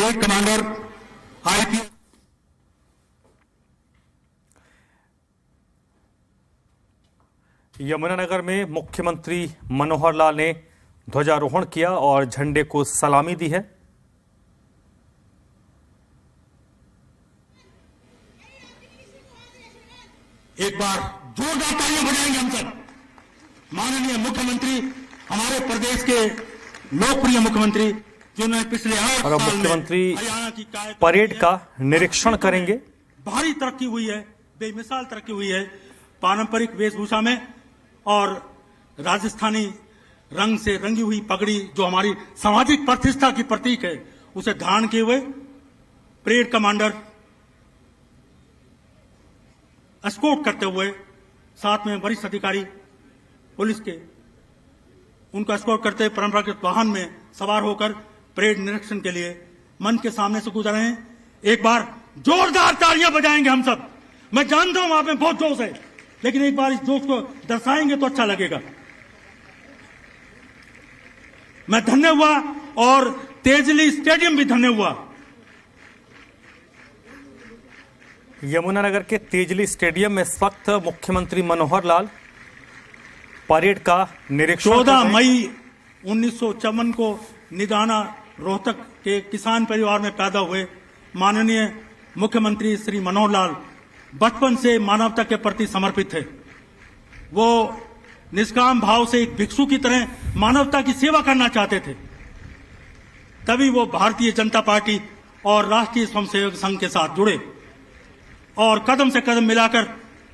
Parade commander IPS Yamunanagar में मुख्यमंत्री मनोहर लाल ने ध्वजारोहण किया और झंडे को सलामी दी है। एक बार जोरदार तालियां बजाएंगे हम सब। माननीय मुख्यमंत्री, हमारे प्रदेश के लोकप्रिय मुख्यमंत्री, जिन्होंने पिछले 8 और साल मुख्यमंत्री में हरियाणा की परेड का निरीक्षण करेंगे। भारी तरक्की हुई है, बेमिसाल तरक्की हुई है पारंपरिक वेशभूषा में, और राजस्थानी रंग से रंगी हुई पगड़ी जो हमारी सामाजिक प्रतिष्ठा की प्रतीक है, उसे धारण किए हुए परेड कमांडर एस्कॉर्ट करते हुए, साथ में वरिष्ठ अधिकारी पुलिस के, उनको एस्कॉर्ट करते हुए परंपरागत वाहन में सवार होकर परेड निरीक्षण के लिए मंच के सामने से गुजर रहे हैं। एक बार जोरदार तालियां बजाएंगे हम सब। मैं जानता हूं आप में बहुत जोश है, लेकिन एक बार इस जोश को दर्शाएंगे तो अच्छा लगेगा। मैं धन्य हुआ और तेजली स्टेडियम भी धन्य हुआ। यमुनानगर के तेजली स्टेडियम में इस वक्त मुख्यमंत्री मनोहर लाल परेड का निरीक्षण 14 मई 1954 को निदाना रोहतक के किसान परिवार में पैदा हुए माननीय मुख्यमंत्री श्री मनोहर लाल बचपन से मानवता के प्रति समर्पित थे। वो निष्काम भाव से एक भिक्षु की तरह मानवता की सेवा करना चाहते थे। तभी वो भारतीय जनता पार्टी और राष्ट्रीय स्वयंसेवक संघ के साथ जुड़े और कदम से कदम मिलाकर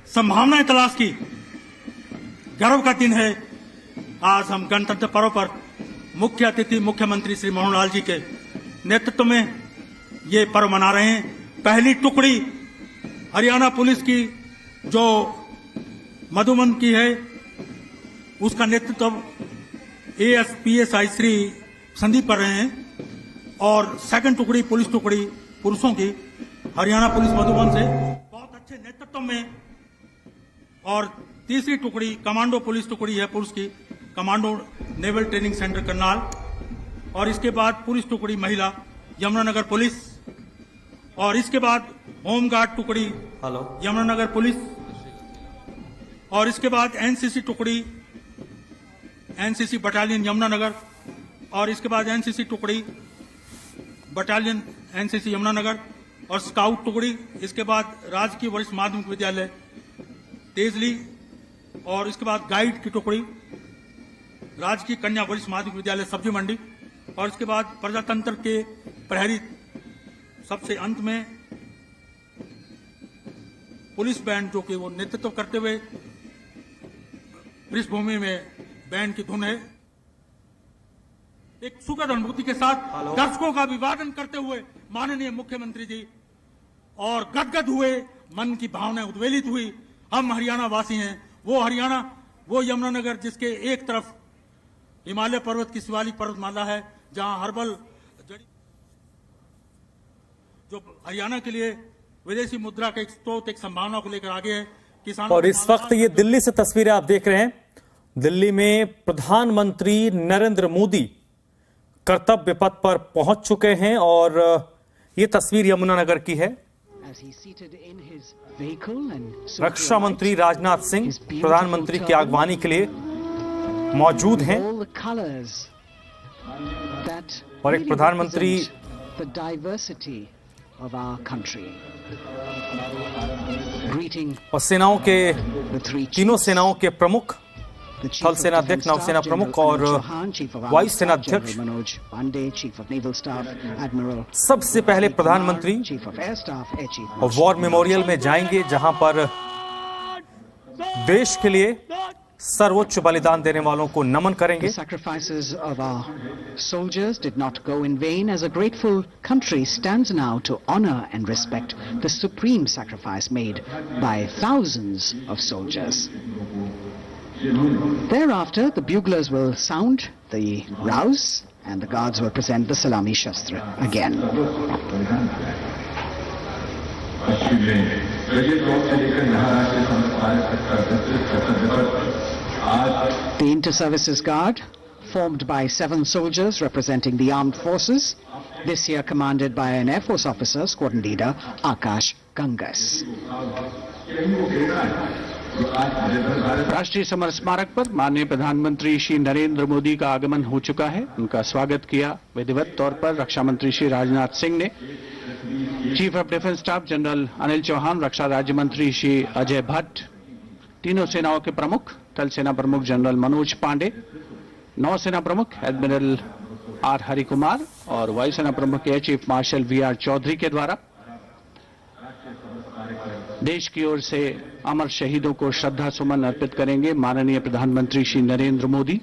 संभावनाएं तलाश की। गर्व का दिन है आज हम गणतंत्र पर्व पर मुख्य अतिथि मुख्यमंत्री श्री मनोहर लाल जी के नेतृत्व में ये पर्व मना रहे हैं। पहली टुकड़ी हरियाणा पुलिस की जो मधुबन की है, उसका नेतृत्व ASPSI श्री संदीप कर रहे हैं, और सेकंड टुकड़ी पुलिस टुकड़ी पुरुषों की हरियाणा पुलिस मधुबन से बहुत अच्छे नेतृत्व में, और तीसरी टुकड़ी कमांडो पुलिस टुकड़ी है पुरुष की, commando naval training centre Karnal, और इसके बाद पुलिस टुकड़ी महिला यमुनानगर पुलिस, और इसके बाद होमगार्ड टुकड़ी यमुनानगर पुलिस, और इसके बाद NCC टुकड़ी NCC बटालियन यमुनानगर, और इसके बाद NCC टुकड़ी बटालियन NCC यमुनानगर, और स्काउट टुकड़ी, इसके बाद राजकीय वरिष्ठ माध्यमिक विद्यालय तेजली, और इसके बाद गाइड की टुकड़ी राजकीय कन्या वरिष्ठ माध्यमिक विद्यालय सब्जी मंडी, और इसके बाद प्रजातंत्र के प्रहरी, सबसे अंत में पुलिस बैंड जो कि वो नेतृत्व करते हुए पृष्ठभूमि में बैंड की धुन है। एक सुखद अनुभूति के साथ दर्शकों का अभिवादन करते हुए माननीय मुख्यमंत्री जी और गदगद हुए, मन की भावनाएं उद्वेलित हुई। हम हरियाणा वासी हैं, वो हरियाणा, वो यमुनानगर जिसके एक तरफ हिमालय पर्वत की शिवालिक पर्वतमाला है, जहां हर्बल जड़ी जो हरियाणा के लिए विदेशी मुद्रा का एक स्रोत, एक संभावना को लेकर आगे है। किसान और इस वक्त ये दिल्ली से तस्वीरें आप देख रहे हैं। दिल्ली में प्रधानमंत्री नरेंद्र मोदी कर्तव्य पथ पर पहुंच चुके हैं और ये तस्वीर यमुनानगर की है। रक्षा मंत्री राजनाथ सिंह प्रधानमंत्री की अगवानी के लिए मौजूद हैं और एक प्रधानमंत्री और सेनाओं के, तीनों सेनाओं के प्रमुख, थल सेना अध्यक्ष, नौसेना प्रमुख और वायु सेना अध्यक्ष, सबसे पहले प्रधानमंत्री वॉर मेमोरियल में जाएंगे, जहां पर देश के लिए सर्वोच्च बलिदान देने वालों को नमन करेंगे। Sacrifices of our soldiers did not go in vain, as a grateful country stands now to honor and respect the supreme sacrifice made by thousands of soldiers. Thereafter, the buglers will sound the rouse and the guards will present the salami shastra again. The Inter-Services Guard formed by 7 soldiers representing the armed forces, this year commanded by an Air Force officer, squadron leader Akash Gangas. राष्ट्रीय summer स्मारक पर माननीय प्रधानमंत्री श्री नरेंद्र मोदी का आगमन हो चुका है। उनका स्वागत किया विधिवत तौर पर रक्षा मंत्री श्री राजनाथ सिंह ने। Chief of defence staff general Anil Chauhan, रक्षा राज्य मंत्री श्री अजय भट्ट, तीनों सेनाओं के प्रमुख, थल सेना प्रमुख जनरल मनोज पांडे, नौसेना प्रमुख एडमिरल आर हरिकुमार और वायुसेना प्रमुख air chief marshal V R. Chaudhari के द्वारा देश की ओर से अमर शहीदों को श्रद्धा सुमन अर्पित करेंगे माननीय प्रधानमंत्री श्री नरेंद्र मोदी।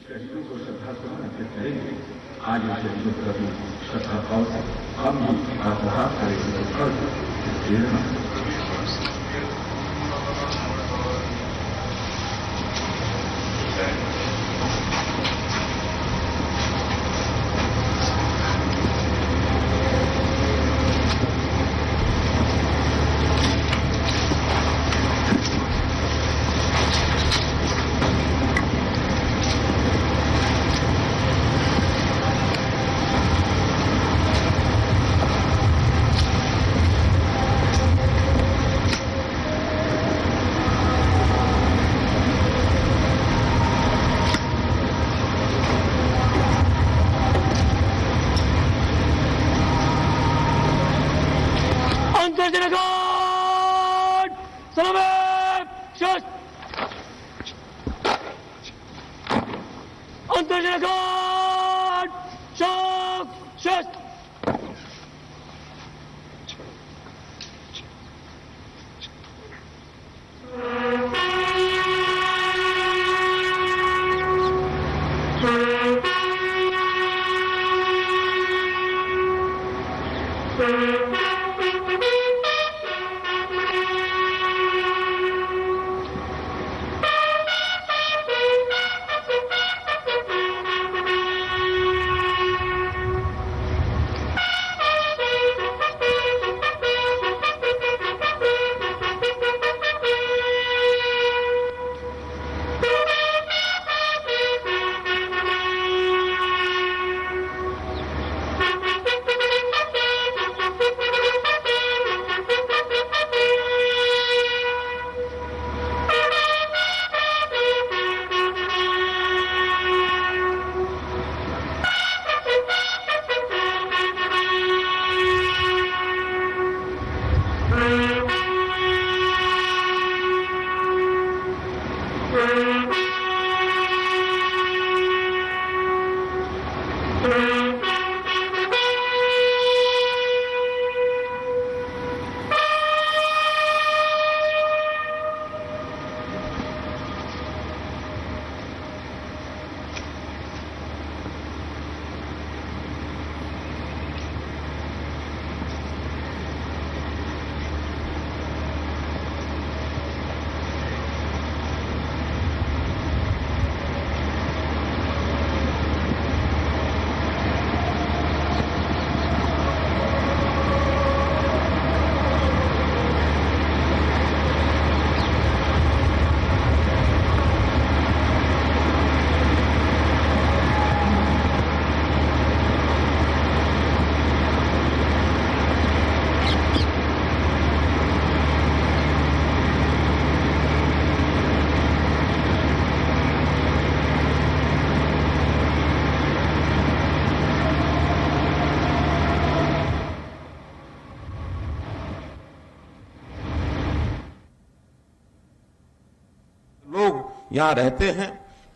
यहाँ रहते हैं,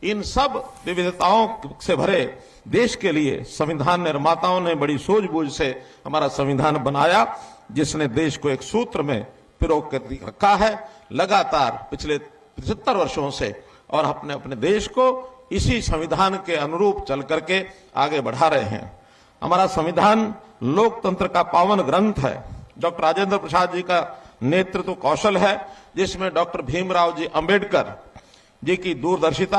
इन सब विविधताओं से भरे देश के लिए संविधान निर्माताओं ने बड़ी सूझबूझ से हमारा संविधान बनाया, जिसने देश को एक सूत्र में पिरो कर रखा है लगातार पिछले 75 वर्षों से, और अपने अपने देश को इसी संविधान के अनुरूप चल करके आगे बढ़ा रहे हैं। हमारा संविधान लोकतंत्र का पावन ग्रंथ है। डॉक्टर राजेंद्र प्रसाद जी का नेतृत्व कौशल है, जिसमें डॉक्टर भीमराव जी अंबेडकर जी की दूरदर्शिता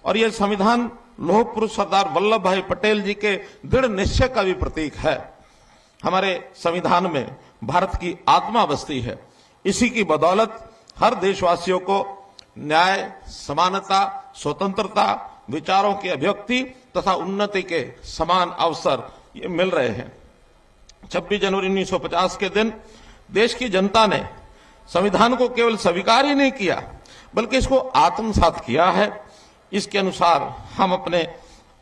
और यह संविधान लौह पुरुष सरदार वल्लभ भाई पटेल जी के दृढ़ निश्चय का भी प्रतीक है। हमारे संविधान में भारत की आत्मा बसती है। इसी की बदौलत हर देशवासियों को न्याय, समानता, स्वतंत्रता विचारों की अभिव्यक्ति तथा उन्नति के समान अवसर ये मिल रहे हैं। 26 जनवरी 1950 के दिन देश की जनता ने संविधान को केवल स्वीकार ही नहीं किया बल्कि इसको आत्मसात किया है। इसके अनुसार हम अपने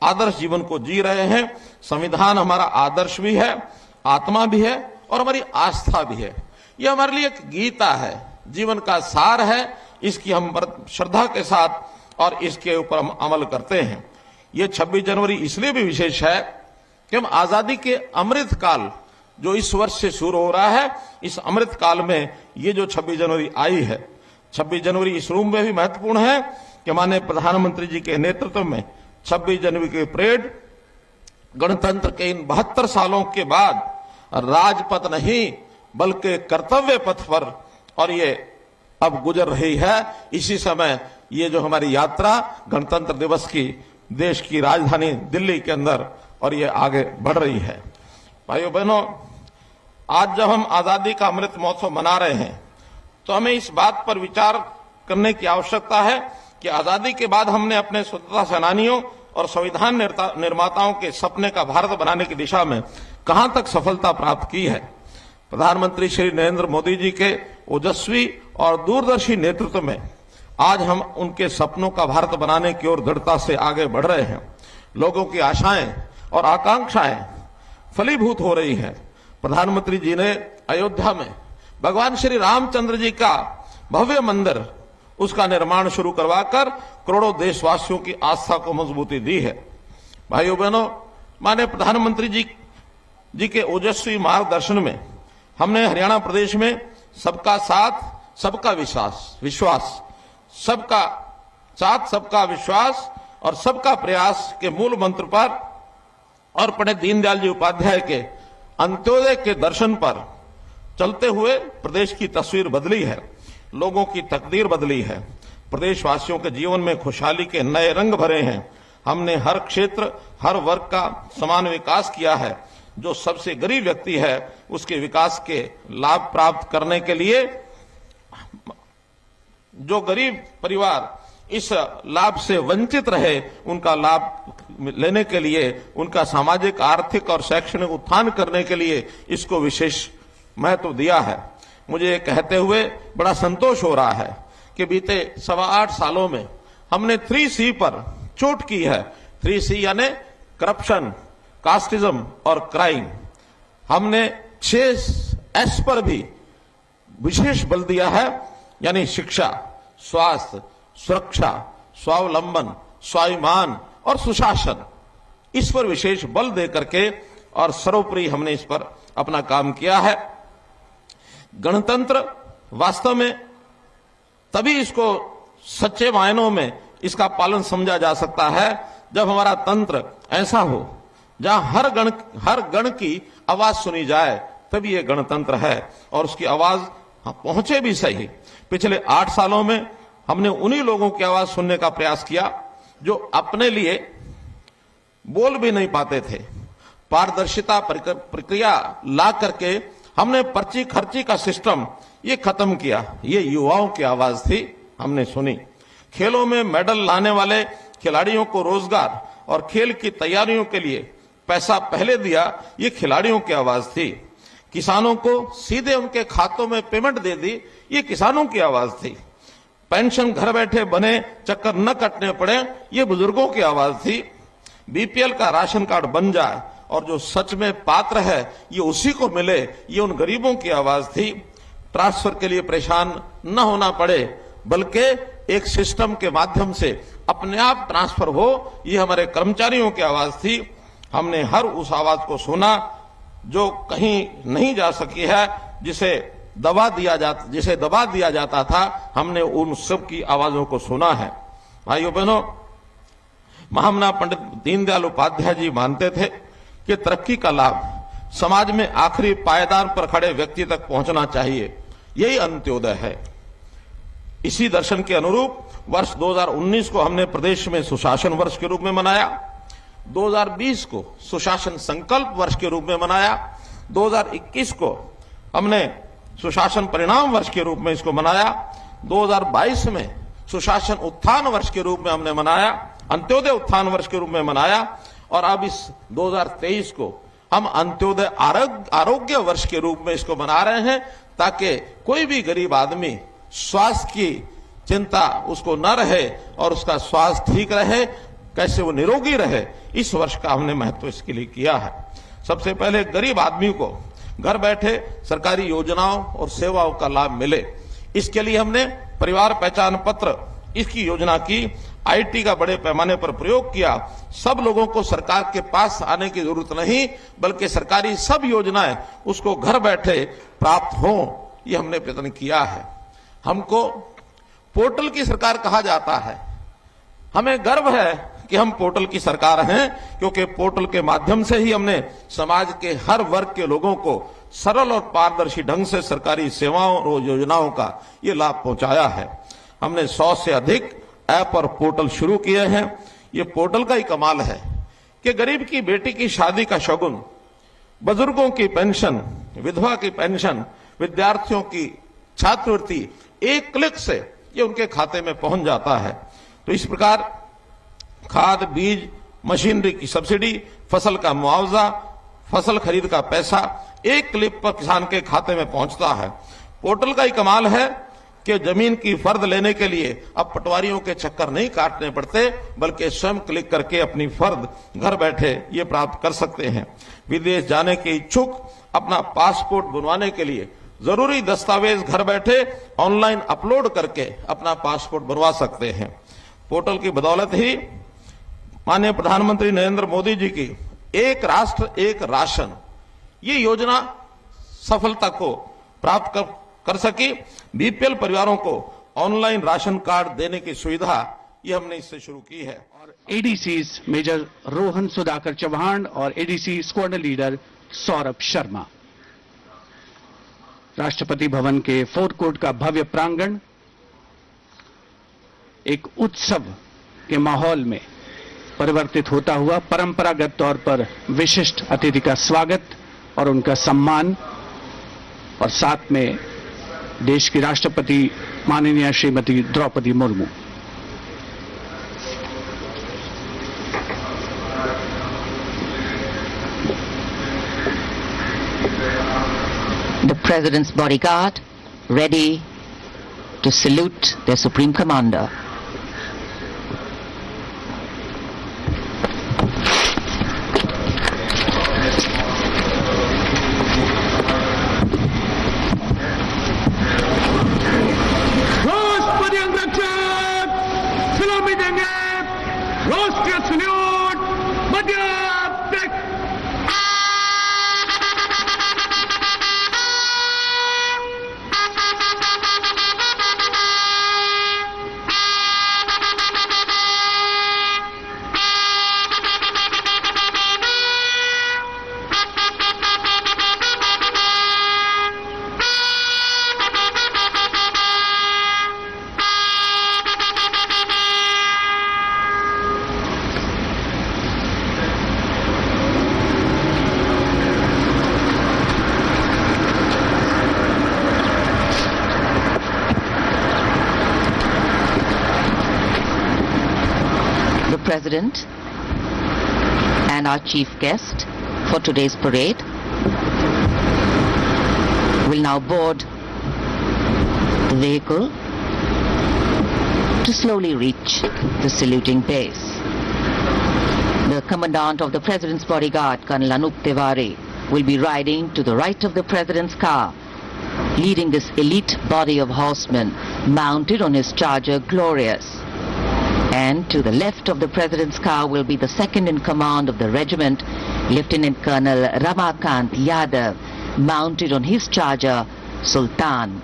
आदर्श जीवन को जी रहे हैं। संविधान हमारा आदर्श भी है, आत्मा भी है और हमारी आस्था भी है। यह हमारे लिए एक गीता है, जीवन का सार है। इसकी हम श्रद्धा के साथ और इसके ऊपर हम अमल करते हैं। यह 26 जनवरी इसलिए भी विशेष है कि हम आजादी के अमृत काल जो इस वर्ष से शुरू हो रहा है, इस अमृत काल में ये जो 26 जनवरी आई है, 26 जनवरी इस रूप में भी महत्वपूर्ण है कि माननीय प्रधानमंत्री जी के नेतृत्व में 26 जनवरी की परेड गणतंत्र के इन 72 सालों के बाद राजपथ नहीं बल्कि कर्तव्य पथ पर और ये अब गुजर रही है। इसी समय ये जो हमारी यात्रा गणतंत्र दिवस की देश की राजधानी दिल्ली के अंदर और ये आगे बढ़ रही है। भाइयों बहनों, आज जब हम आजादी का अमृत महोत्सव मना रहे हैं तो हमें इस बात पर विचार करने की आवश्यकता है कि आजादी के बाद हमने अपने स्वतंत्रता सेनानियों और संविधान निर्माताओं के सपने का भारत बनाने की दिशा में कहां तक सफलता प्राप्त की है। प्रधानमंत्री श्री नरेंद्र मोदी जी के ओजस्वी और दूरदर्शी नेतृत्व में आज हम उनके सपनों का भारत बनाने की ओर दृढ़ता से आगे बढ़ रहे हैं। लोगों की आशाएं और आकांक्षाएं फलीभूत हो रही हैं। प्रधानमंत्री जी ने अयोध्या में भगवान श्री रामचंद्र जी का भव्य मंदिर उसका निर्माण शुरू करवाकर करोड़ों देशवासियों की आस्था को मजबूती दी है। भाइयों बहनों, माननीय प्रधानमंत्री जी के ओजस्वी मार्गदर्शन में हमने हरियाणा प्रदेश में सबका साथ सबका विश्वास, सबका साथ सबका विश्वास और सबका प्रयास के मूल मंत्र पर और पंडित दीनदयाल जी उपाध्याय के अंत्योदय के दर्शन पर चलते हुए प्रदेश की तस्वीर बदली है, लोगों की तकदीर बदली है, प्रदेशवासियों के जीवन में खुशहाली के नए रंग भरे हैं। हमने हर क्षेत्र हर वर्ग का समान विकास किया है। जो सबसे गरीब व्यक्ति है उसके विकास के लाभ प्राप्त करने के लिए, जो गरीब परिवार इस लाभ से वंचित रहे उनका लाभ लेने के लिए, उनका सामाजिक आर्थिक और शैक्षणिक उत्थान करने के लिए इसको विशेष महत्व दिया है। मुझे कहते हुए बड़ा संतोष हो रहा है कि बीते 8.25 सालों में हमने 3C पर चोट की है। 3C यानी करप्शन, कास्टिज्म और क्राइम। हमने 6S पर भी विशेष बल दिया है, यानी शिक्षा, स्वास्थ्य, सुरक्षा, स्वावलंबन, स्वाभिमान और सुशासन। इस पर विशेष बल दे करके और सर्वोपरि हमने इस पर अपना काम किया है। गणतंत्र वास्तव में तभी इसको सच्चे मायनों में इसका पालन समझा जा सकता है जब हमारा तंत्र ऐसा हो जहां हर गण की आवाज सुनी जाए, तभी ये गणतंत्र है और उसकी आवाज पहुंचे भी सही। पिछले 8 सालों में हमने उन्हीं लोगों की आवाज सुनने का प्रयास किया जो अपने लिए बोल भी नहीं पाते थे। पारदर्शिता प्रक्रिया ला करके हमने पर्ची खर्ची का सिस्टम ये खत्म किया। ये युवाओं की आवाज थी, हमने सुनी। खेलों में मेडल लाने वाले खिलाड़ियों को रोजगार और खेल की तैयारियों के लिए पैसा पहले दिया, ये खिलाड़ियों की आवाज थी। किसानों को सीधे उनके खातों में पेमेंट दे दी, ये किसानों की आवाज थी। पेंशन घर बैठे बने, चक्कर न कटने पड़े, ये बुजुर्गों की आवाज थी। बीपीएल का राशन कार्ड बन जाए और जो सच में पात्र है ये उसी को मिले, ये उन गरीबों की आवाज थी। ट्रांसफर के लिए परेशान न होना पड़े बल्कि एक सिस्टम के माध्यम से अपने आप ट्रांसफर हो, ये हमारे कर्मचारियों की आवाज थी। हमने हर उस आवाज को सुना जो कहीं नहीं जा सकी है, जिसे दबा दिया जाता था। हमने उन सब की आवाजों को सुना है। भाइयों बहनों, महामना पंडित दीनदयाल उपाध्याय जी मानते थे कि तरक्की का लाभ समाज में आखिरी पायदान पर खड़े व्यक्ति तक पहुंचना चाहिए, यही अंत्योदय है। इसी दर्शन के अनुरूप वर्ष 2019 को हमने प्रदेश में सुशासन वर्ष के रूप में मनाया, 2020 को सुशासन संकल्प वर्ष के रूप में मनाया, 2021 को हमने सुशासन परिणाम वर्ष के रूप में इसको मनाया, 2022 में सुशासन उत्थान वर्ष के रूप में हमने मनाया अंत्योदय उत्थान वर्ष के रूप में मनाया और अब इस 2023 को हम अंत्योदय आरोग्य वर्ष के रूप में इसको मना रहे हैं, ताकि कोई भी गरीब आदमी स्वास्थ्य की चिंता उसको न रहे और उसका स्वास्थ्य ठीक रहे, कैसे वो निरोगी रहे। इस वर्ष का हमने महत्व इसके लिए किया है। सबसे पहले गरीब आदमी को घर बैठे सरकारी योजनाओं और सेवाओं का लाभ मिले, इसके लिए हमने परिवार पहचान पत्र इसकी योजना की, आईटी का बड़े पैमाने पर प्रयोग किया। सब लोगों को सरकार के पास आने की जरूरत नहीं, बल्कि सरकारी सब योजनाएं उसको घर बैठे प्राप्त हों, ये हमने प्रयत्न किया है। हमको पोर्टल की सरकार कहा जाता है। हमें गर्व है कि हम पोर्टल की सरकार हैं, क्योंकि पोर्टल के माध्यम से ही हमने समाज के हर वर्ग के लोगों को सरल और पारदर्शी ढंग से सरकारी सेवाओं और योजनाओं का ये लाभ पहुंचाया है। हमने 100 से अधिक ऐप और पोर्टल शुरू किए हैं। ये पोर्टल का ही कमाल है कि गरीब की बेटी की शादी का शगुन, बुजुर्गों की पेंशन, विधवा की पेंशन, विद्यार्थियों की छात्रवृत्ति एक क्लिक से ये उनके खाते में पहुंच जाता है। तो इस प्रकार खाद, बीज, मशीनरी की सब्सिडी, फसल का मुआवजा, फसल खरीद का पैसा एक क्लिक पर किसान के खाते में पहुंचता है। पोर्टल का ही कमाल है कि जमीन की फर्द लेने के लिए अब पटवारियों के चक्कर नहीं काटने पड़ते, बल्कि स्वयं क्लिक करके अपनी फर्द घर बैठे ये प्राप्त कर सकते हैं। विदेश जाने के इच्छुक अपना पासपोर्ट बनवाने के लिए जरूरी दस्तावेज घर बैठे ऑनलाइन अपलोड करके अपना पासपोर्ट बनवा सकते हैं। पोर्टल की बदौलत ही माननीय प्रधानमंत्री नरेंद्र मोदी जी की एक राष्ट्र एक राशन ये योजना सफलता को प्राप्त कर सकी। बीपीएल परिवारों को ऑनलाइन राशन कार्ड देने की सुविधा ये हमने इससे शुरू की है। और एडीसीज मेजर रोहन सुधाकर चौहान और ADC squadron leader Saurabh Sharma. Rashtrapati Bhavan के फोर्ट कोर्ट का भव्य प्रांगण एक उत्सव के माहौल में परिवर्तित होता हुआ परंपरागत तौर पर विशिष्ट अतिथि का स्वागत और उनका सम्मान, और साथ में देश की राष्ट्रपति माननीय Shrimati Draupadi Murmu. The President's bodyguard ready to salute their Supreme Commander. President and our chief guest for today's parade will now board the vehicle to slowly reach the saluting base. The Commandant of the President's Bodyguard, Colonel Anup Tiwari, will be riding to the right of the President's car, leading this elite body of horsemen mounted on his charger Glorious. And to the left of the President's car will be the second in command of the regiment, Lieutenant Colonel Ramakant Yadav, mounted on his charger Sultan.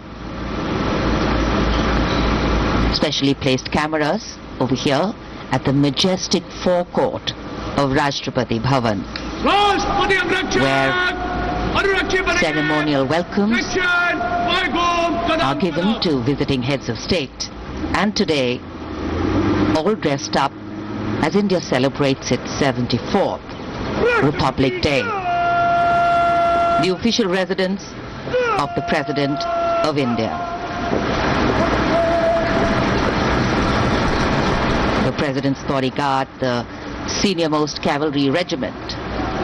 Specially placed cameras over here at the majestic forecourt of Rashtrapati Bhavan, where ceremonial welcomes are given to visiting heads of state. And today, all dressed up as India celebrates its 74th Republic Day. The official residence of the President of India. The President's bodyguard, the senior-most cavalry regiment.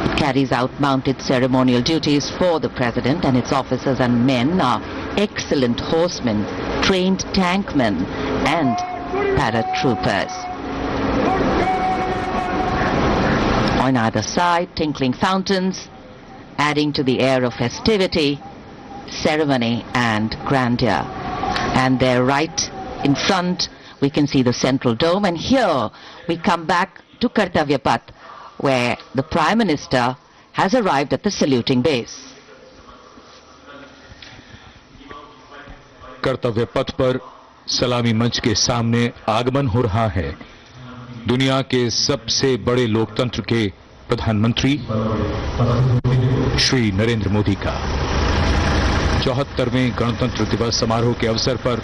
It carries out mounted ceremonial duties for the President, and its officers and men are excellent horsemen, trained tankmen and paratroopers. On either side, tinkling fountains, adding to the air of festivity, ceremony and grandeur. And there right in front we can see the central dome, and here we come back to Kartavyapath, where the Prime Minister has arrived at the saluting base. कर्तव्य पथ पर सलामी मंच के सामने आगमन हो रहा है दुनिया के सबसे बड़े लोकतंत्र के प्रधानमंत्री श्री नरेंद्र मोदी का 74वें गणतंत्र दिवस समारोह के अवसर पर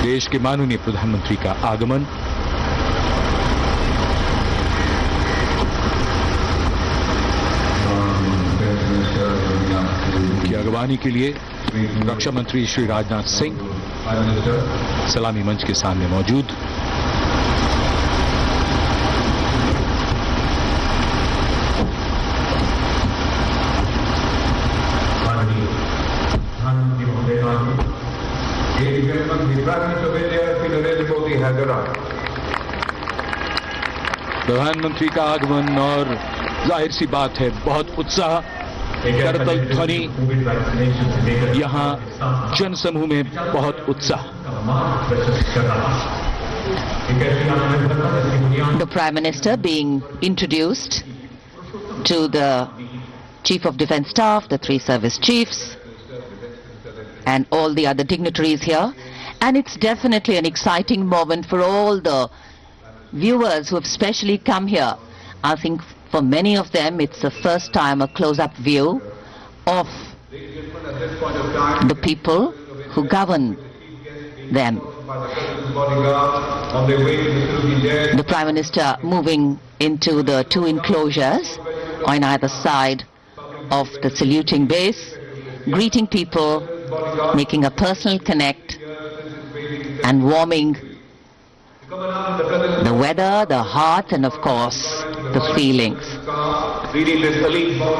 देश के माननीय प्रधानमंत्री का आगमन। की अगवानी के लिए रक्षा मंत्री श्री राजनाथ सिंह सलामी मंच के सामने मौजूद। प्रधानमंत्री का आगमन और जाहिर सी बात है बहुत उत्साह, करतल ध्वनि, यहाँ जनसमूह में बहुत उत्साह। The Prime Minister being introduced to the Chief of Defence Staff, the 3 service chiefs and all the other dignitaries here, and it's definitely an exciting moment for all the viewers who have specially come here. I think for many of them it's the first time a close-up view of the people who govern them. The Prime Minister moving into the 2 enclosures on either side of the saluting base, greeting people, making a personal connect and warming the weather, the heart and of course the feelings.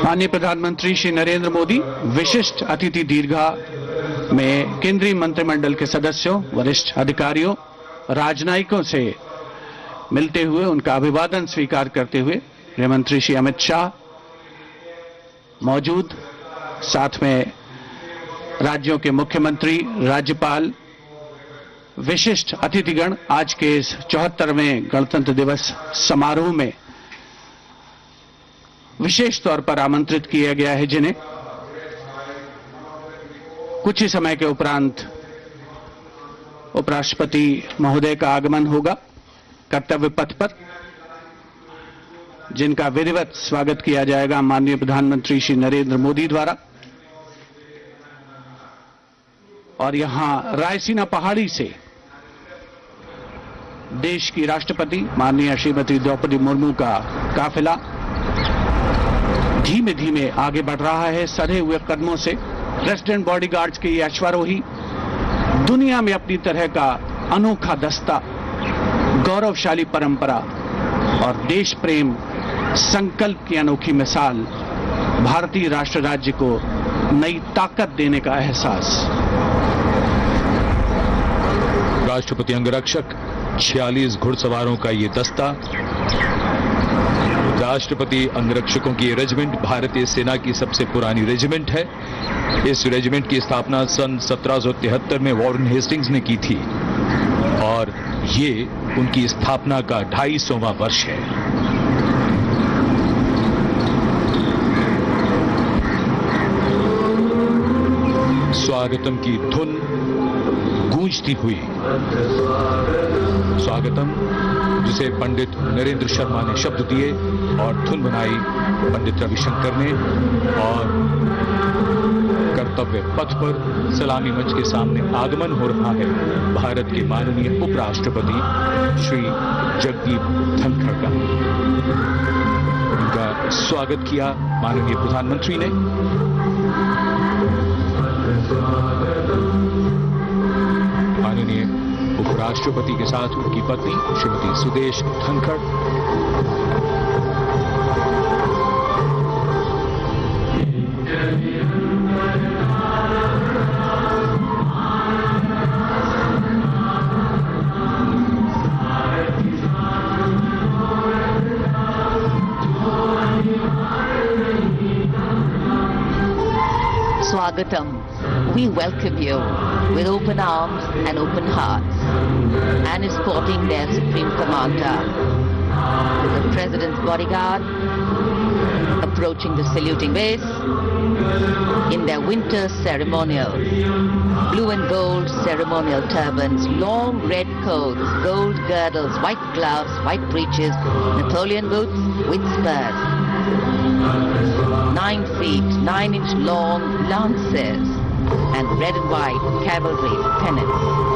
माननीय प्रधानमंत्री श्री नरेंद्र मोदी विशिष्ट अतिथि दीर्घा में केंद्रीय मंत्रिमंडल के सदस्यों, वरिष्ठ अधिकारियों, राजनयिकों से मिलते हुए उनका अभिवादन स्वीकार करते हुए गृह मंत्री श्री अमित शाह मौजूद, साथ में राज्यों के मुख्यमंत्री, राज्यपाल, विशिष्ट अतिथिगण आज के इस 74वें गणतंत्र दिवस समारोह में विशेष तौर पर आमंत्रित किया गया है, जिन्हें कुछ ही समय के उपरांत उपराष्ट्रपति महोदय का आगमन होगा कर्तव्य पथ पर, जिनका विधिवत स्वागत किया जाएगा माननीय प्रधानमंत्री श्री नरेंद्र मोदी द्वारा। और यहां रायसीना पहाड़ी से देश की राष्ट्रपति माननीय श्रीमती द्रौपदी मुर्मू का काफिला धीमे धीमे आगे बढ़ रहा है सधे हुए कदमों से। प्रेसिडेंट बॉडीगार्ड्स के ये अश्वारोही दुनिया में अपनी तरह का अनोखा दस्ता, गौरवशाली परंपरा और देश प्रेम संकल्प की अनोखी मिसाल, भारतीय राष्ट्र राज्य को नई ताकत देने का एहसास। राष्ट्रपति अंगरक्षक 46 घुड़सवारों का ये दस्ता, राष्ट्रपति अंगरक्षकों की ये रेजिमेंट भारतीय सेना की सबसे पुरानी रेजिमेंट है। इस रेजिमेंट की स्थापना सन 1773 में वॉरेन हेस्टिंग्स ने की थी और ये उनकी स्थापना का 250वां वर्ष है। स्वागतम की धुन गूंजती हुई, स्वागतम जिसे पंडित नरेंद्र शर्मा ने शब्द दिए और धुन बनाई पंडित रविशंकर ने, और कर्तव्य पथ पर सलामी मंच के सामने आगमन हो रहा है भारत के माननीय उपराष्ट्रपति श्री जगदीप धनखड़ का। उनका स्वागत किया माननीय प्रधानमंत्री ने। माननीय राष्ट्रपति के साथ उनकी पत्नी Shrimati Sudesh Dhankhar, Swagatam, we welcome you with open arms and open hearts, and escorting their Supreme Commander with the President's bodyguard approaching the saluting base in their winter ceremonials. Blue and gold ceremonial turbans, long red coats, gold girdles, white gloves, white breeches, Napoleon boots with spurs. 9 feet, 9-inch long lances and red and white cavalry pennants.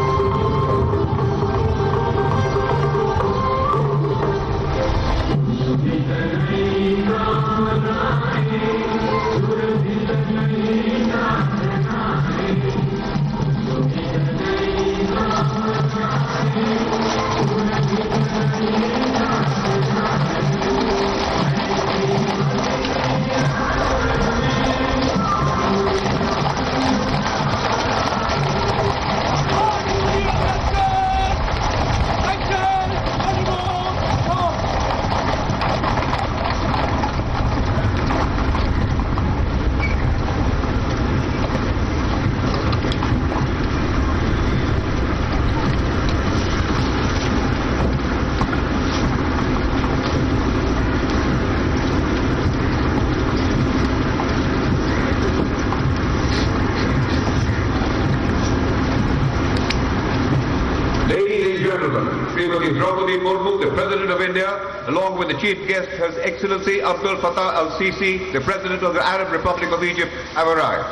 The President of India, along with the chief guest, His Excellency Abdul Fattah al-Sisi, the President of the Arab Republic of Egypt, have arrived.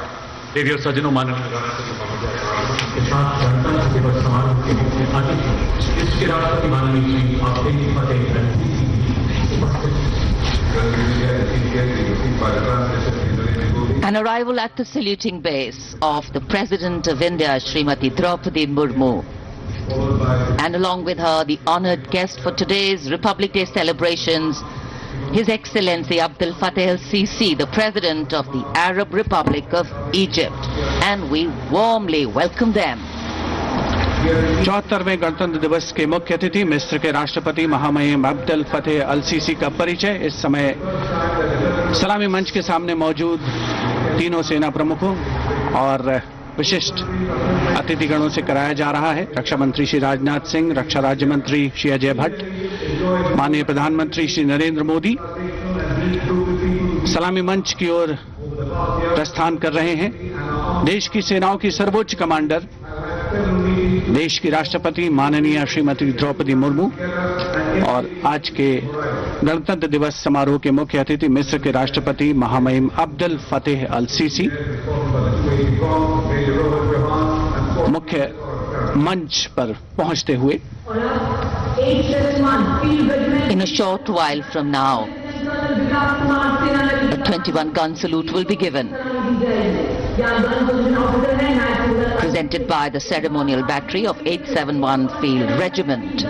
देवी और सज्जनों, माननीय के साथ गणतंत्र दिवस समारोह के मुख्य अतिथि इसके राष्ट्रपति माननीय Shri Arvind An arrival at the saluting base of the President of India, Srimati Draupadi Murmu, and along with her the honoured guest for today's Republic Day celebrations, His Excellency Abdul Fattah al-Sisi, the President of the Arab Republic of Egypt, and we warmly welcome them. 74वें गणतंत्र दिवस के मुख्य अतिथि मिस्र के राष्ट्रपति महामहिम अब्दुल फतेह अल CC का परिचय इस समय सलामी मंच के सामने मौजूद तीनों सेना प्रमुखों और विशिष्ट अतिथिगणों से कराया जा रहा है। रक्षा मंत्री श्री राजनाथ सिंह, रक्षा राज्य मंत्री श्री अजय भट्ट, माननीय प्रधानमंत्री श्री नरेंद्र मोदी सलामी मंच की ओर प्रस्थान कर रहे हैं। देश की सेनाओं की सर्वोच्च कमांडर, देश की राष्ट्रपति माननीय श्रीमती द्रौपदी मुर्मू और आज के गणतंत्र दिवस समारोह के मुख्य अतिथि मिस्र के राष्ट्रपति महामहिम अब्दुल फतेह अल सीसी मुख्य मंच पर पहुंचते हुए In a short while from now, a 21-gun salute will be given, presented by the ceremonial battery of 871 Field Regiment.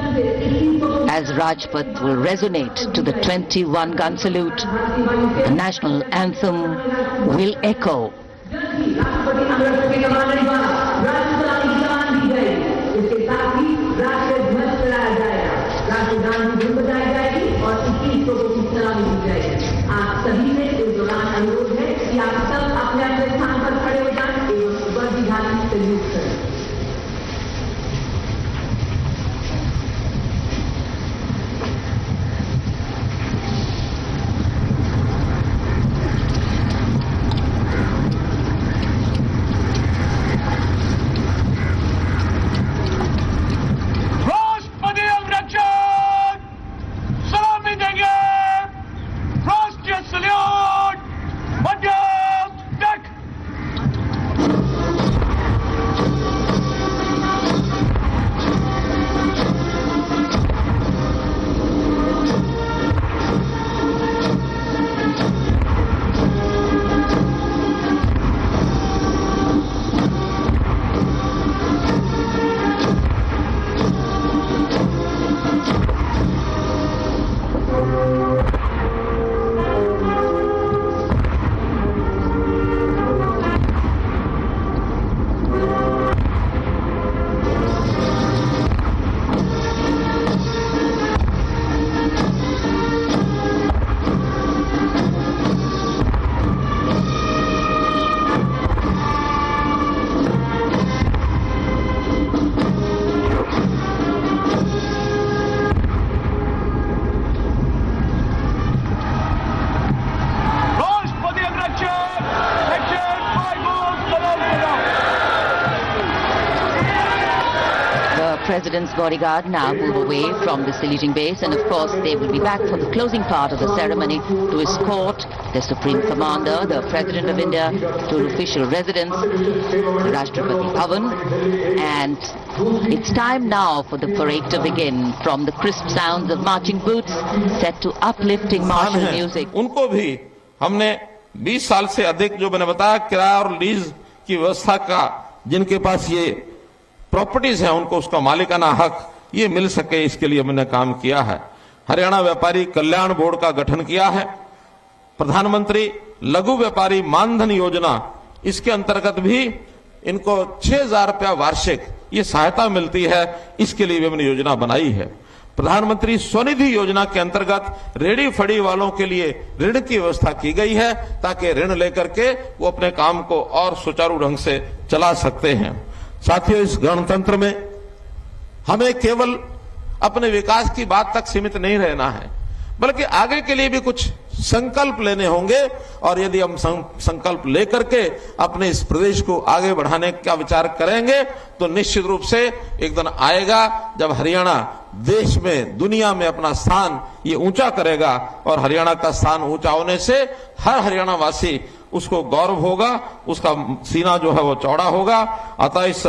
As Rajpath will resonate to the 21-gun salute, the national anthem will echo. President's bodyguard now move away from the saluting base, and of course they will be back for the closing part of the ceremony to escort the Supreme Commander, the President of India, to official residence, Rashtrapati Bhavan. And it's time now for the parade to begin, from the crisp sounds of marching boots set to uplifting martial music. उनको भी हमने 20 साल से अधिक, जो मैंने बताया, किराया और लीज की व्यवस्था का, जिनके पास ये प्रॉपर्टीज है, उनको उसका मालिकाना हक ये मिल सके, इसके लिए मैंने काम किया है। हरियाणा व्यापारी कल्याण बोर्ड का गठन किया है। प्रधानमंत्री लघु व्यापारी मानधन योजना, इसके अंतर्गत भी इनको 6,000 रुपया वार्षिक ये सहायता मिलती है, इसके लिए भी मैंने योजना बनाई है। प्रधानमंत्री स्वनिधि योजना के अंतर्गत रेडी फड़ी वालों के लिए ऋण की व्यवस्था की गई है, ताकि ऋण लेकर के वो अपने काम को और सुचारू ढंग से चला सकते हैं। साथियों, इस गणतंत्र में हमें केवल अपने विकास की बात तक सीमित नहीं रहना है, बल्कि आगे के लिए भी कुछ संकल्प लेने होंगे। और यदि हम संकल्प लेकर के अपने इस प्रदेश को आगे बढ़ाने का विचार करेंगे, तो निश्चित रूप से एक दिन आएगा जब हरियाणा देश में, दुनिया में अपना स्थान ये ऊंचा करेगा, और हरियाणा का स्थान ऊंचा होने से हर हरियाणा वासी उसको गौरव होगा, उसका सीना जो है वो चौड़ा होगा। अतः इस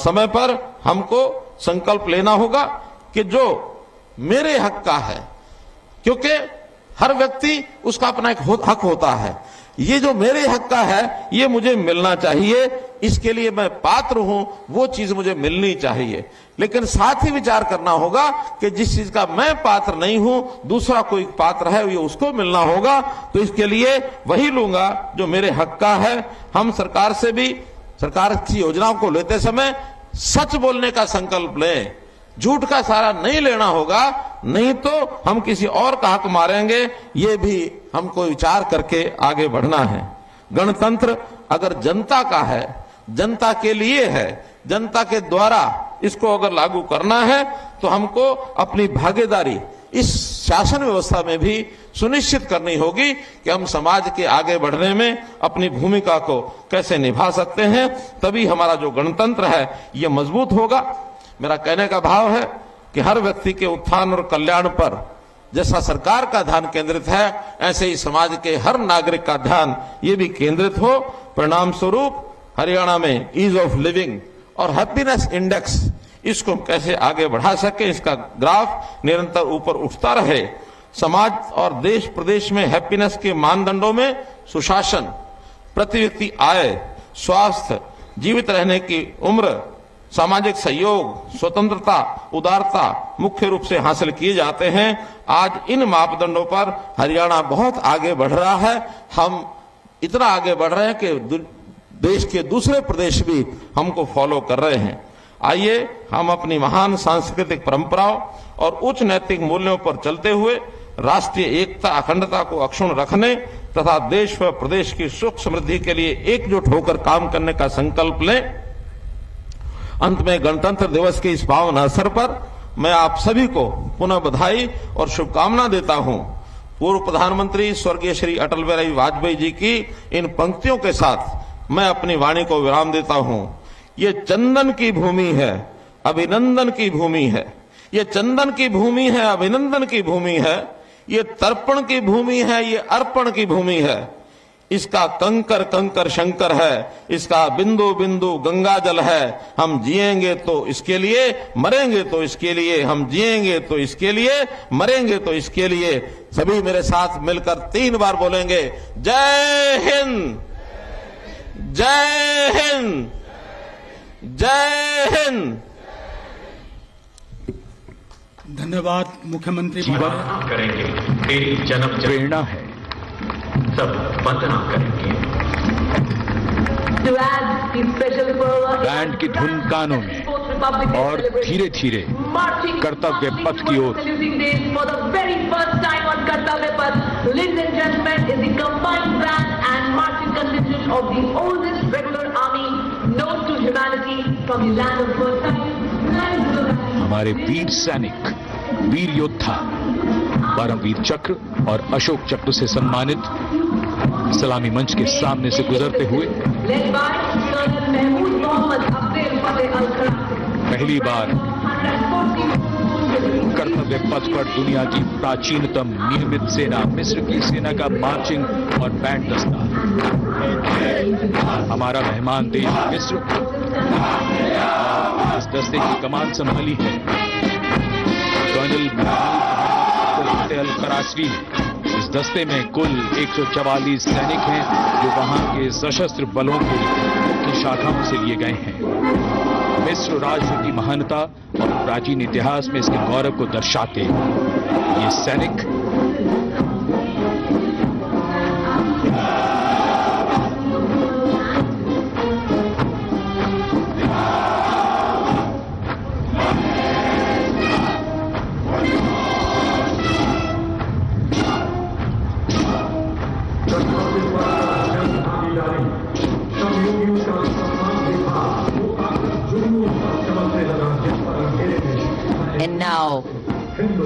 समय पर हमको संकल्प लेना होगा कि जो मेरे हक का है, क्योंकि हर व्यक्ति उसका अपना एक हक होता है, ये जो मेरे हक का है ये मुझे मिलना चाहिए, इसके लिए मैं पात्र हूं, वो चीज मुझे मिलनी चाहिए। लेकिन साथ ही विचार करना होगा कि जिस चीज का मैं पात्र नहीं हूं, दूसरा कोई पात्र है, ये उसको मिलना होगा। तो इसके लिए वही लूंगा जो मेरे हक का है। हम सरकार से भी, सरकार की योजनाओं को लेते समय सच बोलने का संकल्प लें, झूठ का सहारा नहीं लेना होगा, नहीं तो हम किसी और का हक मारेंगे। ये भी हमको विचार करके आगे बढ़ना है। गणतंत्र अगर जनता का है, जनता के लिए है, जनता के द्वारा इसको अगर लागू करना है, तो हमको अपनी भागीदारी इस शासन व्यवस्था में भी सुनिश्चित करनी होगी कि हम समाज के आगे बढ़ने में अपनी भूमिका को कैसे निभा सकते हैं। तभी हमारा जो गणतंत्र है ये मजबूत होगा। मेरा कहने का भाव है कि हर व्यक्ति के उत्थान और कल्याण पर जैसा सरकार का ध्यान केंद्रित है, ऐसे ही समाज के हर नागरिक का ध्यान ये भी केंद्रित हो। परिणाम स्वरूप हरियाणा में ईज ऑफ लिविंग और हैप्पीनेस इंडेक्स, इसको कैसे आगे बढ़ा सके, इसका ग्राफ निरंतर ऊपर उठता रहे। समाज और देश प्रदेश में हैप्पीनेस के मानदंडों में सुशासन, प्रति व्यक्ति आय, स्वास्थ्य, जीवित रहने की उम्र, सामाजिक सहयोग, स्वतंत्रता, उदारता मुख्य रूप से हासिल किए जाते हैं। आज इन मापदंडों पर हरियाणा बहुत आगे बढ़ रहा है। हम इतना आगे बढ़ रहे हैं कि देश के दूसरे प्रदेश भी हमको फॉलो कर रहे हैं। आइए हम अपनी महान सांस्कृतिक परंपराओं और उच्च नैतिक मूल्यों पर चलते हुए राष्ट्रीय एकता, अखंडता को अक्षुण्ण रखने तथा देश व प्रदेश की सुख समृद्धि के लिए एकजुट होकर काम करने का संकल्प लें। अंत में गणतंत्र दिवस के इस पावन अवसर पर मैं आप सभी को पुनः बधाई और शुभकामना देता हूं। पूर्व प्रधानमंत्री स्वर्गीय श्री अटल बिहारी वाजपेयी जी की इन पंक्तियों के साथ मैं अपनी वाणी को विराम देता हूं। ये चंदन की भूमि है, अभिनंदन की भूमि है। ये चंदन की भूमि है, अभिनंदन की भूमि है। ये तर्पण की भूमि है, ये अर्पण की भूमि है। इसका कंकर कंकर शंकर है, इसका बिंदु बिंदु गंगा जल है। हम जिएंगे तो इसके लिए, मरेंगे तो इसके लिए। हम जिएंगे तो इसके लिए, मरेंगे तो इसके लिए। सभी मेरे साथ मिलकर 3 बार बोलेंगे, जय हिंद, जय हिंद, जय हिंद। धन्यवाद मुख्यमंत्री। जीवन करेंगे, तेरी जन्म प्रेरणा है, सब वंदना करेंगे। बैंड की धुन कानों में और धीरे धीरे कर्तव्य पथ की ओर। हमारे वीर सैनिक, वीर योद्धा परमवीर चक्र और अशोक चक्र से सम्मानित सलामी मंच के सामने से गुजरते हुए पहली बार कर्तव्य पथ पर दुनिया की प्राचीनतम नियमित सेना मिस्र की सेना का मार्चिंग और बैंड दस्ता। हमारा मेहमान देश मिस्र इस दस्ते की कमान संभाली है कर्नल करासवी। इस दस्ते में कुल 144 सैनिक हैं जो वहां के सशस्त्र बलों की मुख्य शाखाओं से लिए गए हैं। मिस्र राष्ट्र की महानता और प्राचीन इतिहास में इसके गौरव को दर्शाते ये सैनिक And now,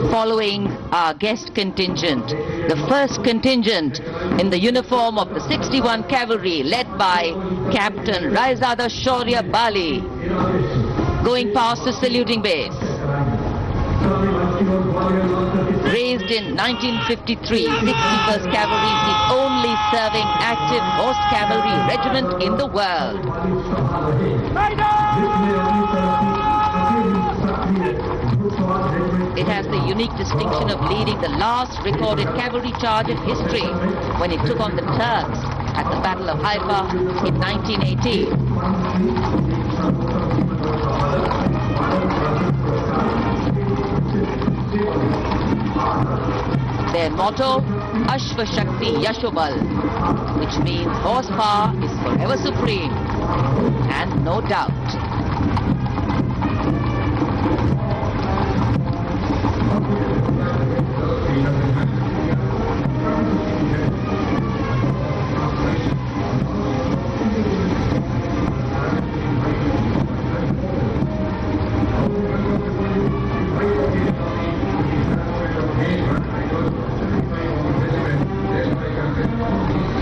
following our guest contingent, the first contingent in the uniform of the 61 Cavalry led by Captain Raizada Shaurya Bali, going past the saluting base. Raised in 1953, 61st Cavalry is the only serving active horse cavalry regiment in the world. It has the unique distinction of leading the last recorded cavalry charge in history when it took on the Turks at the Battle of Haifa in 1918. Their motto, Ashva Shakti Yashobal, which means horsepower is forever supreme, and no doubt.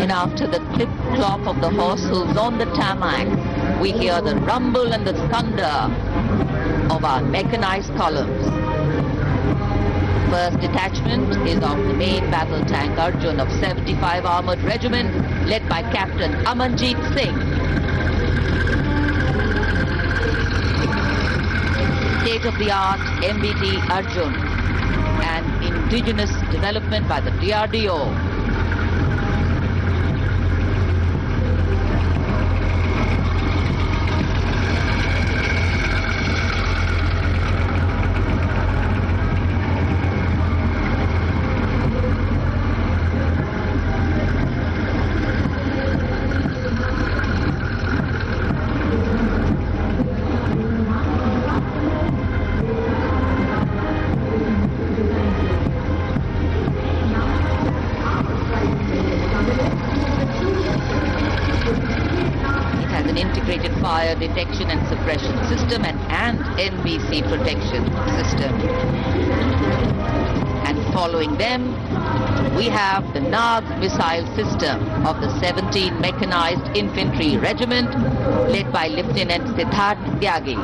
And after the clip-clop of the horse hooves on the tarmac, we hear the rumble and the thunder of our mechanized columns. First detachment is of the main battle tank Arjun of 75 Armored Regiment, led by Captain Amanjeet Singh. State-of-the-art MBT Arjun, an indigenous development by the DRDO. Fire detection and suppression system and NBC protection system. And following them, we have the Nag missile system of the 17th Mechanized Infantry Regiment, led by Lieutenant Siddharth Tyagi.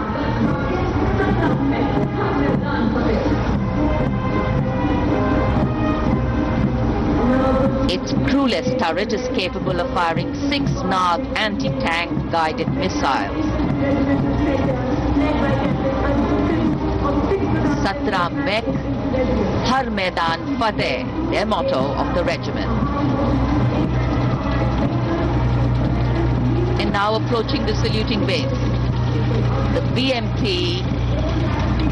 Its crewless turret is capable of firing 6 Nag anti-tank guided missiles. Satra Mek, Har Maidan Fateh, their motto of the regiment. And now approaching the saluting base, the BMP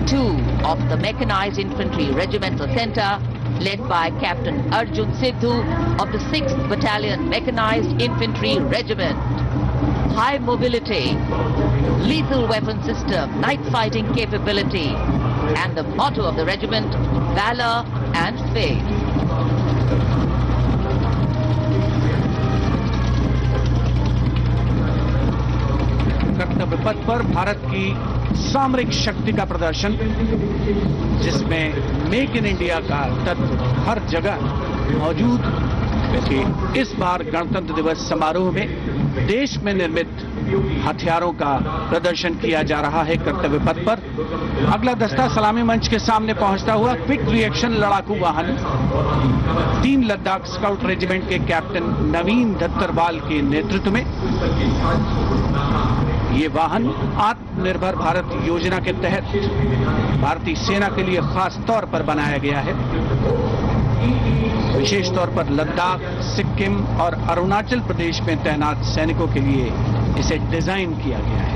2 of the Mechanized Infantry Regimental Center, led by Captain Arjun Sidhu of the 6th Battalion Mechanized Infantry Regiment. High mobility, lethal weapon system, night fighting capability, and the motto of the regiment, valor and faith. कर्तव्य पथ पर भारत की सामरिक शक्ति का प्रदर्शन, जिसमें make in India का तत्व हर जगह मौजूद। कि इस बार गणतंत्र दिवस समारोह में देश में निर्मित हथियारों का प्रदर्शन किया जा रहा है कर्तव्य पथ पर। अगला दस्ता सलामी मंच के सामने पहुंचता हुआ क्विक रिएक्शन लड़ाकू वाहन 3 लद्दाख स्काउट रेजिमेंट के कैप्टन नवीन दत्तरवाल के नेतृत्व में। ये वाहन आत्मनिर्भर भारत योजना के तहत भारतीय सेना के लिए खास तौर पर बनाया गया है। विशेष तौर पर लद्दाख, सिक्किम और अरुणाचल प्रदेश में तैनात सैनिकों के लिए इसे डिजाइन किया गया है।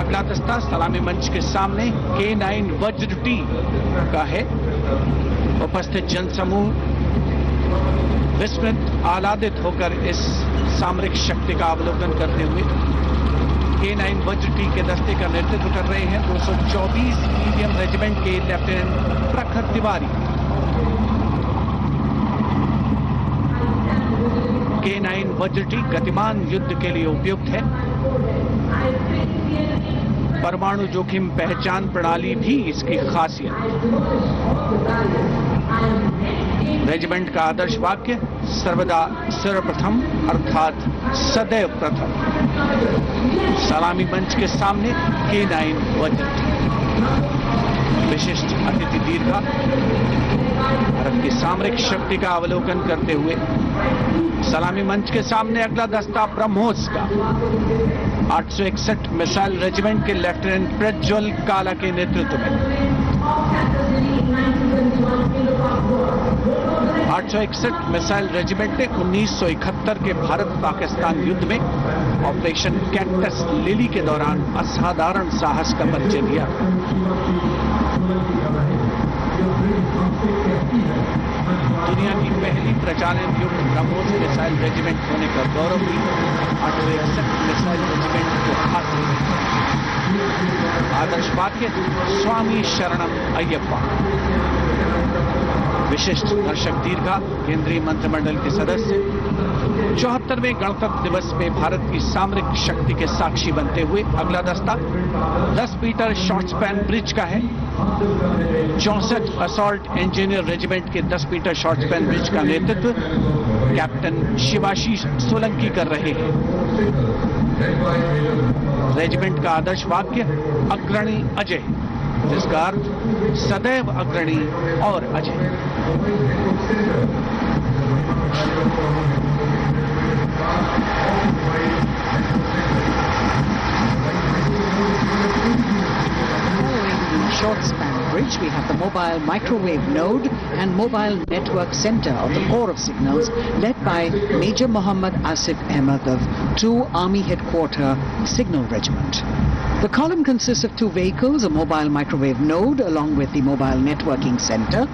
अगला दस्ता सलामी मंच के सामने K9 वज्र टी का है। उपस्थित जनसमूह विस्मित आह्लादित होकर इस सामरिक शक्ति का अवलोकन करते हुए K9 वज्र टी के दस्ते का नेतृत्व कर रहे हैं 224 मीडियम रेजिमेंट के लेफ्टिनेंट प्रखर तिवारी। K9 वज्र टी गतिमान युद्ध के लिए उपयुक्त है। परमाणु जोखिम पहचान प्रणाली भी इसकी खासियत। रेजिमेंट का आदर्श वाक्य सर्वदा सर्वप्रथम अर्थात सदैव प्रथम। सलामी मंच के सामने K9 वज्र टी। विशिष्ट अतिथि दीर्घा भारत की सामरिक शक्ति का अवलोकन करते हुए सलामी मंच के सामने अगला दस्ता ब्रह्मोस का 861 मिसाइल रेजिमेंट के लेफ्टिनेंट प्रज्वल काला के नेतृत्व में। 861 मिसाइल रेजिमेंट ने 1971 के भारत पाकिस्तान युद्ध में ऑपरेशन कैक्टस लिली के दौरान असाधारण साहस का परिचय दिया। दुनिया की पहली प्रचालन युक्त ब्रह्मोस मिसाइल रेजिमेंट होने का गौरव भी 861 मिसाइल रेजिमेंट को हासिल है। आदर्श वाक्य स्वामी शरणम अय्यप्पा। विशिष्ट दर्शक दीर्घा केंद्रीय मंत्रिमंडल के सदस्य 74वें गणतंत्र दिवस में भारत की सामरिक शक्ति के साक्षी बनते हुए अगला दस्ता 10 मीटर शॉर्ट स्पैन ब्रिज का है। 64 असॉल्ट इंजीनियर रेजिमेंट के 10 मीटर शॉर्ट स्पैन ब्रिज का नेतृत्व कैप्टन शिवाशीष सोलंकी कर रहे हैं। रेजिमेंट का आदर्श वाक्य अग्रणी अजय, जिसका अर्थ सदैव अग्रणी और Ajay. Short span bridge, we have the mobile microwave node and mobile network center of the Corps of Signals led by Major Muhammad Asif Ahmed of 2 Army Headquarter Signal Regiment. The column consists of 2 vehicles, a mobile microwave node along with the mobile networking center.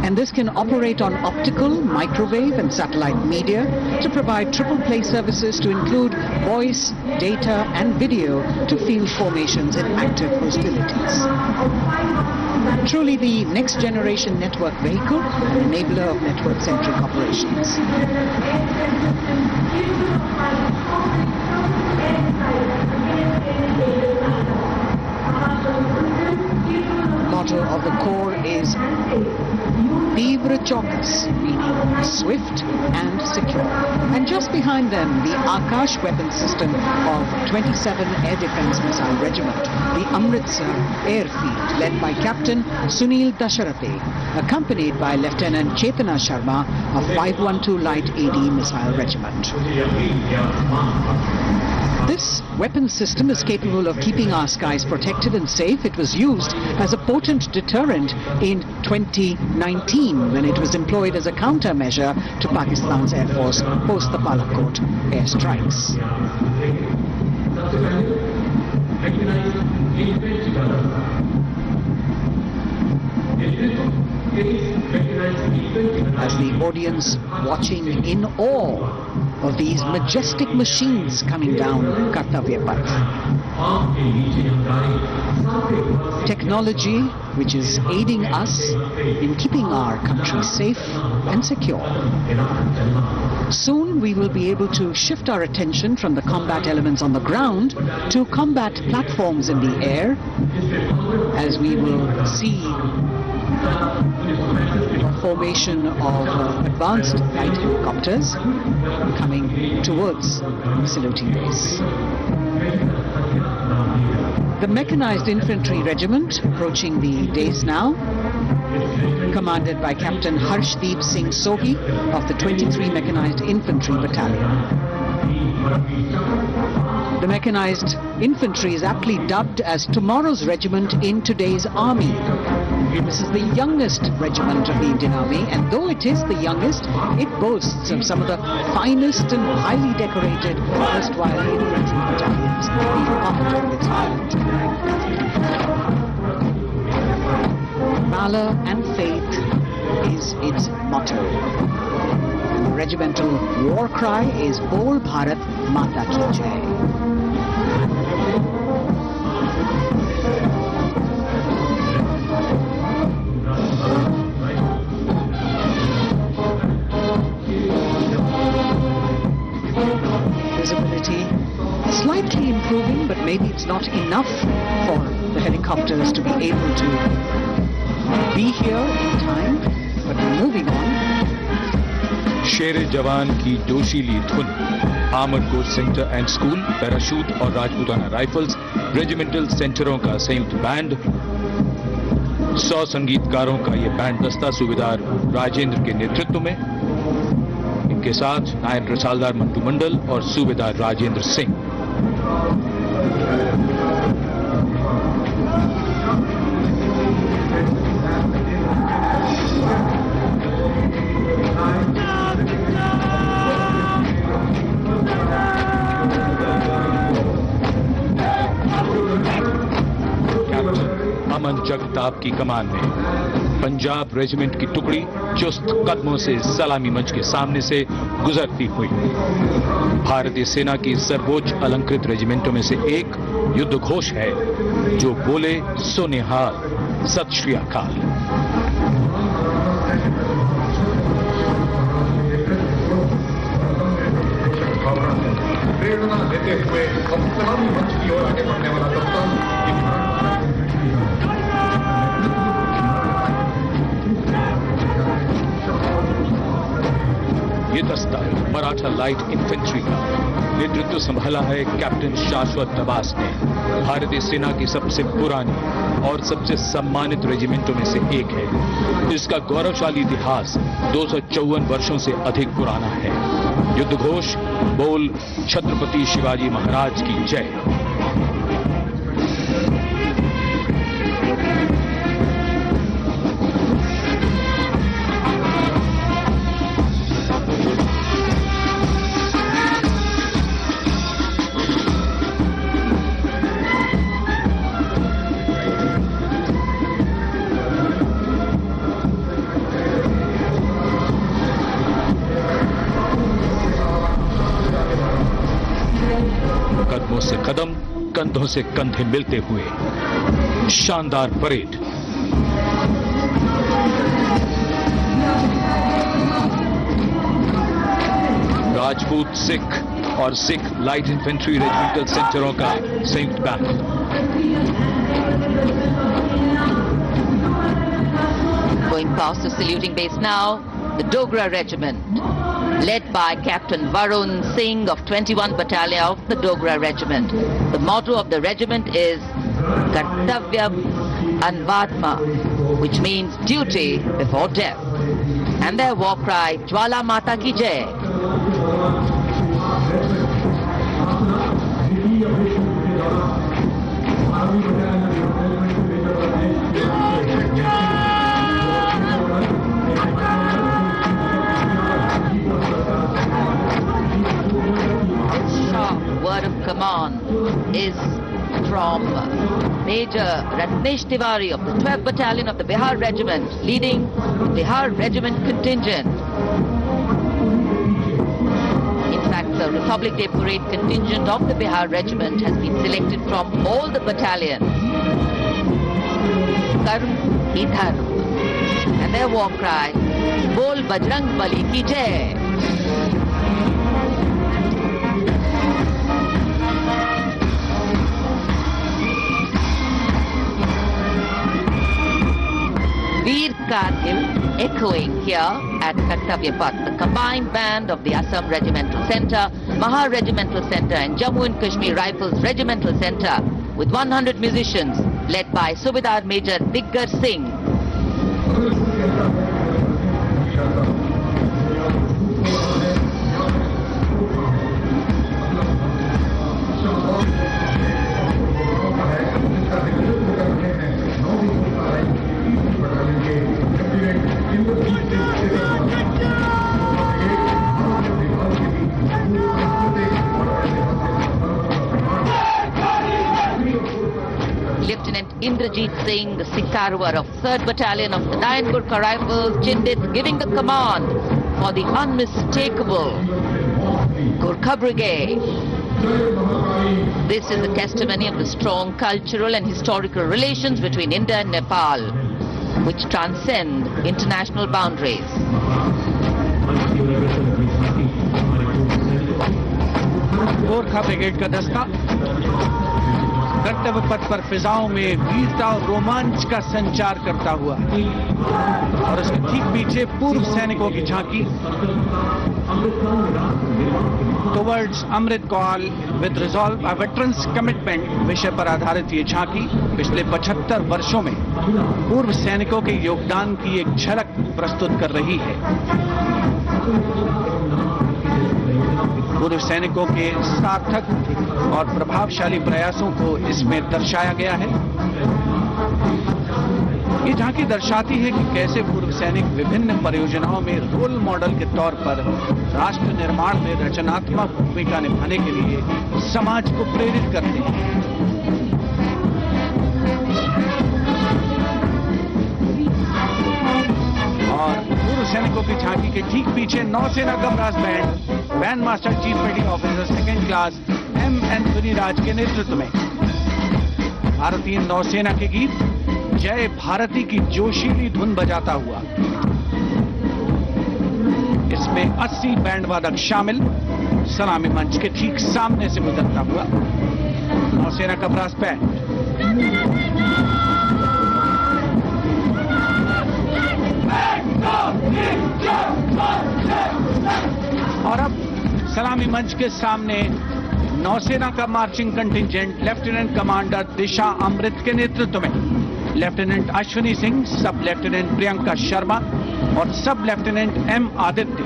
And this can operate on optical, microwave and satellite media to provide triple play services to include voice, data and video to field formations in active hostilities. Truly the next generation network vehicle, enabler of network-centric operations. Motto of the Corps is Tivra Chaukas, meaning swift and secure. And just behind them, the Akash weapon system of 27 Air Defence Missile Regiment, the Amritsar Airfield, led by Captain Sunil Dasharathe, accompanied by Lieutenant Chetana Sharma of 512 Light AD Missile Regiment. This weapon system is capable of keeping our skies protected and safe. It was used as a potent deterrent in 2019 when it was employed as a countermeasure to Pakistan's Air Force post the Balakot airstrikes. As the audience watching in awe of these majestic machines coming down Kartavyapath. Technology which is aiding us in keeping our country safe and secure. Soon we will be able to shift our attention from the combat elements on the ground to combat platforms in the air, as we will see Formation of advanced light helicopters coming towards saluting base. The Mechanized Infantry Regiment approaching the dais now, commanded by Captain Harshdeep Singh Sohi of the 23 Mechanized Infantry Battalion. The Mechanized Infantry is aptly dubbed as tomorrow's regiment in today's army. This is the youngest regiment of the Indian Army, and though it is the youngest, it boasts of some of the finest and highly decorated erstwhile infantry battalions being part of its army. Valor and faith is its motto. And the regimental war cry is Bol Bharat Mata Ki Jai. Visibility slightly improving, but maybe it's not enough for the helicopters to be able to be here in time, but we're moving on. शेरे जवान की जोशीली धुन, armoured corps centre and school, parachute और Rajputana rifles regimental सेंटरों का संयुक्त band, 100 संगीतकारों का ये band दस्ता सूबेदार राजेंद्र के नेतृत्व में, इनके साथ नायब रसालदार मंटू मंडल और सूबेदार राजेंद्र सिंह। अमन जगताप की कमान में पंजाब रेजिमेंट की टुकड़ी चुस्त कदमों से सलामी मंच के सामने से गुजरती हुई भारतीय सेना की सर्वोच्च अलंकृत रेजिमेंटों में से एक युद्ध घोष है जो बोले सो निहाल, सत श्री अकाल। प्रेरणा देते हुए हम सलामी मंच की ओर आगे बढ़ने वाला दस्ता ये दस्ता मराठा लाइट इन्फेंट्री का नेतृत्व संभाला है कैप्टन शाश्वत दबास ने। भारतीय सेना की सबसे पुरानी और सबसे सम्मानित रेजिमेंटों में से एक है। इसका गौरवशाली इतिहास 254 वर्षों से अधिक पुराना है। युद्ध घोष बोल छत्रपति शिवाजी महाराज की जय। कदमों से कदम, कंधों से कंधे मिलते हुए शानदार परेड। राजपूत सिख और सिख लाइट इन्फेंट्री रेजिमेंटल सेंटरों का संयुक्त band. Going past the saluting base now, the Dogra Regiment, led by Captain Varun Singh of 21 Battalion of the Dogra Regiment. The motto of the regiment is Kartavyapath, which means duty before death. And their war cry, Jwala Mata Ki Jai. Word of command is from Major Ratnesh Tiwari of the 12th Battalion of the Bihar Regiment, leading the Bihar Regiment contingent. In fact, the Republic Day Parade contingent of the Bihar Regiment has been selected from all the battalions. Karm hi dharm. And their war cry, Bol Bajrang Bali ki Jai. Sikar Hill echoing here at Kartavyapath. The combined band of the Assam Regimental Centre, Mahar Regimental Centre and Jammu and Kashmir Rifles Regimental Centre with 100 musicians led by Subedar Major Diggar Singh. Lieutenant Indrajit Singh, the Sikarwar of 3rd Battalion of the 9 Gurkha Rifles, Chindit, giving the command for the unmistakable Gurkha Brigade. This is a testimony of the strong cultural and historical relations between India and Nepal, which transcend international boundaries. Gorkha brigade का दस्ता कर्तव्य पथ पर फिजाओं में वीरता और रोमांच का संचार करता हुआ और उसके ठीक पीछे पूर्व सैनिकों की झांकी towards Amrit Kaal with resolve a veterans commitment विषय पर आधारित ये झांकी पिछले 75 वर्षों में पूर्व सैनिकों के योगदान की एक झलक प्रस्तुत कर रही है। पूर्व सैनिकों के सार्थक और प्रभावशाली प्रयासों को इसमें दर्शाया गया है। ये झांकी दर्शाती है कि कैसे पूर्व सैनिक विभिन्न परियोजनाओं में रोल मॉडल के तौर पर राष्ट्र निर्माण में रचनात्मक भूमिका निभाने के लिए समाज को प्रेरित करते हैं। और पूर्व सैनिकों की झांकी के ठीक पीछे नौसेना का brass band master chief petty officer 2nd class M.N. Muniraj के नेतृत्व में भारतीय नौसेना के गीत जय भारती की जोशीली धुन बजाता हुआ। इसमें 80 बैंड वादक शामिल सलामी मंच के ठीक सामने से गुजरता हुआ नौसेना का ब्रास बैंड। और अब सलामी मंच के सामने नौसेना का मार्चिंग कंटिंजेंट लेफ्टिनेंट कमांडर दिशा अमृत के नेतृत्व में लेफ्टिनेंट अश्विनी सिंह, सब लेफ्टिनेंट प्रियंका शर्मा और सब लेफ्टिनेंट M. आदित्य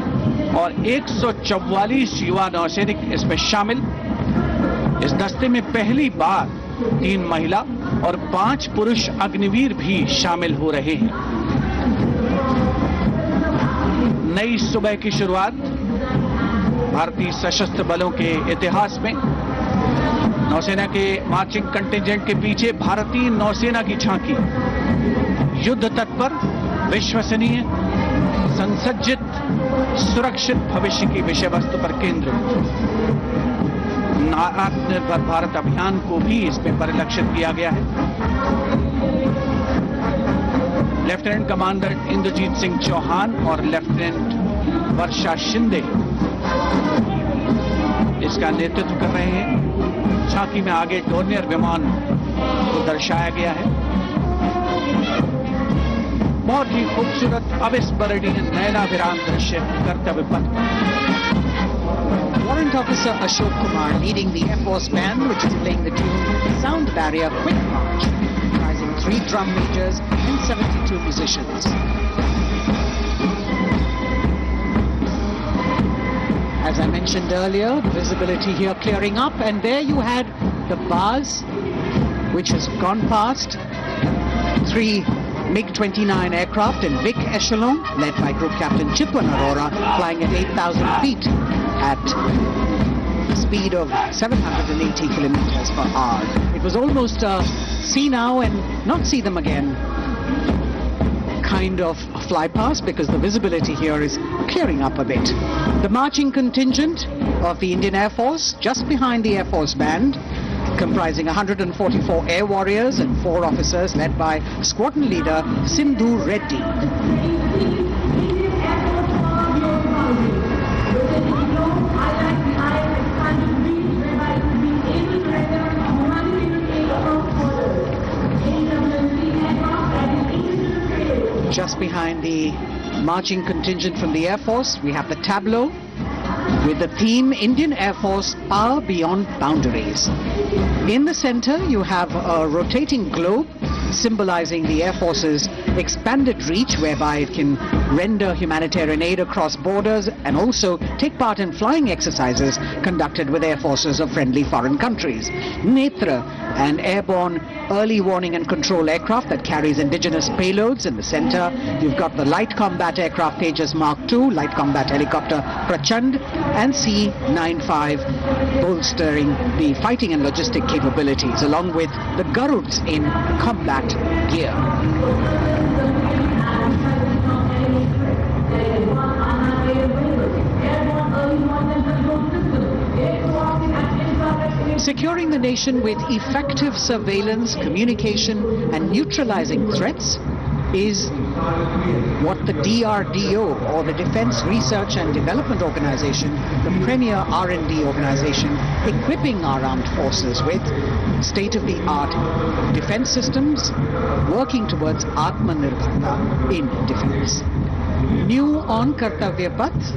और 144 युवा नौसैनिक इसमें शामिल। इस दस्ते में पहली बार 3 महिला और 5 पुरुष अग्निवीर भी शामिल हो रहे हैं। नई सुबह की शुरुआत भारतीय सशस्त्र बलों के इतिहास में। नौसेना के मार्चिंग कंटिंजेंट के पीछे भारतीय नौसेना की झांकी युद्ध तत्पर, विश्वसनीय, संसज्जित, सुरक्षित भविष्य की विषय वस्तु पर केंद्रित। आत्मनिर्भर भारत अभियान को भी इसमें परिलक्षित किया गया है। लेफ्टिनेंट कमांडर इंद्रजीत सिंह चौहान और लेफ्टिनेंट वर्षा शिंदे इसका नेतृत्व कर रहे हैं। झांकी में आगे डोर्नियर विमान को दर्शाया गया है। बहुत ही खूबसूरत अविस्मरणीय नयनाभिराम दृश्य कर्तव्य पथ। Warrant Officer Ashok Kumar leading the Air Force Band, which is playing the tune Sound Barrier Quick March, comprising 3 drum majors and 72 musicians. As I mentioned earlier, the visibility here clearing up, and there you had the bars, which has gone past 3 MiG-29 aircraft in big echelon, led by Group Captain Chippan Arora, flying at 8,000 feet at a speed of 780 kilometers per hour. It was almost a see now and not see them again kind of fly past, because the visibility here is clearing up a bit. The marching contingent of the Indian Air Force, just behind the Air Force Band, comprising 144 air warriors and 4 officers, led by squadron leader Sindhu Reddy. Just behind the marching contingent from the Air Force, we have the tableau with the theme Indian Air Force Power Beyond Boundaries. In the center, you have a rotating globe symbolizing the Air Force's expanded reach, whereby it can render humanitarian aid across borders and also take part in flying exercises conducted with air forces of friendly foreign countries. Netra, an airborne early warning and control aircraft that carries indigenous payloads in the center. You've got the light combat aircraft Tejas Mark II, light combat helicopter Prachand, and C-95 bolstering the fighting and logistic capabilities, along with the Garuds in combat gear. Securing the nation with effective surveillance, communication, and neutralizing threats is what the DRDO, or the Defense Research and Development Organization, the premier R&D organization, equipping our armed forces with state-of-the-art defense systems, working towards Atmanirbharta in defense. New on Kartavyapath,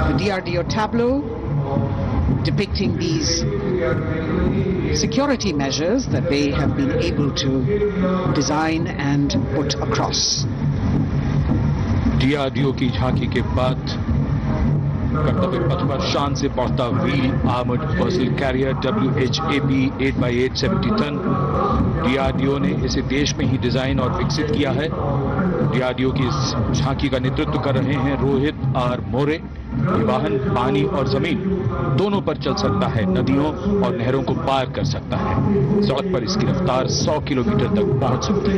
the DRDO tableau depicting these security measures that they have been able to design and put across. DRDO की झांकी के बाद कर्तव्य पथ पर शान से पहुंचता wheel armoured personnel carrier WHAP 8x8 70 ton. DRDO ने इसे देश में ही डिजाइन और विकसित किया है। DRDO की इस झांकी का नेतृत्व कर रहे हैं रोहित आर मोरे। ये वाहन पानी और जमीन दोनों पर चल सकता है, नदियों और नहरों को पार कर सकता है। सड़क पर इसकी रफ्तार 100 किलोमीटर तक पहुंच सकती है।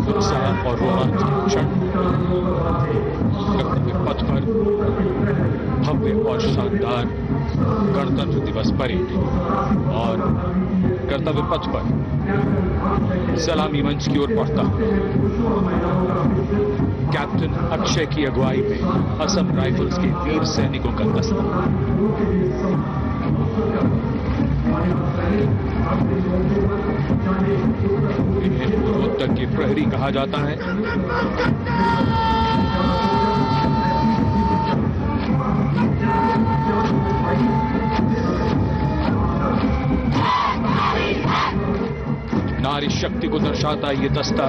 उत्साह और रोमांच के क्षण कर्तव्य पथ पर भव्य और शानदार गणतंत्र दिवस परेड और कर्तव्य पथ पर सलामी मंच की ओर बढ़ता कैप्टन अक्षय की अगुवाई में असम राइफल्स के वीर सैनिकों का दस्ता। इन्हें पूर्वोत्तर के प्रहरी कहा जाता है। नारी शक्ति को दर्शाता ये दस्ता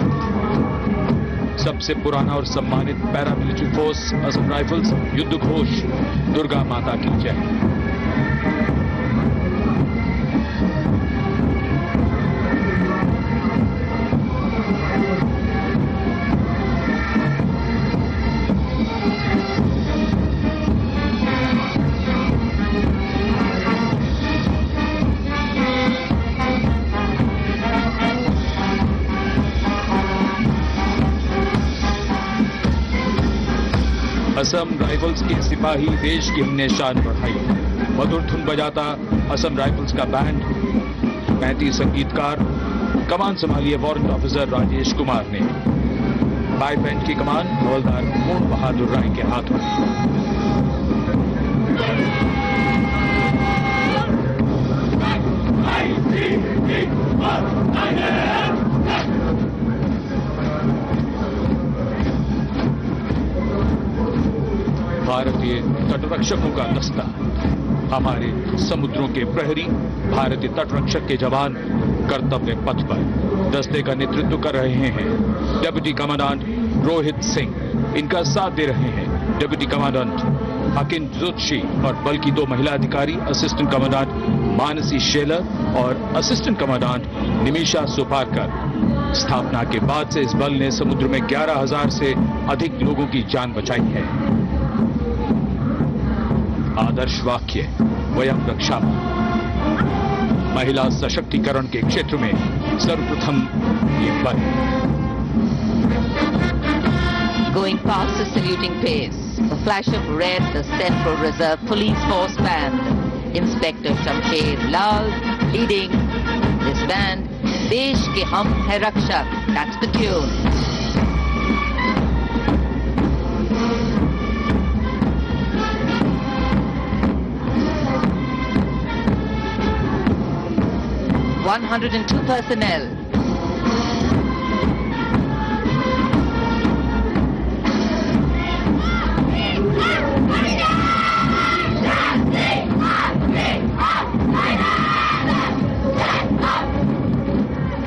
सबसे पुराना और सम्मानित पैरामिलिट्री फोर्स असम राइफल्स युद्ध घोष दुर्गा माता की जय। असम राइफल्स के सिपाही देश की हमने शान बढ़ाई। मधुर धुन बजाता असम राइफल्स का बैंड, 35 संगीतकार, कमान संभाली वारंट ऑफिसर राजेश कुमार ने। बाई बैंड की कमान हवलदार पूर्ण बहादुर राय के हाथों। भारतीय तटरक्षकों का दस्ता, हमारे समुद्रों के प्रहरी, भारतीय तटरक्षक के जवान कर्तव्य पथ पर दस्ते का नेतृत्व कर रहे हैं डिप्टी कमांडेंट रोहित सिंह। इनका साथ दे रहे हैं डिप्टी कमांडेंट अकिन जोशी और बल की 2 महिला अधिकारी, असिस्टेंट कमांडेंट मानसी शेलर और असिस्टेंट कमांडेंट निमिषा सुपारकर। स्थापना के बाद से इस बल ने समुद्र में 11,000 से अधिक लोगों की जान बचाई है। आदर्श वाक्य वयम रक्षा। महिला सशक्तिकरण के क्षेत्र में सर्वप्रथम ये बल। Going past the saluting pace, the flash of red, the Central Reserve Police Force band. Inspector Shamsher Lal leading this band. देश के हम है रक्षक. That's the tune. 102 personnel.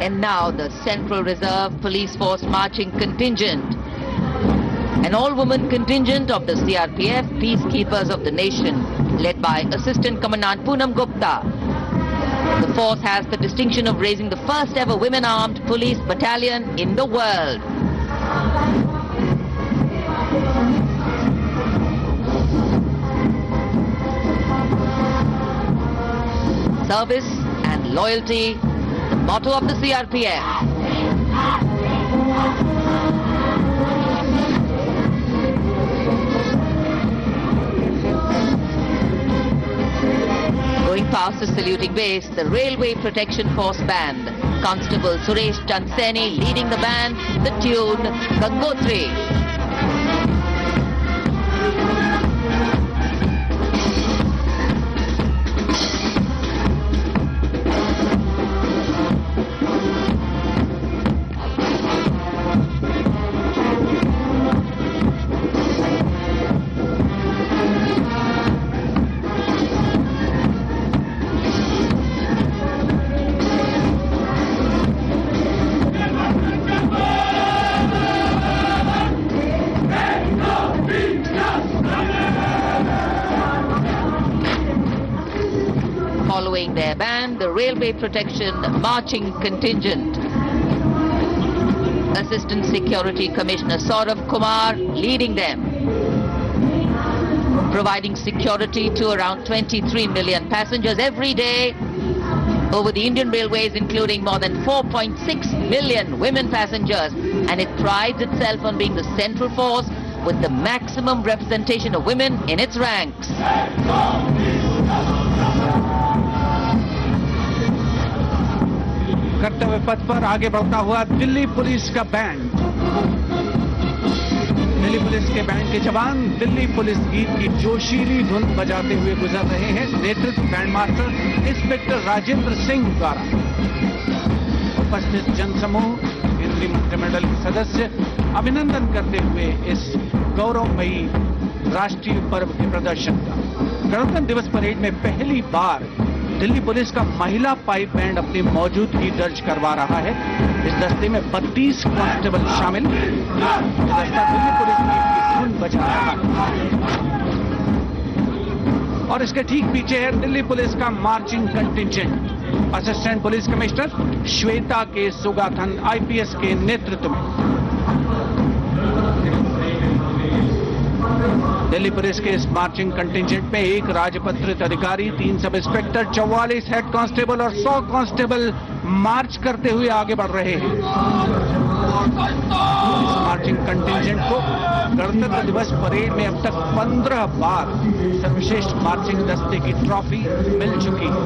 And now the Central Reserve Police Force marching contingent, an all-woman contingent of the CRPF, Peacekeepers of the Nation, led by Assistant Commandant Poonam Gupta. The force has the distinction of raising the first ever women-armed police battalion in the world. Service and loyalty, the motto of the CRPF. Going past the saluting base, the Railway Protection Force Band. Constable Suresh Chanseni leading the band, the tune Gangotri. Following their band, the Railway Protection Marching Contingent. Assistant Security Commissioner Saurabh Kumar leading them. Providing security to around 23 million passengers every day over the Indian Railways, including more than 4.6 million women passengers. And it prides itself on being the central force with the maximum representation of women in its ranks. कर्तव्य पथ पर आगे बढ़ता हुआ Delhi police का band. Delhi police के band के जवान दिल्ली पुलिस गीत की जोशीली धुन बजाते हुए गुजर रहे हैं। नेतृत्व band master inspector Rajendra Singh द्वारा। उपस्थित जनसमूह, केंद्रीय मंत्रिमंडल के सदस्य अभिनंदन करते हुए इस गौरवमयी राष्ट्रीय पर्व के प्रदर्शन का। गणतंत्र दिवस परेड में पहली बार दिल्ली पुलिस का महिला पाइप बैंड अपनी मौजूदगी दर्ज करवा रहा है। इस दस्ते में 32 कांस्टेबल शामिल। ये दस्ता दिल्ली पुलिस की धुन बजा रहा है। और इसके ठीक पीछे है दिल्ली पुलिस का marching contingent. Assistant police commissioner Shweta के सुगाथन आईपीएस के नेतृत्व में। दिल्ली पुलिस के इस मार्चिंग कंटिंजेंट में 1 राजपत्रित अधिकारी, 3 सब इंस्पेक्टर, 44 हेड कांस्टेबल और 100 कांस्टेबल मार्च करते हुए आगे बढ़ रहे हैं। इस मार्चिंग कंटिंजेंट को गणतंत्र दिवस परेड में अब तक 15 बार सर्वश्रेष्ठ मार्चिंग दस्ते की ट्रॉफी मिल चुकी है।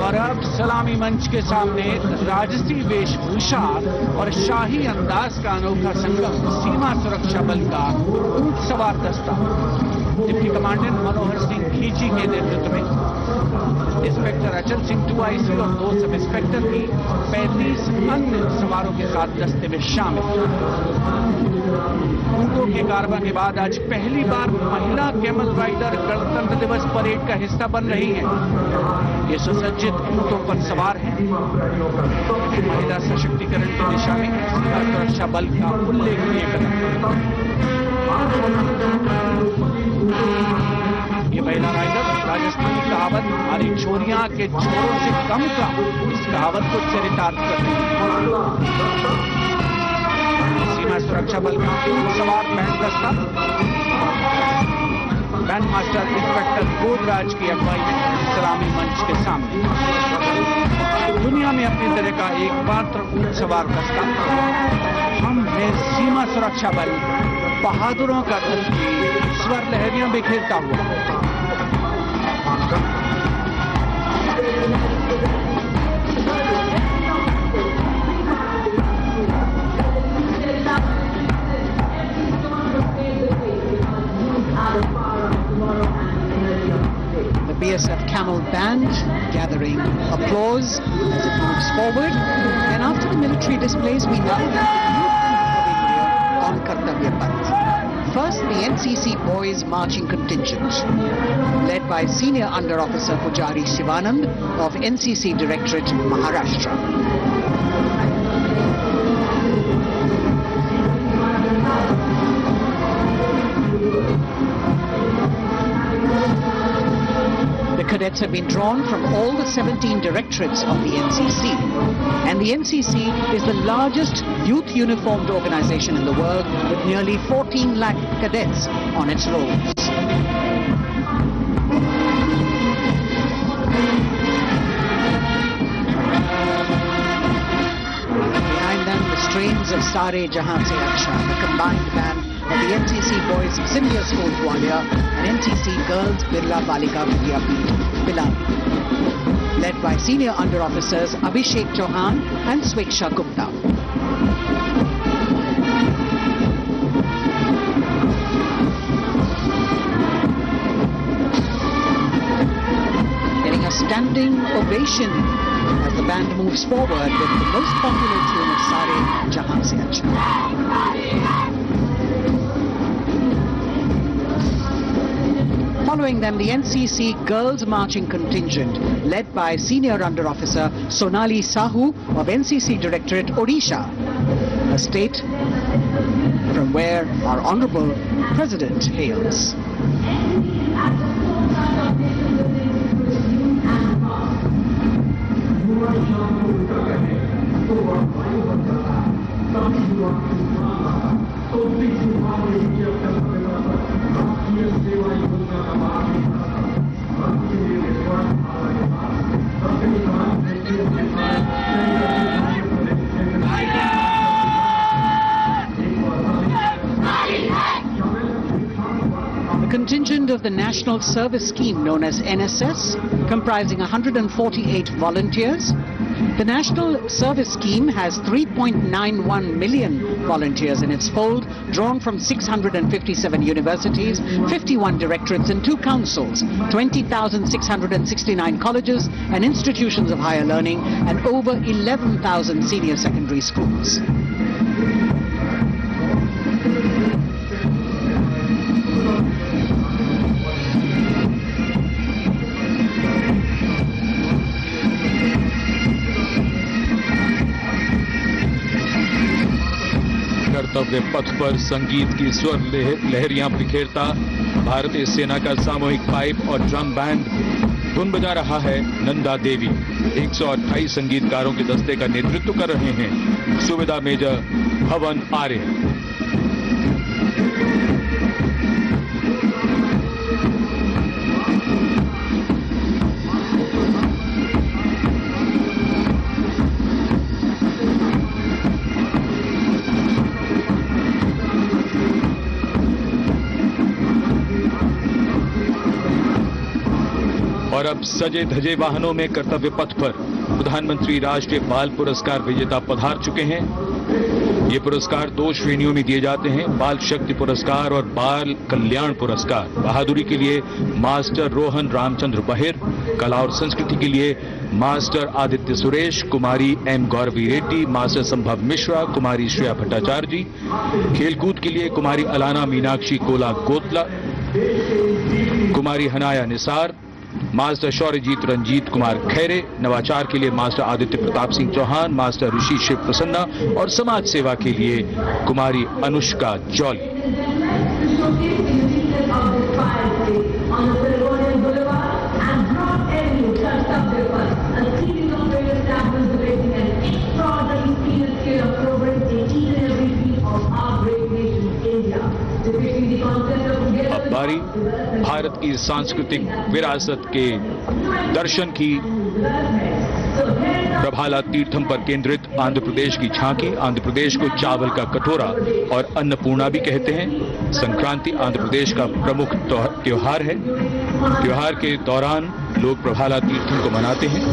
और अब सलामी मंच के सामने राजसी वेशभूषा और शाही अंदाज का अनोखा संगम सीमा सुरक्षा बल का ऊंट सवार दस्ता डिप्टी कमांडेंट मनोहर सिंह खींची के नेतृत्व में इंस्पेक्टर अचल सिंह 2IC और 2 सब इंस्पेक्टर की 35 अन्य सवारों के साथ दस्ते में शामिल। ऊंटों के कारवां के बाद आज पहली बार महिला कैमल राइडर गणतंत्र दिवस परेड का हिस्सा बन रही हैं। ये सुसज्जित ऊंटों पर सवार हैं। महिला सशक्तिकरण की दिशा में सीमा सुरक्षा बल का उल्लेखनीय कदम। ये महिला राइडर राजस्थानी कहावत हमारी छोरियां के छोरों से कम का, इस कहावत को चरितार्थ कर रही है। सीमा सुरक्षा बल का सवार बैंड दस्ता बैंड मास्टर इंस्पेक्टर बोधराज की अगुवाई में सलामी मंच के सामने। दुनिया में अपनी तरह का एकमात्र ऊंट सवार दस्ता हम हैं सीमा सुरक्षा बल, बहादुरों का दल की स्वर लहरियां बिखेरता हुआ। applause as it moves forward. And after the military displays, we now on Kartavyapath. First, the NCC Boys Marching Contingent, led by Senior Under Officer Pujari Shivanand of NCC Directorate, Maharashtra. The cadets have been drawn from all the 17 directorates of the NCC. And the NCC is the largest youth uniformed organization in the world, with nearly 14 lakh cadets on its rolls. Behind them, the strains of Sare Jahan Se Acha, the combined band of the NCC Boys Senior School Gwalior and NCC Girls Birla Balika Vidyapeeth, Tilak, led by Senior Under Officers Abhishek Chauhan and Sweksha Gupta. Getting a standing ovation as the band moves forward with the most popular tune of Sare Jahan Se Acha. Following them, the NCC Girls Marching Contingent, led by Senior Under Officer Sonali Sahu of NCC Directorate, Odisha, a state from where our Honorable President hails. The contingent of the National Service Scheme, known as NSS, comprising 148 volunteers. The National Service Scheme has 3.91 million volunteers in its fold, drawn from 657 universities, 51 directorates and 2 councils, 20,669 colleges and institutions of higher learning, and over 11,000 senior secondary schools. कर्तव्य पथ पर संगीत की स्वर लहरियां बिखेरता भारतीय सेना का सामूहिक पाइप और ड्रम बैंड धुन बजा रहा है। नंदा देवी 128 संगीतकारों के दस्ते का नेतृत्व कर रहे हैं। सुविधा मेजर भवन आर्य। और अब सजे धजे वाहनों में कर्तव्य पथ पर प्रधानमंत्री राष्ट्रीय बाल पुरस्कार विजेता पधार चुके हैं। ये पुरस्कार 2 श्रेणियों में दिए जाते हैं, बाल शक्ति पुरस्कार और बाल कल्याण पुरस्कार। बहादुरी के लिए मास्टर रोहन रामचंद्र बहिर, कला और संस्कृति के लिए मास्टर आदित्य सुरेश, कुमारी एम गौरवी रेड्डी, मास्टर संभव मिश्रा, कुमारी श्रेया भट्टाचार्य जी, खेलकूद के लिए कुमारी अलाना मीनाक्षी कोला गोतला, कुमारी हनाया निसार, मास्टर शौर्यजीत रंजीत कुमार खैरे, नवाचार के लिए मास्टर आदित्य प्रताप सिंह चौहान, मास्टर ऋषि शिव प्रसन्ना और समाज सेवा के लिए कुमारी अनुष्का जौली। अब बारी भारत की सांस्कृतिक विरासत के दर्शन की। प्रभाला तीर्थम पर केंद्रित आंध्र प्रदेश की झांकी। आंध्र प्रदेश को चावल का कटोरा और अन्नपूर्णा भी कहते हैं। संक्रांति आंध्र प्रदेश का प्रमुख त्योहार है। त्योहार के दौरान लोग प्रभाला तीर्थम को मनाते हैं।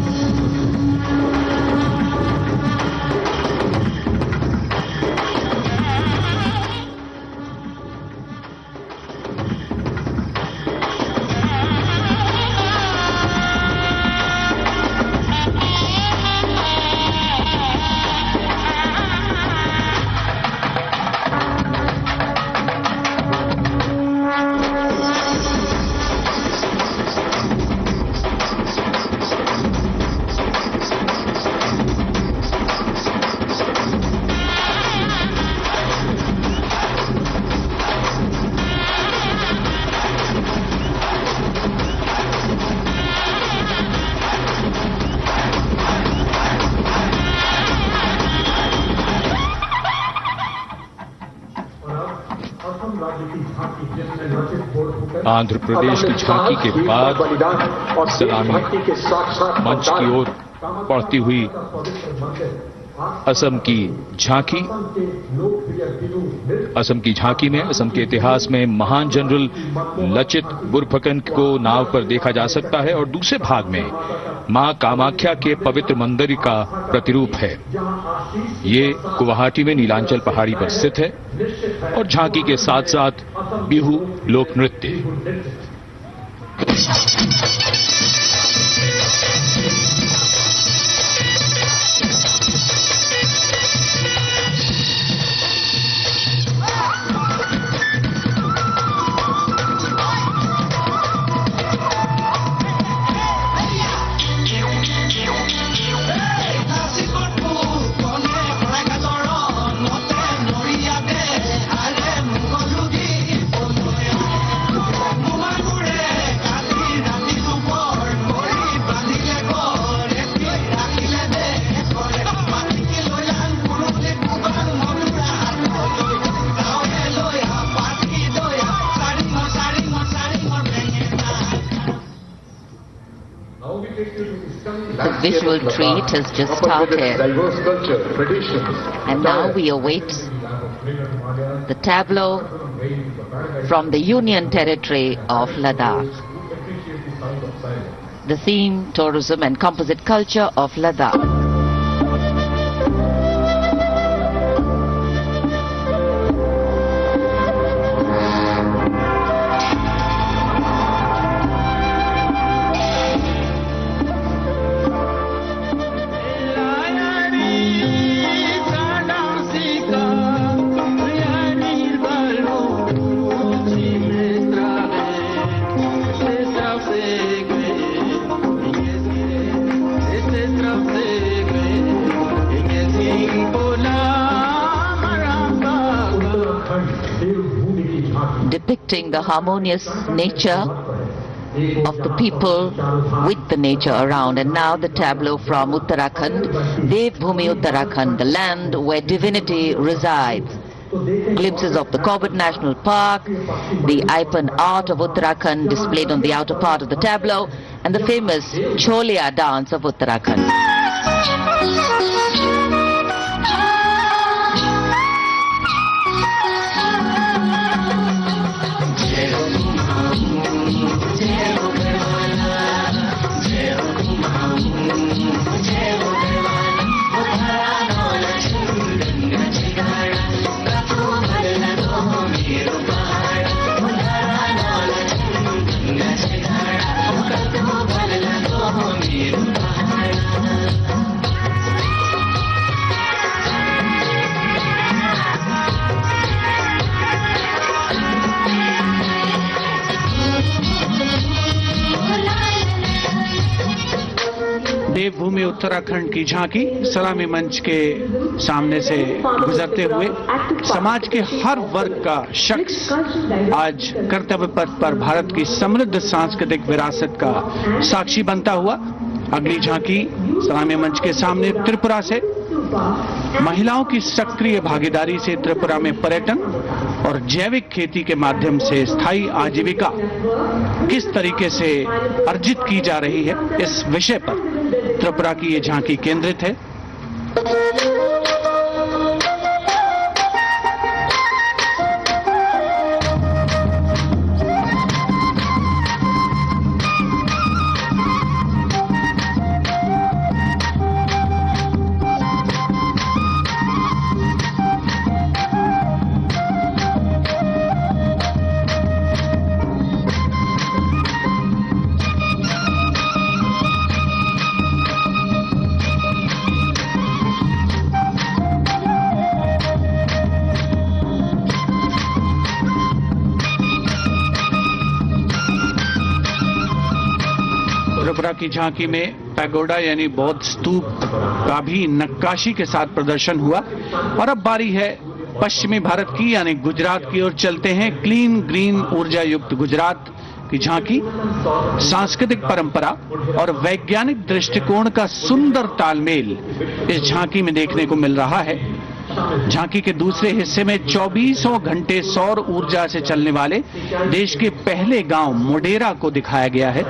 आंध्र प्रदेश की झांकी के बाद सलामी मंच की ओर बढ़ती हुई असम की झांकी। असम की झांकी में असम के इतिहास में महान जनरल लचित बुरफकन को नाव पर देखा जा सकता है और दूसरे भाग में मां कामाख्या के पवित्र मंदिर का प्रतिरूप है। ये गुवाहाटी में नीलांचल पहाड़ी पर स्थित है और झांकी के साथ साथ बिहू लोक नृत्य। The visual treat has just started, and now we await the tableau from the Union Territory of Ladakh. The theme, tourism and composite culture of Ladakh. Depicting the harmonious nature of the people with the nature around. And now the tableau from Uttarakhand, Devbhumi Uttarakhand, the land where divinity resides. Glimpses of the Corbett National Park, the Ipan art of Uttarakhand displayed on the outer part of the tableau, and the famous Cholia dance of Uttarakhand. देवभूमि उत्तराखंड की झांकी सलामी मंच के सामने से गुजरते हुए समाज के हर वर्ग का शख्स आज कर्तव्य पथ पर भारत की समृद्ध सांस्कृतिक विरासत का साक्षी बनता हुआ। अगली झांकी सलामी मंच के सामने त्रिपुरा से महिलाओं की सक्रिय भागीदारी से त्रिपुरा में पर्यटन और जैविक खेती के माध्यम से स्थायी आजीविका किस तरीके से अर्जित की जा रही है, इस विषय पर त्रिपुरा की ये झांकी केंद्रित है। त्रिपुरा की झांकी में पैगोडा यानी बौद्ध स्तूप का भी नक्काशी के साथ प्रदर्शन हुआ। और अब बारी है पश्चिमी भारत की यानी गुजरात की ओर चलते हैं। क्लीन ग्रीन ऊर्जा युक्त गुजरात की झांकी सांस्कृतिक परंपरा और वैज्ञानिक दृष्टिकोण का सुंदर तालमेल इस झांकी में देखने को मिल रहा है। झांकी के दूसरे हिस्से में 2400 घंटे सौर ऊर्जा से चलने वाले देश के पहले गांव मोढेरा को दिखाया गया है,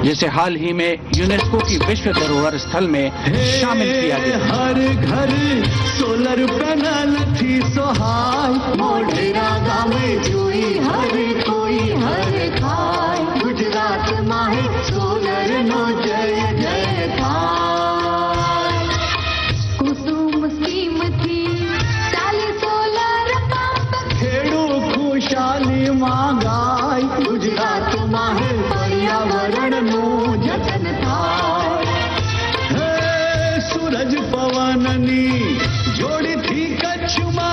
जिसे हाल ही में यूनेस्को की विश्व धरोहर स्थल में शामिल किया गया। हर घर सोलर पैनल थी सोहाय, मोढेरा गांव में जोई हर कोई हर खाय, गुजरात माहे सोलर नो जय जयकार। कुसुम स्कीम थी 40 सोलर पंप, खेडू खुशाली मांगाय, गुजरात माहे पर्यावरण नो जतन थाय। सूरज पवननी जोड़ी थी कच्छમાં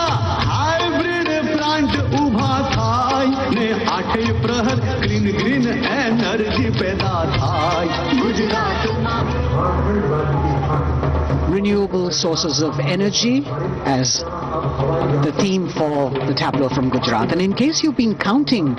हाइब्रिड प्लांट उभा थाय ने 8 प्रहर ग्रीन ग्रीन एनर्जी पैदा थाय, Gujarat. Renewable sources of energy as the theme for the tableau from Gujarat. And in case you've been counting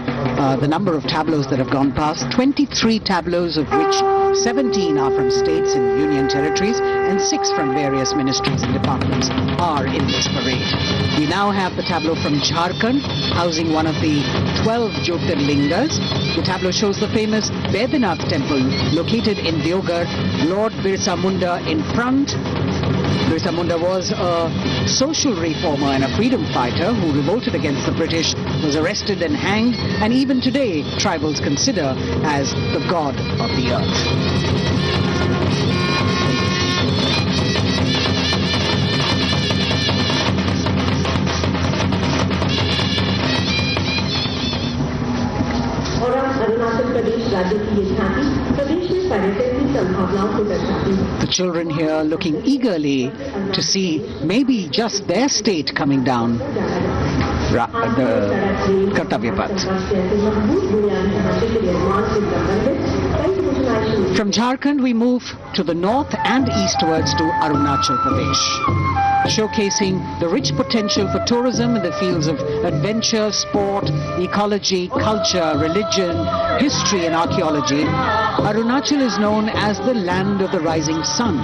the number of tableaus that have gone past, 23 tableaus, of which 17 are from states and union territories and 6 from various ministries and departments, are in this parade. We now have the tableau from Jharkhand, housing one of the 12 Jyotirlingas. The tableau shows the famous Baidyanath temple located in Deoghar. Lord Birsa Munda in front. Birsa Munda was a social reformer and a freedom fighter who revolted against the British, was arrested and hanged, and even today tribals consider as the god of the earth. The children here looking eagerly to see maybe just their state coming down the Kartavyapath. From Jharkhand we move to the north and eastwards to Arunachal Pradesh, showcasing the rich potential for tourism in the fields of adventure, sport, ecology, culture, religion, history and archaeology. Arunachal is known as the land of the rising sun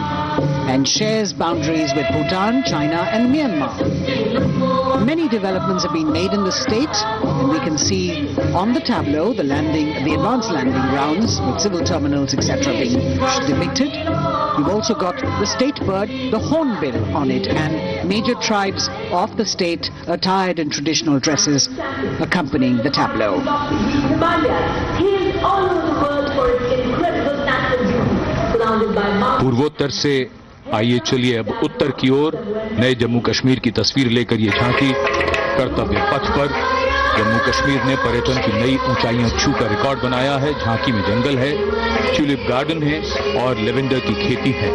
and shares boundaries with Bhutan, China and Myanmar. Many developments have been made in the state, and we can see on the tableau the advanced landing grounds with civil terminals, etc. being depicted. We've also got the state bird, the hornbill, on it, and major tribes of the state attired in traditional dresses accompanying the tableau. पूर्वोत्तर से आइए चलिए अब उत्तर की ओर नए जम्मू कश्मीर की तस्वीर लेकर ये झांकी कर्तव्य पथ पर। जम्मू कश्मीर ने पर्यटन की नई ऊंचाइयां छूकर रिकॉर्ड बनाया है। झांकी में जंगल है, ट्यूलिप गार्डन है और लेवेंडर की खेती है।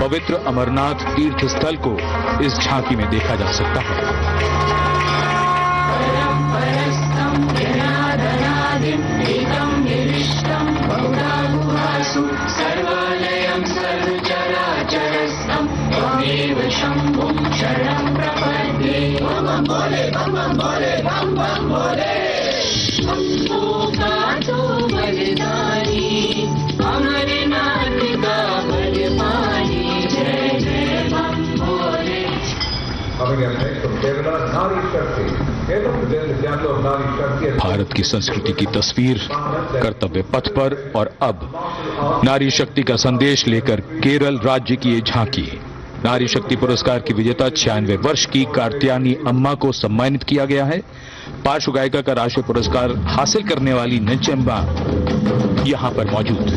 पवित्र अमरनाथ तीर्थ स्थल को इस झांकी में देखा जा सकता है। भारत की संस्कृति की तस्वीर कर्तव्य पथ पर, और अब नारी शक्ति का संदेश लेकर केरल राज्य की ये झांकी। नारी शक्ति पुरस्कार की विजेता 96 वर्ष की कार्त्यानी अम्मा को सम्मानित किया गया है। पार्श्व गायिका का राष्ट्रीय पुरस्कार हासिल करने वाली नंचम्बा यहां पर मौजूद।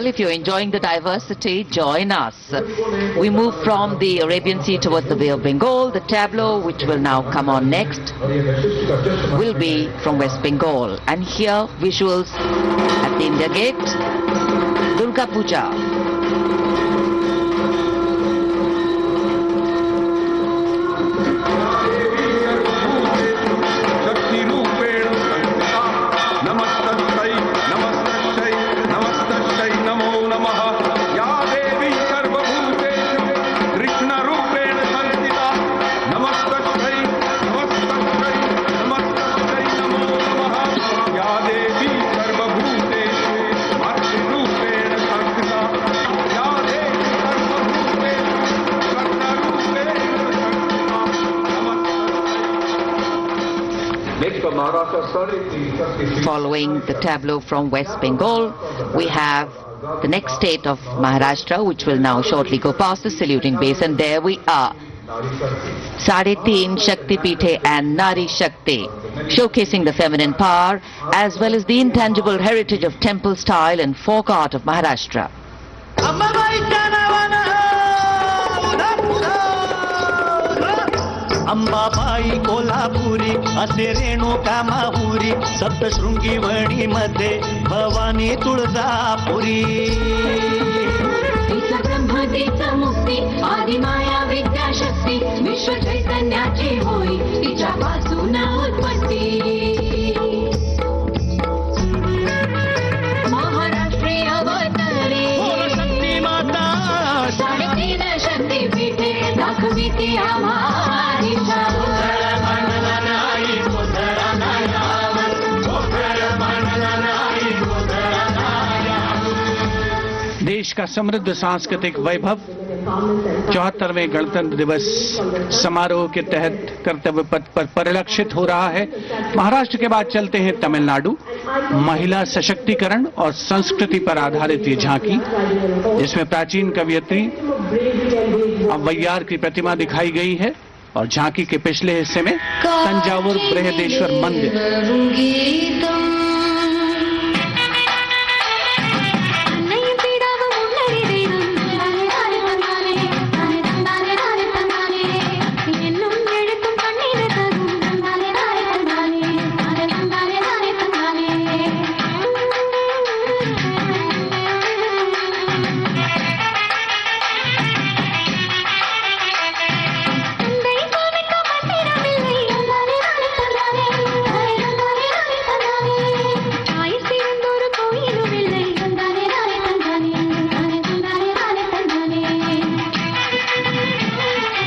Well, if you're enjoying the diversity, join us. We move from the Arabian Sea towards the Bay of Bengal. The tableau, which will now come on next, will be from West Bengal. And here, visuals at the India Gate, Durga Puja. Following the tableau from West Bengal, we have the next state of Maharashtra, which will now shortly go past the saluting base, and there we are. Sade Teen Shakti Pithe and Nari Shakti, showcasing the feminine power as well as the intangible heritage of temple style and folk art of Maharashtra. Ambabai Kolhapuri असे रेणुका माहुरी सप्तशृंगी वणी मध्ये भवानी तुळजापुरी ब्रह्मदेचा मुक्ती आदिमाया विद्याशक्ती विश्व चैतन्याची होई तिच्यापासून उत्पत्ती महाराष्ट्रीय अवतरे शक्ती माता साडेतीन शक्तीपीठे दाखविती आम्हा देश का समृद्ध सांस्कृतिक वैभव 74वें गणतंत्र दिवस समारोह के तहत कर्तव्य पथ पर परिलक्षित हो रहा है। महाराष्ट्र के बाद चलते हैं तमिलनाडु। महिला सशक्तिकरण और संस्कृति पर आधारित ये झांकी, जिसमें प्राचीन कवयित्री अव्वैयार की प्रतिमा दिखाई गई है और झांकी के पिछले हिस्से में तंजावुर बृहदेश्वर मंदिर।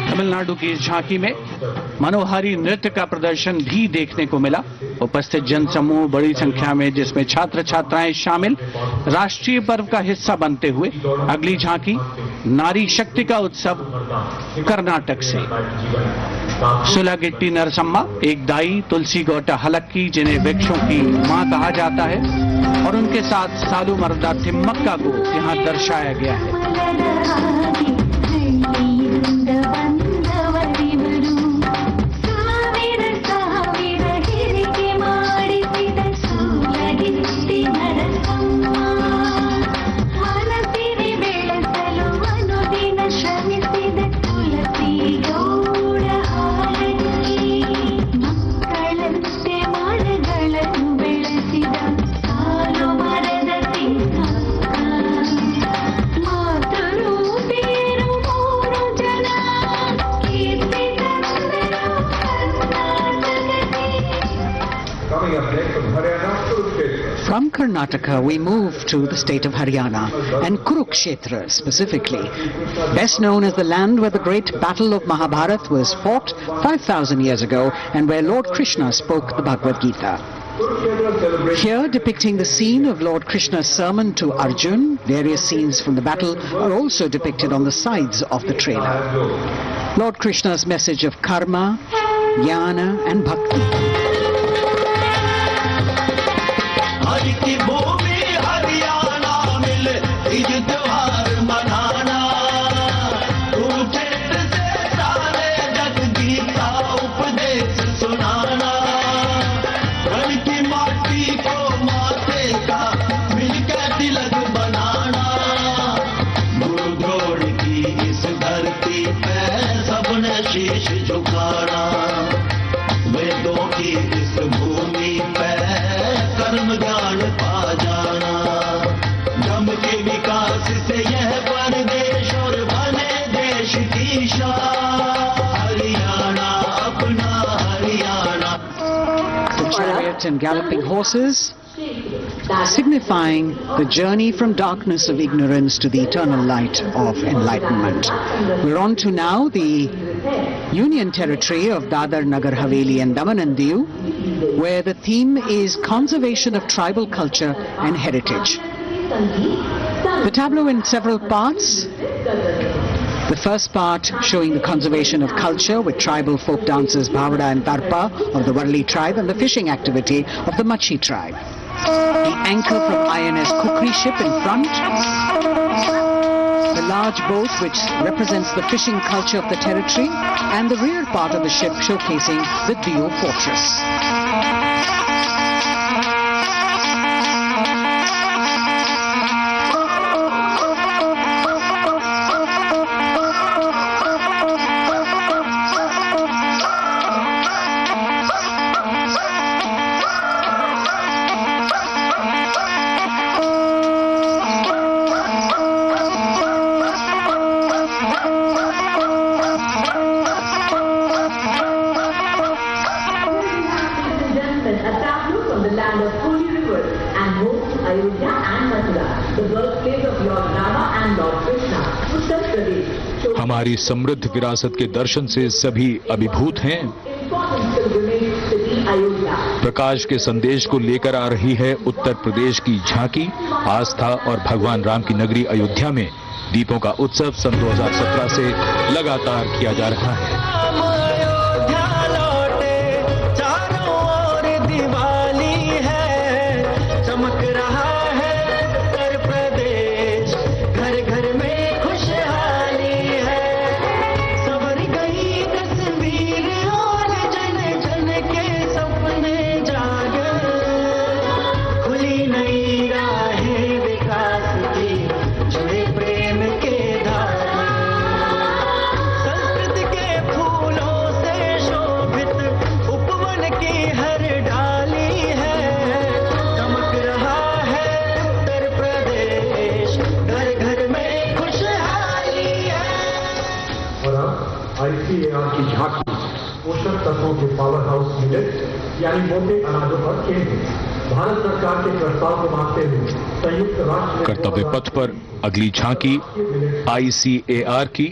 तमिलनाडु की इस झांकी में मनोहारी नृत्य का प्रदर्शन भी देखने को मिला। उपस्थित जनसमूह बड़ी संख्या में, जिसमें छात्र छात्राएं शामिल, राष्ट्रीय पर्व का हिस्सा बनते हुए अगली झांकी नारी शक्ति का उत्सव कर्नाटक से। सुलागिट्टी नरसम्मा एक दाई तुलसी गौटा हलक्की, जिन्हें वृक्षों की मां कहा जाता है, और उनके साथ सालू मर्दा थिम्मक्का को यहाँ दर्शाया गया है। From Karnataka, we move to the state of Haryana and Kurukshetra specifically, best known as the land where the great battle of Mahabharata was fought 5,000 years ago and where Lord Krishna spoke the Bhagavad Gita. Here, depicting the scene of Lord Krishna's sermon to Arjun, various scenes from the battle are also depicted on the sides of the trailer. Lord Krishna's message of karma, jnana and bhakti. रण की माटी को माथे का मिलकर तिलक बनाना। white and galloping horses, signifying the journey from darkness of ignorance to the eternal light of enlightenment. We're on to now the Union Territory of Dadar, Nagar Haveli and Daman and Diu, where the theme is conservation of tribal culture and heritage. The tableau in several parts. The first part showing the conservation of culture with tribal folk dances Bahadur and Tarpa of the Warli tribe and the fishing activity of the Machi tribe. The anchor from INS Kukri ship in front. The large boat which represents the fishing culture of the territory, and the rear part of the ship showcasing the Diu fortress. हमारी समृद्ध विरासत के दर्शन से सभी अभिभूत हैं। प्रकाश के संदेश को लेकर आ रही है उत्तर प्रदेश की झांकी। आस्था और भगवान राम की नगरी अयोध्या में दीपों का उत्सव सन 2017 से लगातार किया जा रहा है। की झांकी पोषक तत्वों के पावर हाउस मिलेट यानी मोटे अनाजों पर केंद्रित भारत सरकार के प्रस्ताव को मानते हुए संयुक्त राष्ट्र कर्तव्य पथ पर अगली झांकी ICAR की,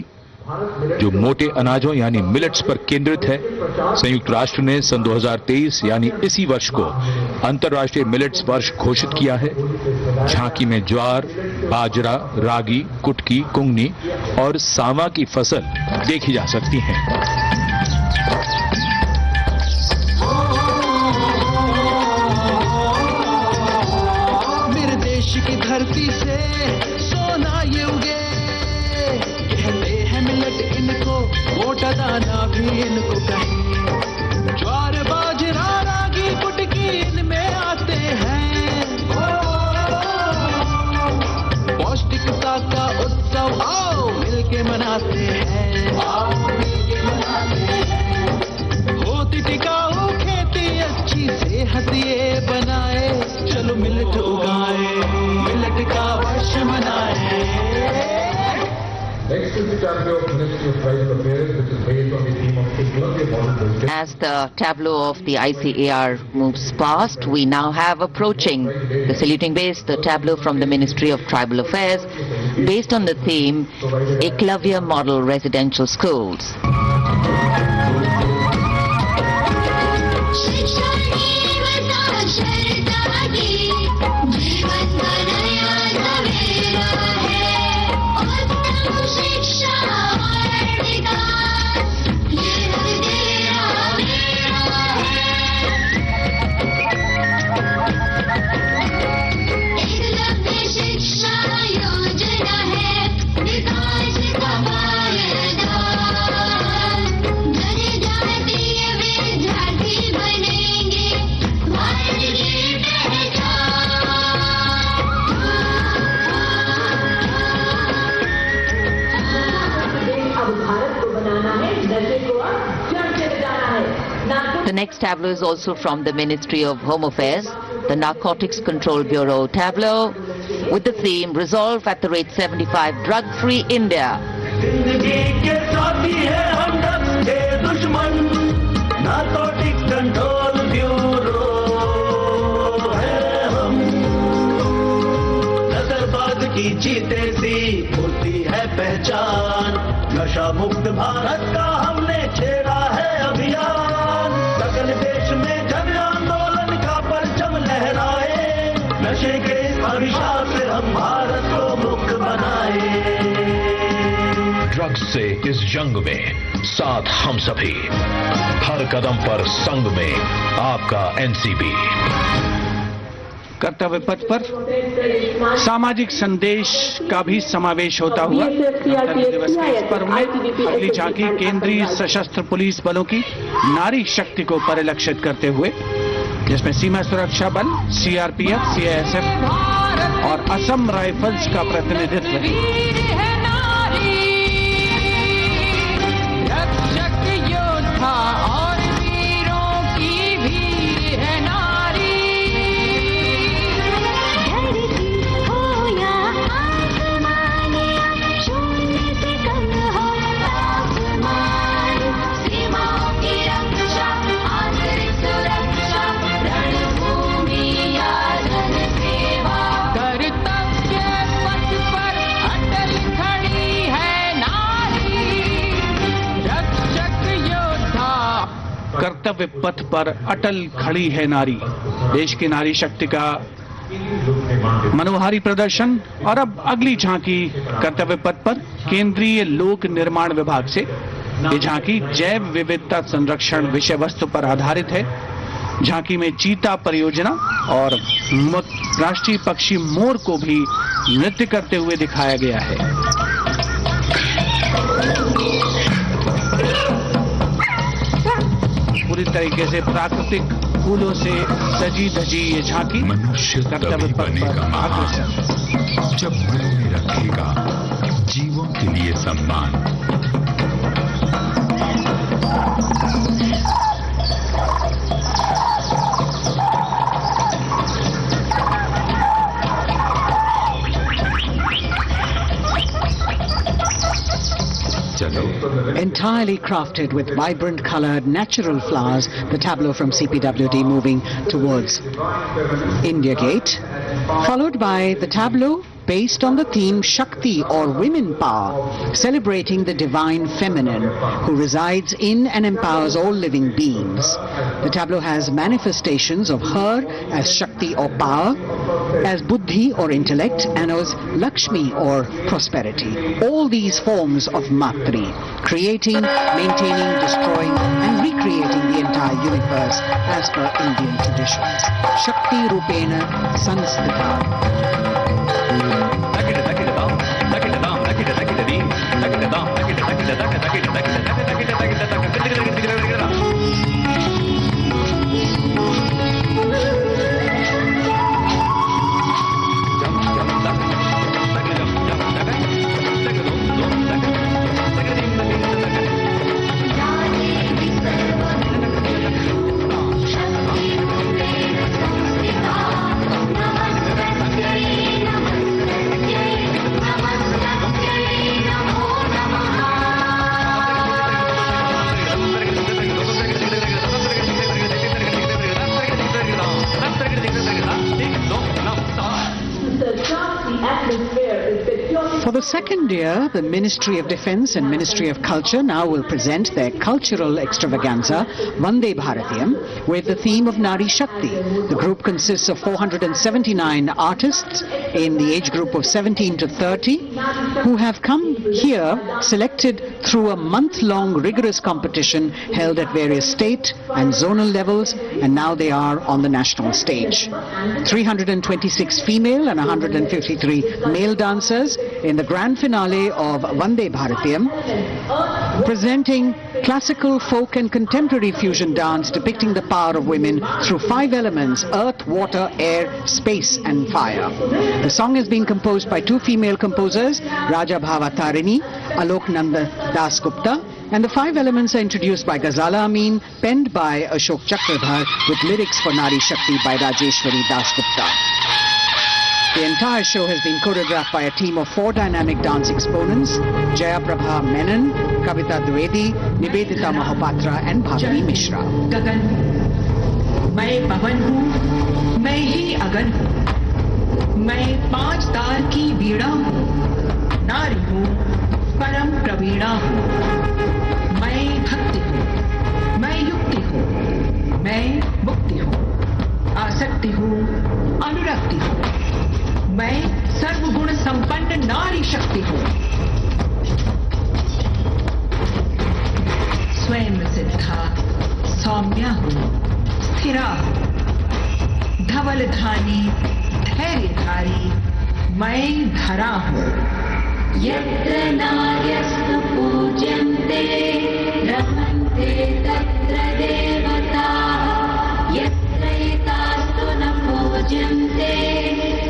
जो मोटे अनाजों यानी मिलेट्स पर केंद्रित है। संयुक्त राष्ट्र ने सन 2023 यानी इसी वर्ष को अंतर्राष्ट्रीय मिलेट्स वर्ष घोषित किया है। झांकी में ज्वार, बाजरा, रागी, कुटकी, कुंगनी और सांवा की फसल देखी जा सकती है। मेरे देश की धरती से सोना ये उगे, कहते हैं मिलेट इनको, मोटा दाना भी इनको कहें। ज्वार, बाजरा, रागी, कुटकी इनमें आते हैं। पौष्टिकता का उत्सव आओ मिलके मनाते हैं, होती टिकाऊ खेती अच्छी सेहत ये बनाए, चलो मिलेट उगाए, मिलेट का वर्ष मनाए। As the tableau of the ICAR moves past, we now have approaching the saluting base, the tableau from the Ministry of Tribal Affairs, based on the theme Eklavya Model Residential Schools. The next tableau is also from the Ministry of Home Affairs, the Narcotics Control Bureau tableau, with the theme Resolve at the rate 75 Drug-Free India. Narcotics Control Bureau नशा मुक्त भारत का हमने छेड़ा है अभियान। सकल देश में जन आंदोलन का परचम लहराए, नशे के अभिशाप से हम भारत को मुक्त बनाए। ड्रग्स से इस जंग में साथ हम सभी, हर कदम पर संग में आपका एनसीबी। कर्तव्य पथ पर सामाजिक संदेश का भी समावेश होता हुआ गणतंत्र दिवस के इस पर्व में अगली झांकी केंद्रीय सशस्त्र पुलिस बलों की नारी शक्ति को परिलक्षित करते हुए, जिसमें सीमा सुरक्षा बल, सीआरपीएफ, सीआईएसएफ और असम राइफल्स का प्रतिनिधित्व है। और वीरों की भीड़ है नारी, धरती हो या आसमान, शून्य से कम हो तापमान, सीमाओं की रक्षा, आंतरिक सुरक्षा, रणभूमि या जन सेवा, कर्तव्य पथ पर अटल खड़ी है नारी, रक्षक योद्धा। कर्तव्य पथ पर अटल खड़ी है नारी, देश की नारी शक्ति का मनोहारी प्रदर्शन। और अब अगली झांकी कर्तव्य पथ पर केंद्रीय लोक निर्माण विभाग से। ये झांकी जैव विविधता संरक्षण विषय वस्तु पर आधारित है। झांकी में चीता परियोजना और राष्ट्रीय पक्षी मोर को भी नृत्य करते हुए दिखाया गया है। पूरी तरीके से प्राकृतिक फूलों से सजी धजी ये झांकी मनुष्य तभी बनेगा महान जब मन में रखेगा जीवों के लिए सम्मान। Entirely crafted with vibrant colored natural flowers, the tableau from CPWD moving towards India Gate, followed by the tableau based on the theme Shakti or women power, celebrating the divine feminine who resides in and empowers all living beings. The tableau has manifestations of her as Shakti or power, as Buddhi or intellect, and as Lakshmi or prosperity. All these forms of Matri, creating, maintaining, destroying and recreating the entire universe as per Indian traditions. Shakti Rupena Sanstita. For the second year, the Ministry of Defence and Ministry of Culture now will present their cultural extravaganza, Vande Bharatiyam, with the theme of Nari Shakti. The group consists of 479 artists in the age group of 17 to 30 who have come here selected through a month-long rigorous competition held at various state and zonal levels, and now they are on the national stage. 326 female and 153 male dancers in the grand finale of Vande Bharatiyam, presenting classical, folk and contemporary fusion dance depicting the power of women through 5 elements: earth, water, air, space and fire. The song has been composed by 2 female composers, Raja Bhava Tarini, Alok Nanda Das Gupta, and the 5 elements are introduced by Ghazala Amin, penned by Ashok Chakradhar, with lyrics for Nari Shakti by Rajeshwari Das Gupta. The entire show has been choreographed by a team of 4 dynamic dance exponents: Jaya Prabha Menon, Kavita Dwivedi, Nivedita Mahapatra and Bhavani Mishra. गगन मैं पवन हूँ, मैं ही अगन हूँ, मैं 5 तार की वीणा हूँ, नारी हूँ परम प्रवीणा हूँ, मैं भक्ति हूँ, मैं युक्ति हूँ, मैं मुक्ति हूँ, आसक्ति हूँ, अनुरक्ति हूँ, मैं सर्वगुण संपन्न नारी शक्ति हूँ, स्वयं सिद्धा सौम्या हूँ, स्थिरा हूँ, धवल धानी धैर्यधारी मैं धरा हूँ। यत्र नार्यस्तु पूज्यन्ते रमन्ते तत्र देवताः, यत्रैतास्तु न पूज्यन्ते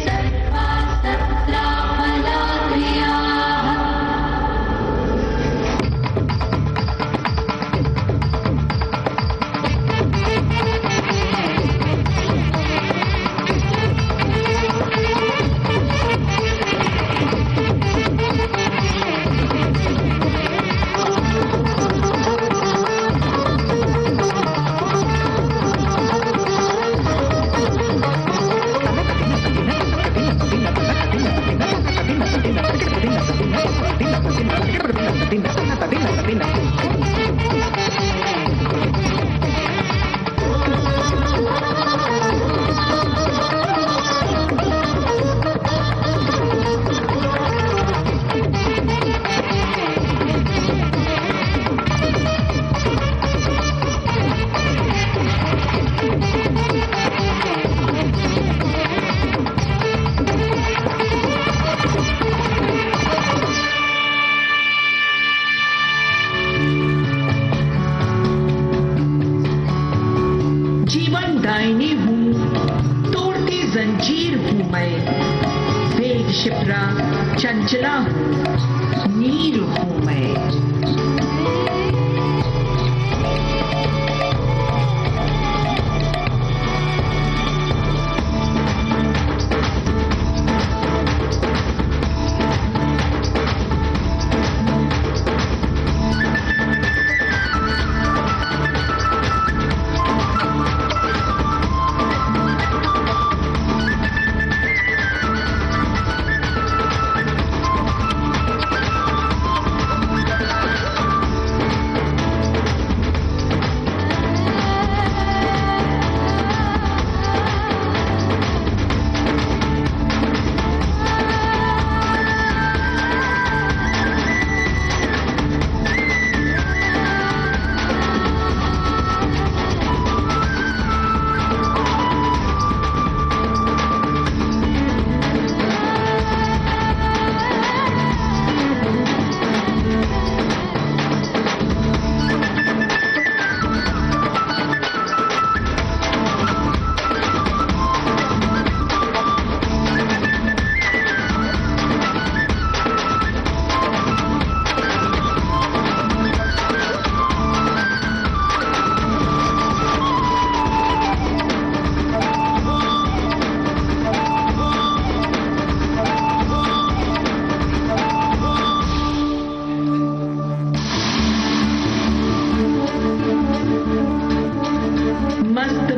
सर्वास्तत्राफलाक्रियाः। चंचला हूँ, नीर हूँ मैं।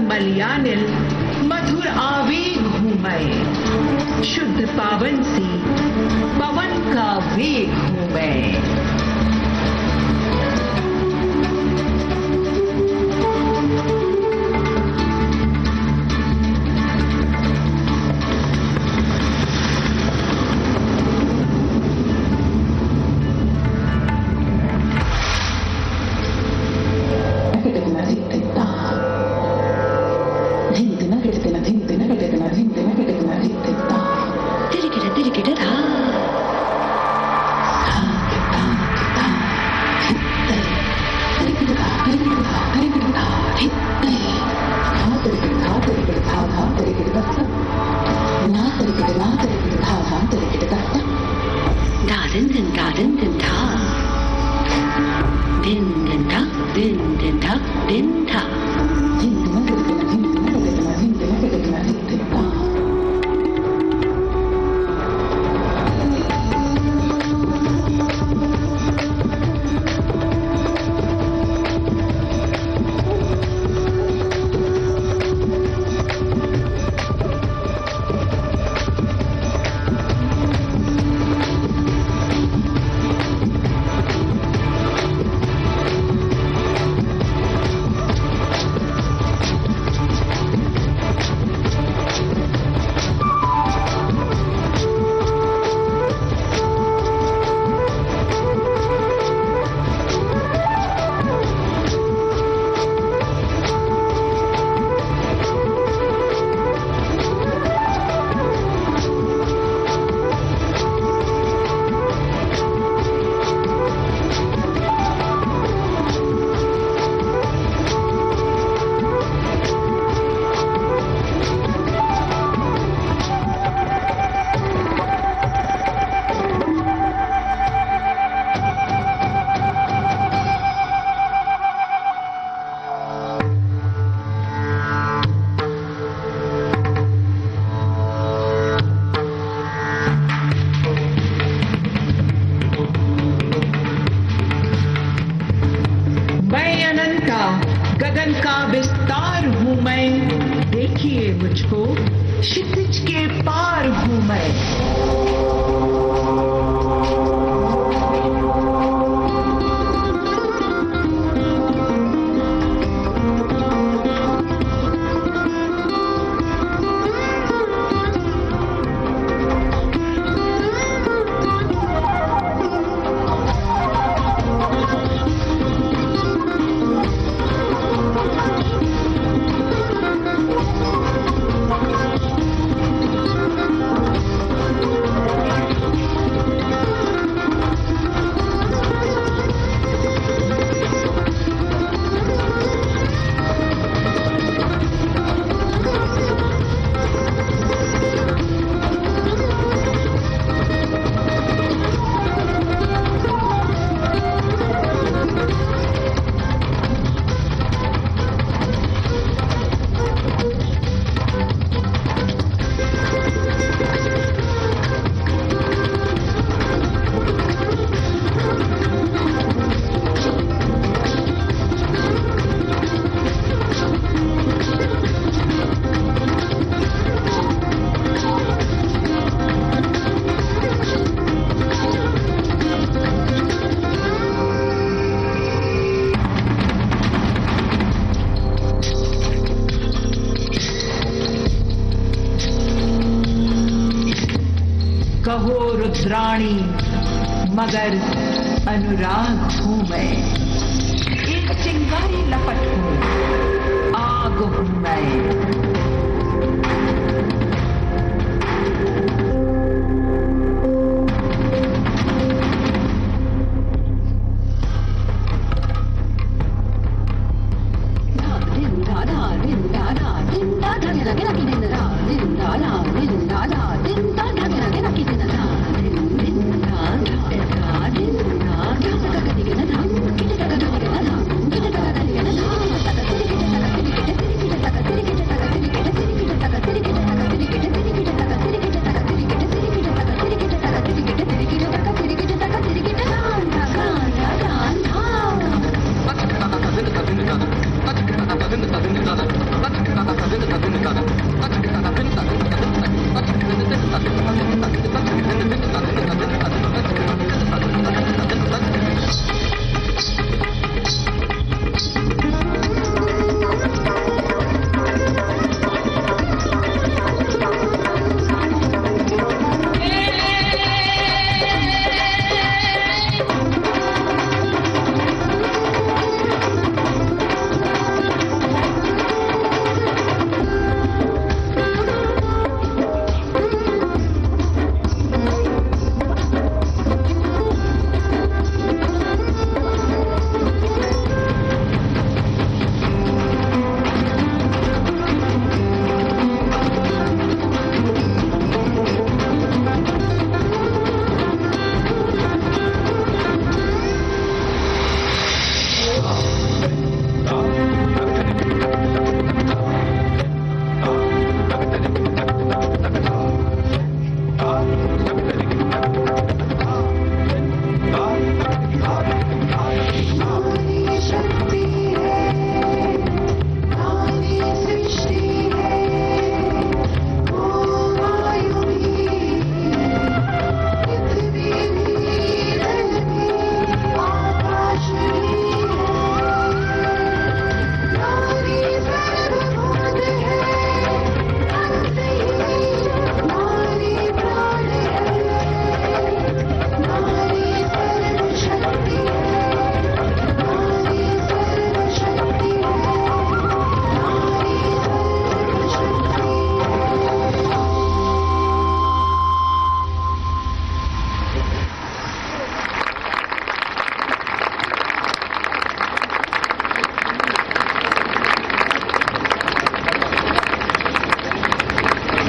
मलयानिल मधुर आवेग हूँ मैं, शुद्ध पावन सी पवन का वेग हूँ मैं। गगन का विस्तार हूँ मैं, देखिए मुझको, क्षितिज के पार हूँ मैं। कहो रुद्राणी मगर अनुराग हूँ मैं, एक चिंगारी लपट हूँ, आग हूँ मैं।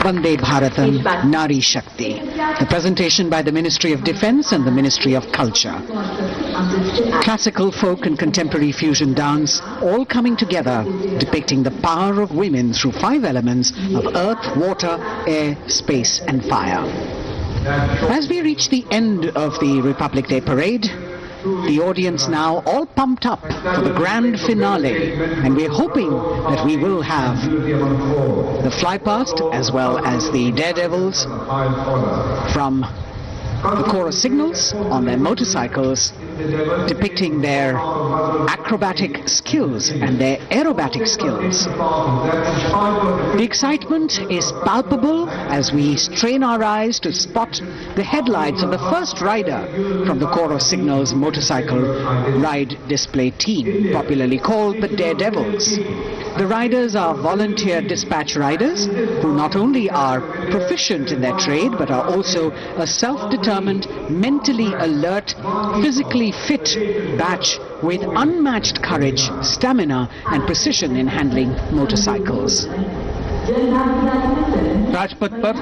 Vande Bharatam Nari Shakti. The presentation by the Ministry of Defence and the Ministry of Culture. Classical, folk and contemporary fusion dance all coming together, depicting the power of women through 5 elements of earth, water, air, space and fire. As we reach the end of the Republic Day parade, the audience now all pumped up for the grand finale, and we're hoping that we will have the flypast as well as the daredevils from the Corps of Signals on their motorcycles, depicting their acrobatic skills and their aerobatic skills. The excitement is palpable as we strain our eyes to spot the headlights of the first rider from the Corps of Signals motorcycle ride display team, popularly called the Daredevils. The riders are volunteer dispatch riders who not only are proficient in their trade but are also a self-determined, mentally alert, physically fit batch with unmatched courage, stamina and precision in handling motorcycles. Rajpath पर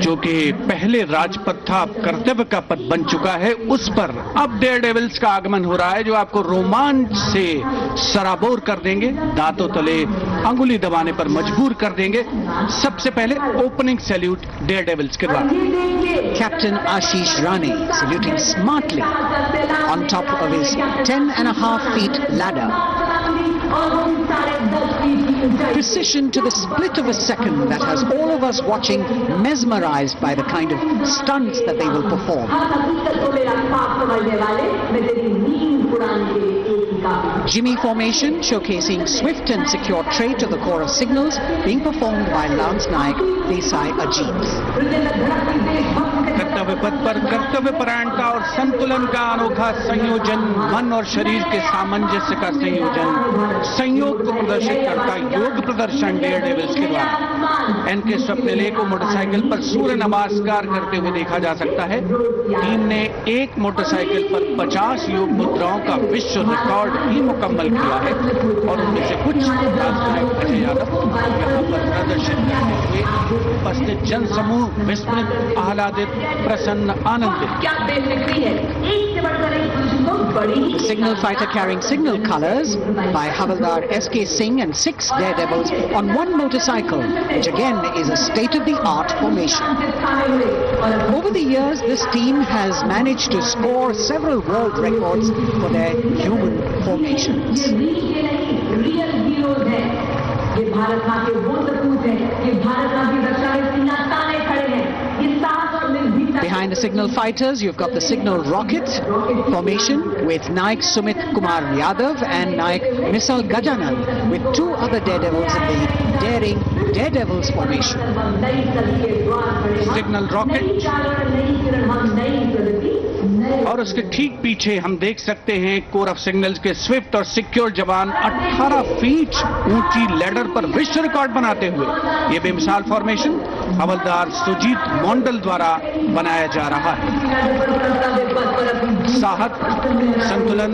जो कि पहले राजपथ था अब कर्तव्य का पथ बन चुका है, उस पर अब डेयर डेविल्स का आगमन हो रहा है जो आपको रोमांच से सराबोर कर देंगे, दांतों तले अंगुली दबाने पर मजबूर कर देंगे। सबसे पहले ओपनिंग सैल्यूट डेयर डेविल्स के द्वारा। Captain Ashish Rane saluting smartly on top of his 10.5 feet ladder. Precision to the split of a second that has all of us watching mesmerized by the kind of stunts that they will perform. Jimmy formation showcasing swift and secure trade to the Corps of Signals being performed by Lance Naik Desai Ajit. कर्तव्य पथ पर कर्तव्य परायणता और संतुलन का अनोखा संयोजन, मन और शरीर के सामंजस्य का संयोजन, संयोग को प्रदर्शित करता योग प्रदर्शन डेयर डेविल्स के द्वारा। एनके स्वप्निले को मोटरसाइकिल पर सूर्य नमस्कार करते हुए देखा जा सकता है। टीम ने एक मोटरसाइकिल पर 50 योग मुद्राओं का विश्व रिकॉर्ड भी मुकम्मल किया है और उनमें से कुछ अजय यादव यहाँ पर प्रदर्शन करते हुए उपस्थित जन समूह विस्मृत, आह्लादित, प्रसन्न, आनंदित। The signal fighter carrying signal colors by Havildar S.K. Singh and 6 daredevils on one motorcycle, which again is a state-of-the-art formation. Over the years, this team has managed to score several world records for their human formations. Behind the signal fighters, you've got the signal rocket formation with Naik Sumit Kumar Yadav and Naik Misal Gajanan, with 2 other daredevils in the daring daredevils formation. Signal rocket और उसके ठीक पीछे हम देख सकते हैं core of signals के Swift और सिक्योर जवान 18 फीट ऊंची लैडर पर विश्व रिकॉर्ड बनाते हुए ये बेमिसाल फॉर्मेशन हवलदार सुजीत मोंडल द्वारा बनाया जा रहा है। साहस, संतुलन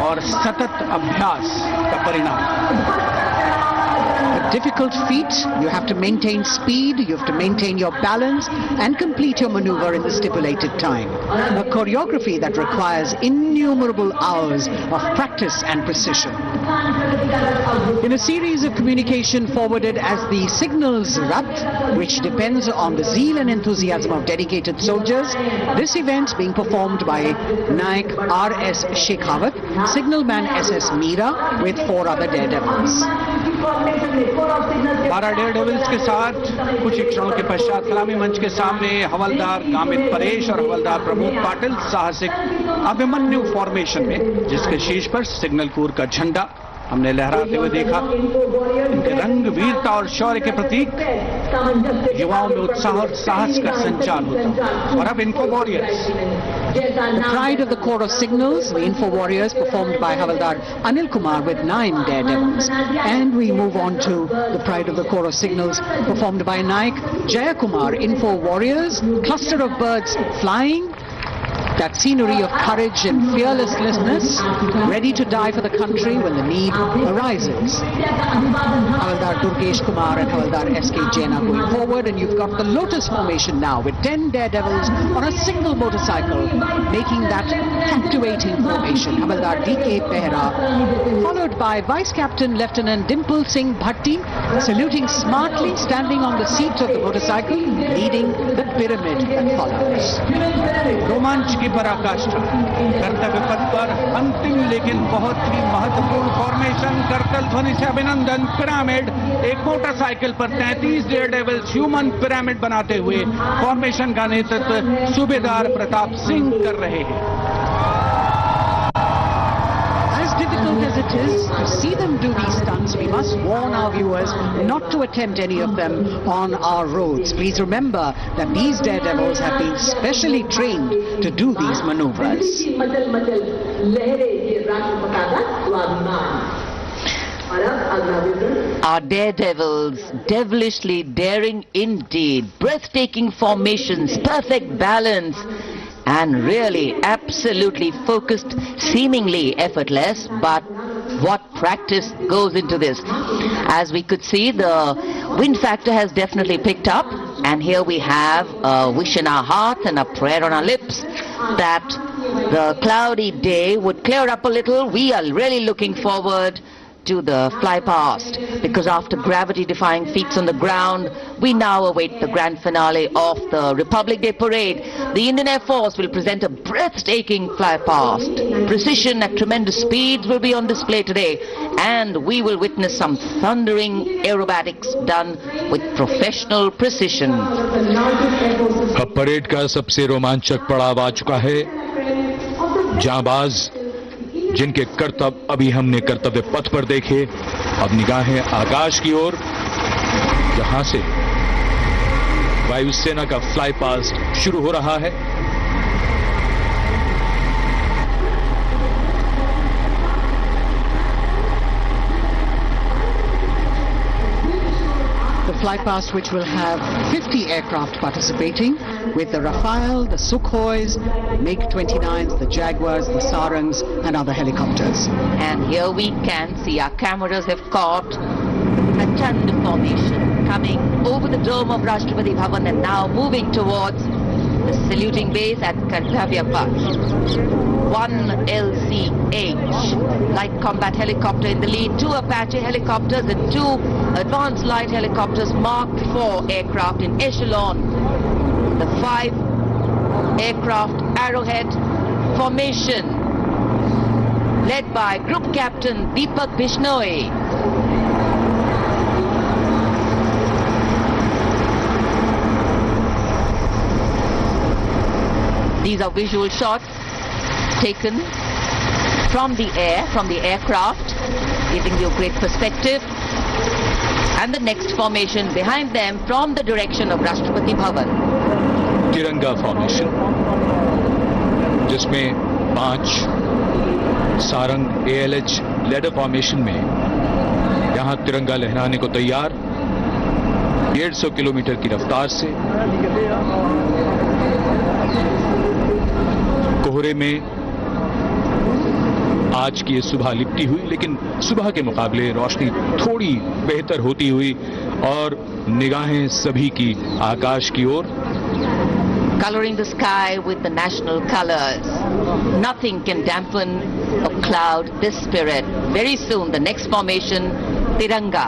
और सतत अभ्यास का परिणाम। A difficult feat. You have to maintain speed, you have to maintain your balance and complete your maneuver in the stipulated time. A choreography that requires innumerable hours of practice and precision. In a series of communication forwarded as the Signals Rath, which depends on the zeal and enthusiasm of dedicated soldiers, this event being performed by Naik R.S. Shekhawat, Signalman S.S. Meera with 4 other daredevils. 12 dare devils के साथ कुछ क्षणों के पश्चात सलामी मंच के सामने हवलदार गामित परेश और हवलदार प्रमोद पाटिल साहसिक अभिमन्यु फॉर्मेशन में, जिसके शीर्ष पर सिग्नल कोर का झंडा हमने लहराते हुए देखा। इनके रंग, वीरता और शौर्य के प्रतीक युवाओं में उत्साह और साहस का संचार होता। और अब info warriors, The pride of the Corps of Signals, the Info Warriors, performed by Havildar Anil Kumar with 9 daredevils. And we move on to the pride of the Corps of Signals, performed by Naik Jayakumar, Info Warriors, cluster of birds flying, that scenery of courage and fearlessness, ready to die for the country when the need arises. Havildar Durgesh Kumar and Havildar S.K. Jain are going forward, and you've got the Lotus formation now with 10 daredevils on a single motorcycle, making that captivating formation. Havildar D.K. Behra, followed by Vice Captain Lieutenant Dimple Singh Bhatti, saluting smartly, standing on the seat of the motorcycle, leading the pyramid that follows. रोमांच की पराकाष्ठा। कर्तव्य पथ पर अंतिम लेकिन बहुत ही महत्वपूर्ण फॉर्मेशन। करतल ध्वनि से अभिनंदन। पिरामिड, एक मोटरसाइकिल पर 33 डेयर डेविल्स ह्यूमन पिरामिड बनाते हुए फॉर्मेशन का नेतृत्व सूबेदार प्रताप सिंह कर रहे हैं। Difficult as it is to see them do these stunts, we must warn our viewers not to attempt any of them on our roads. Please remember that these daredevils have been specially trained to do these maneuvers. Our daredevils, devilishly daring indeed, breathtaking formations, perfect balance, and really absolutely focused, seemingly effortless, but what practice goes into this. As we could see, the wind factor has definitely picked up, and here we have a wish in our hearts and a prayer on our lips that the cloudy day would clear up a little. We are really looking forward to the fly past, because after gravity-defying feats on the ground, we now await the grand finale of the Republic Day parade. The Indian Air Force will present a breathtaking fly past. Precision at tremendous speeds will be on display today, and we will witness some thundering aerobatics done with professional precision. अब parade का सबसे रोमांचक पड़ाव आ चुका है। जांबाज जिनके करतब अभी हमने कर्तव्य पथ पर देखे, अब निगाहें आकाश की ओर, जहां से वायुसेना का फ्लाई पास्ट शुरू हो रहा है। Fly past which will have 50 aircraft participating, with the Rafale, the Sukhois, the MiG-29s, the Jaguars, the Sarangs and other helicopters. And here we can see our cameras have caught a Chand formation coming over the dome of Rashtrapati Bhavan and now moving towards the saluting base at Kartavyapath. One LCH, light combat helicopter in the lead, 2 Apache helicopters and 2 advanced light helicopters, Mark IV aircraft in echelon. The 5 aircraft Arrowhead formation, led by Group Captain Deepak Bishnoi. These are visual shots taken from the air, from the aircraft, giving you great perspective. And the next formation behind them from the direction of Rashtrapati Bhavan. तिरंगा formation, जिसमें 5 Sarang ALH ladder formation में यहां तिरंगा लहराने को तैयार, 150 kilometre की रफ्तार से। कोहरे में आज की सुबह लिपटी हुई, लेकिन सुबह के मुकाबले रोशनी थोड़ी बेहतर होती हुई और निगाहें सभी की आकाश की ओर। Coloring the sky with the national colors. Nothing can dampen or cloud this spirit. Very soon, the next formation, Tiranga.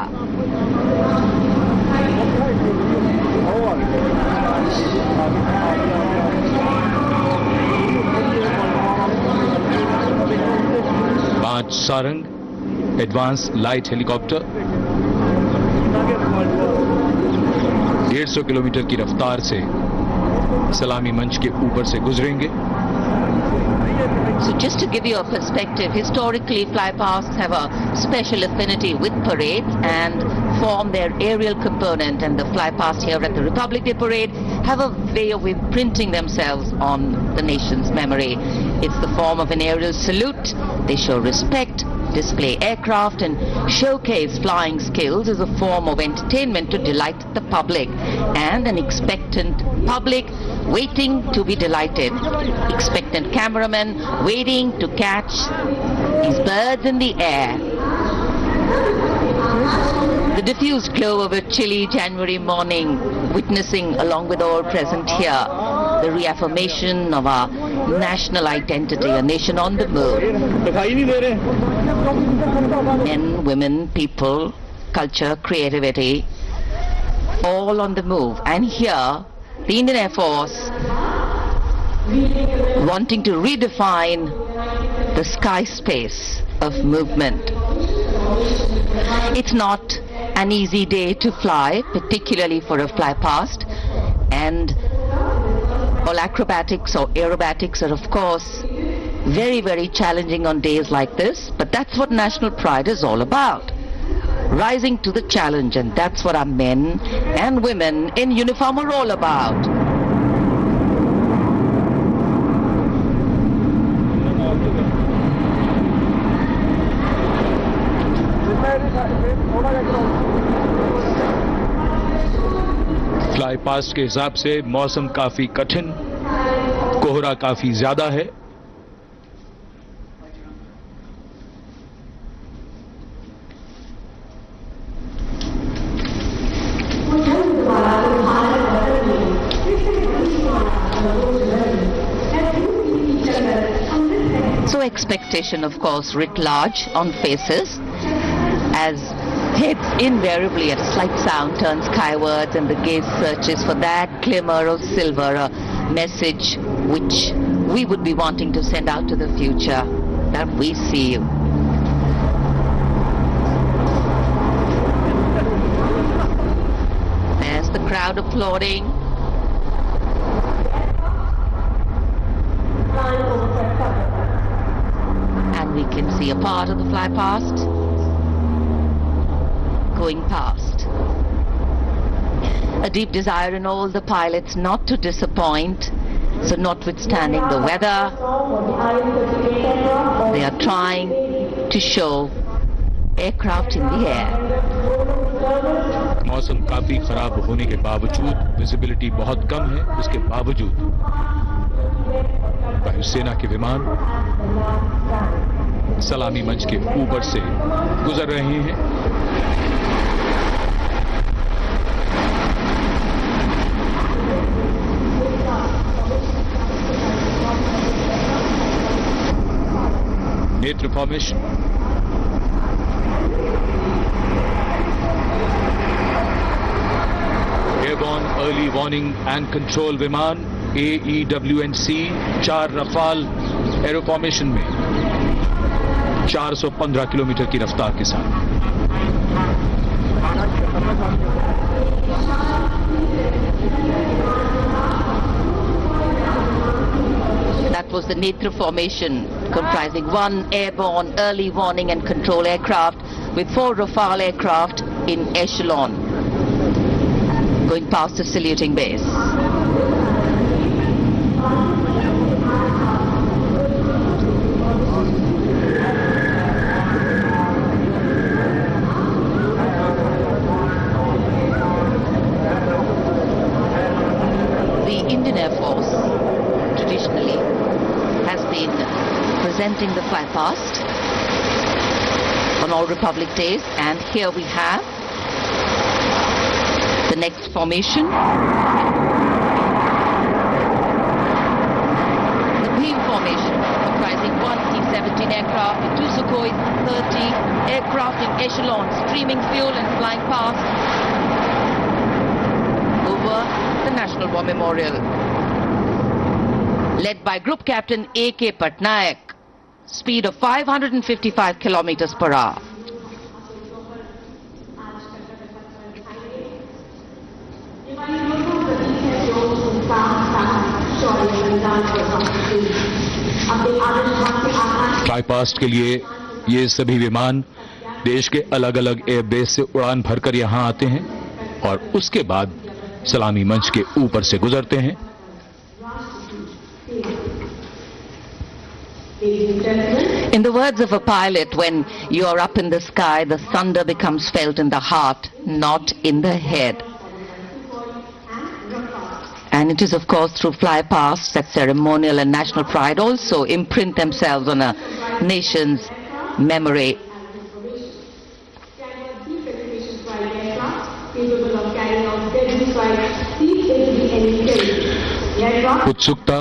Sarang advance light helicopter 150 kilometre की रफ्तार से सलामी मंच के ऊपर से गुजरेंगे। So just to give you a perspective, historically flypasts have a special affinity with parades and form their aerial component, and the flypasts here at the Republic Day Parade have a way of imprinting themselves on the nation's memory. It's the form of an aerial salute. They show respect, display aircraft and showcase flying skills as a form of entertainment to delight the public, and an expectant public waiting to be delighted. Expectant cameramen waiting to catch these birds in the air. The diffused glow of a chilly January morning, witnessing along with all present here the reaffirmation of our national identity, a nation on the move. Men, women, people, culture, creativity, all on the move. And here, the Indian Air Force wanting to redefine the sky space of movement. It's not an easy day to fly, particularly for a fly past, and all acrobatics or aerobatics are of course very, very challenging on days like this, but that's what national pride is all about. Rising to the challenge, and that's what our men and women in uniform are all about. Fly past के हिसाब से मौसम काफी कठिन, कोहरा काफी ज्यादा है। So expectation, of course, writ large on faces as heads invariably at slight sound turn skywards and the gaze searches for that glimmer of silver, a message which we would be wanting to send out to the future, that we see you. There's the crowd applauding. And we can see a part of the fly past going past. A deep desire in all the pilots not to disappoint, so notwithstanding the weather, they are trying to show aircraft in the air. मौसम काफी खराब होने के बावजूद, visibility बहुत कम है, उसके बावजूद वायुसेना के विमान सलामी मंच के ऊपर से गुजर रहे हैं। नेत्र formation, airborne early warning and control विमान AEWNC 4 रफाल एरो फॉर्मेशन में 415 किलोमीटर की रफ्तार के साथ। That was the Netra formation, comprising 1 airborne early warning and control aircraft with 4 Rafale aircraft in echelon going past the saluting base. The Indian Air Force traditionally has been presenting the fly past on all Republic Days, and here we have the next formation. The beam formation, comprising 1 C-17 aircraft and 2 Sukhoi 30 aircraft in echelon, streaming fuel and flying past over the National War Memorial. Led by Group Captain A.K. Patnaik, speed of 555 kilometers per hour. Fly past के लिए ये सभी विमान देश के अलग अलग airbase से उड़ान भरकर यहां आते हैं और उसके बाद सलामी मंच के ऊपर से गुजरते हैं। In the words of a pilot, when you are up in the sky, the thunder becomes felt in the heart, not in the head. And it is, of course, through fly past that ceremonial and national pride also imprint themselves on a nation's memory. उत्सुकता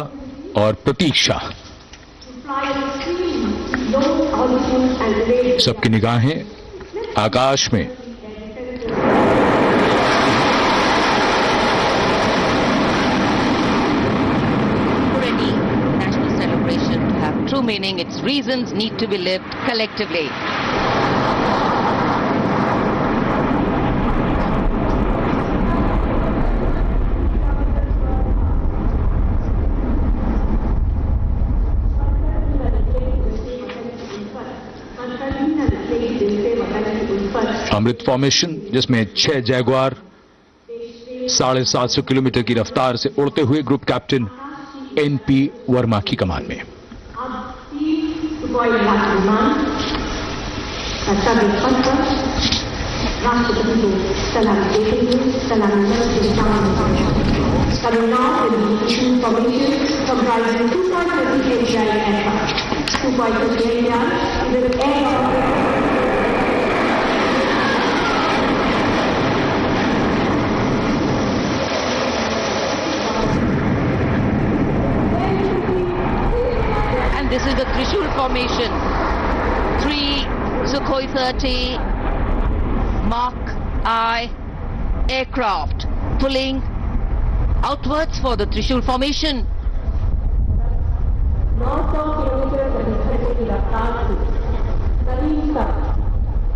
और प्रतीक्षा, सबकी निगाहें आकाश में। Ready meaning its reasons need to be lived collectively. Amrit formation, जिसमें 6 Jaguar 750 kilometre की रफ्तार से उड़ते हुए ग्रुप कैप्टन एनपी वर्मा की कमान में। This is the Trishul formation. 3 Sukhoi 30 Mark I aircraft pulling outwards for the Trishul formation.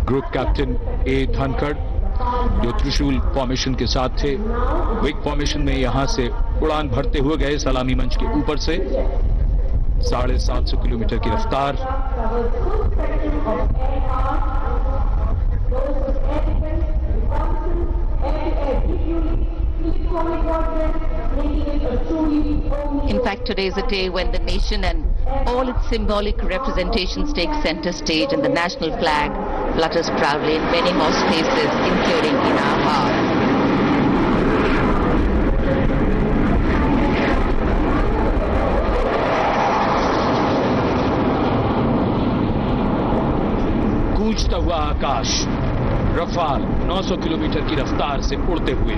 Group captain A Dhankhar, जो Trishul formation के साथ थे, विक फॉर्मेशन में यहां से उड़ान भरते हुए गए सलामी मंच के ऊपर से 750 किलोमीटर की रफ्तार। In fact, today is a day when the nation and all its symbolic representations take center stage, and the national flag flutters proudly in many more spaces, including in our hearts. गूंजता हुआ आकाश, Rafale 900 kilometre की रफ्तार से उड़ते हुए।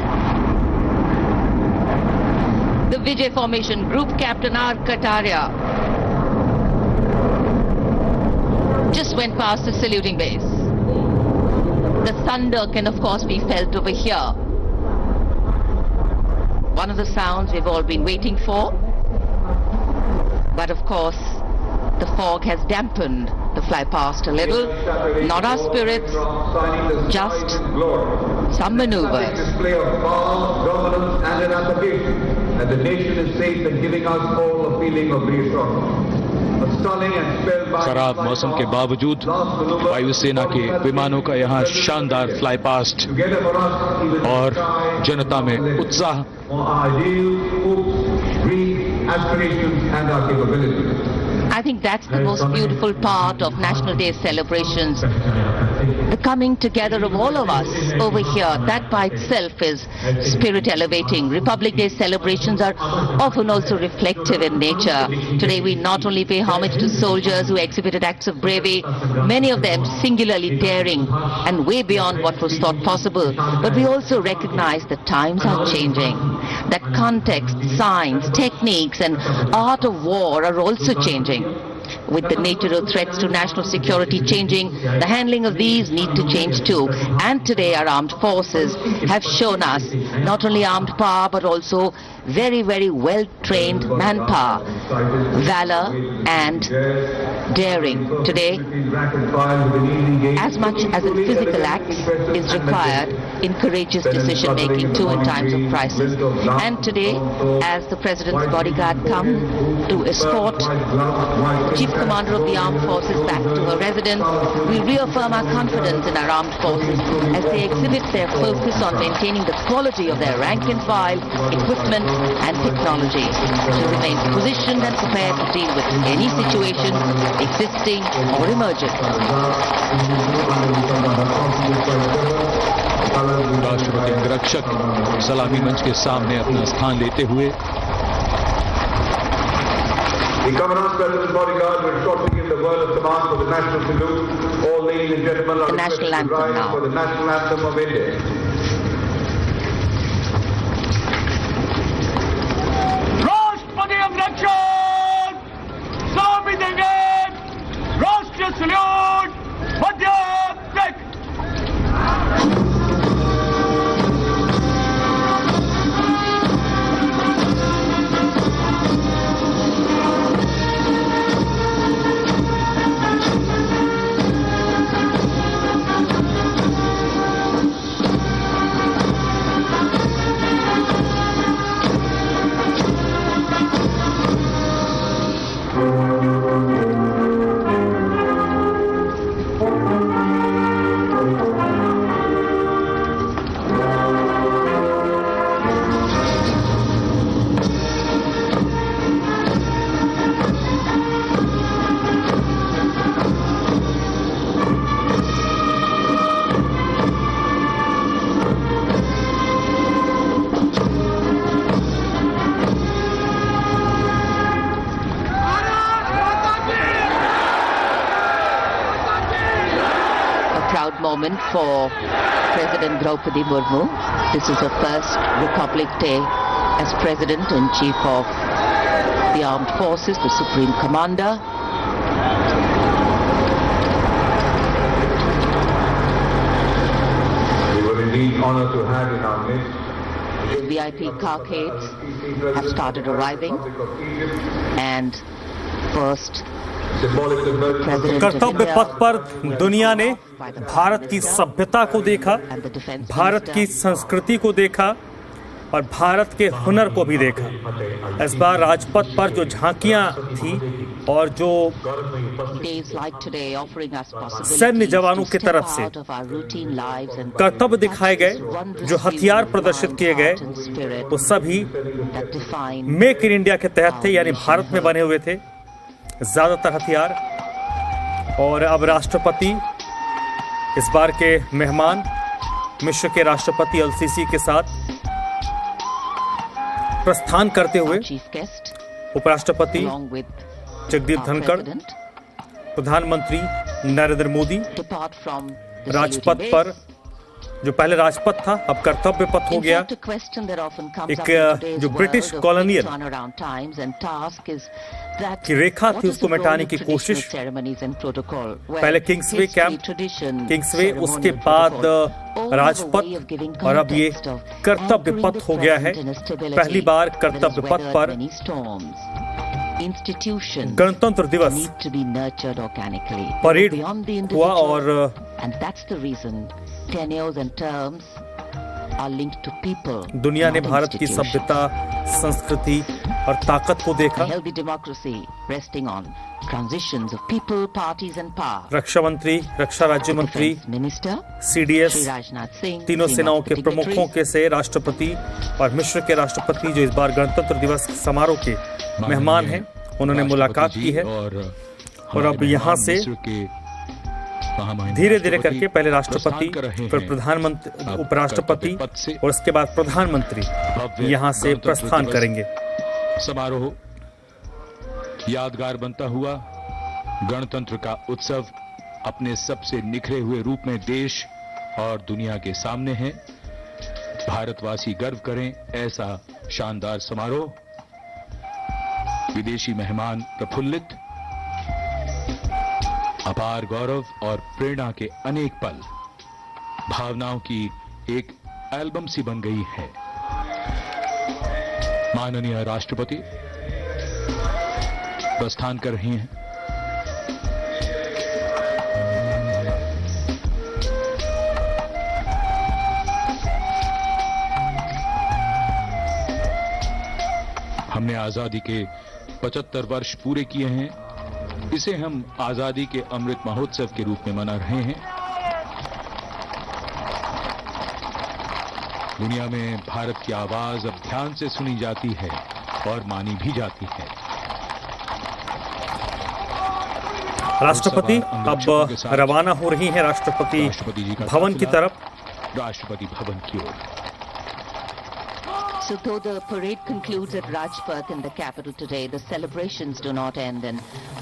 The Vijay formation, Group Captain R. Kataria just went past the saluting base. The thunder can of course be felt over here. One of the sounds we've all been waiting for. But of course, the fog has dampened the fly past a little. Not our spirits, just some maneuvers. Display of power, governance and an application that the nation is safe and giving us all a feeling of reassurance. खराब मौसम के बावजूद वायुसेना के विमानों का यहाँ शानदार फ्लाई पास्ट और जनता में उत्साह। I think that's the most beautiful part of National Day celebrations. The coming together of all of us over here, that by itself is spirit elevating. Republic Day celebrations are often also reflective in nature. Today we not only pay homage to soldiers who exhibited acts of bravery, many of them singularly daring and way beyond what was thought possible, but we also recognize that times are changing, that context, science, techniques and art of war are also changing. With the nature of threats to national security changing, the handling of these need to change too. And today our armed forces have shown us not only armed power but also very, very well-trained manpower, valor and daring. Today, as much as in physical acts is required in courageous decision-making too in times of crisis. And today, as the President's bodyguard come to escort Chief Commander of the Armed Forces back to her residence, we reaffirm our confidence in our armed forces as they exhibit their focus on maintaining the quality of their rank and file, equipment and technology to remain positioned and prepared to deal with any situation existing or emerging. राष्ट्रपति अंगरक्षक सलामी मंच के सामने अपना स्थान लेते हुए The Commonwealth President's bodyguard will shortly give the word of command for the national salute. All ladies and gentlemen are requested to rise for the national anthem of India. राष्ट्रपति अंगरक्षक सलामी देंगे, राष्ट्रीय सल्यूट मध्य टेक। moment for President Draupadi Murmu. This is her first Republic Day as President and Chief of the Armed Forces, the Supreme Commander. We were indeed honored to have in our midst The VIP carcades have started arriving, and first कर्तव्य पथ पर दुनिया ने भारत की सभ्यता को देखा, भारत की संस्कृति को देखा और भारत के हुनर को भी देखा। इस बार राजपथ पर जो झांकियां थी और जो सैन्य जवानों की तरफ से कर्तव्य दिखाए गए, जो हथियार प्रदर्शित किए गए, वो सभी मेक इन इंडिया के तहत थे, यानी भारत में बने हुए थे ज्यादातर हथियार। और अब राष्ट्रपति इस बार के मेहमान मिस्र के राष्ट्रपति अल-सीसी के साथ प्रस्थान करते हुए उपराष्ट्रपति जगदीप धनखड़, प्रधानमंत्री नरेंद्र मोदी राजपथ पर, जो पहले राजपथ था अब कर्तव्य पथ हो गया। एक जो ब्रिटिश कॉलोनियल की रेखा थी उसको मिटाने की कोशिश, पहले किंग्सवे कैंप, किंग्सवे, उसके बाद राजपथ और अब ये कर्तव्य पथ हो गया है। पहली बार कर्तव्य पथ पर गणतंत्र दिवस परेड हुआ और दुनिया ने भारत की सभ्यता, संस्कृति और ताकत को देखा। रक्षा मंत्री, रक्षा राज्य मंत्री, सीडीएस, तीनों सेनाओं के प्रमुखों के से राष्ट्रपति और मिस्र के राष्ट्रपति, जो इस बार गणतंत्र दिवस समारोह के मेहमान हैं, उन्होंने मुलाकात की है। और अब यहाँ से धीरे धीरे करके पहले राष्ट्रपति, फिर प्रधानमंत्री, उपराष्ट्रपति और उसके बाद प्रधानमंत्री यहाँ से प्रस्थान करेंगे। समारोह यादगार बनता हुआ गणतंत्र का उत्सव अपने सबसे निखरे हुए रूप में देश और दुनिया के सामने है। भारतवासी गर्व करें ऐसा शानदार समारोह। विदेशी मेहमान प्रफुल्लित, अपार गौरव और प्रेरणा के अनेक पल भावनाओं की एक एल्बम सी बन गई है। माननीय राष्ट्रपति प्रस्थान कर रही हैं। हमने आजादी के 75 वर्ष पूरे किए हैं। इसे हम आजादी के अमृत महोत्सव के रूप में मना रहे हैं। दुनिया में भारत की आवाज अब ध्यान से सुनी जाती है और मानी भी जाती है। राष्ट्रपति अब रवाना हो रही हैं राष्ट्रपति भवन की तरफ, राष्ट्रपति भवन की ओर। So though the parade concludes at Rajpath in the capital today, the celebrations do not end, and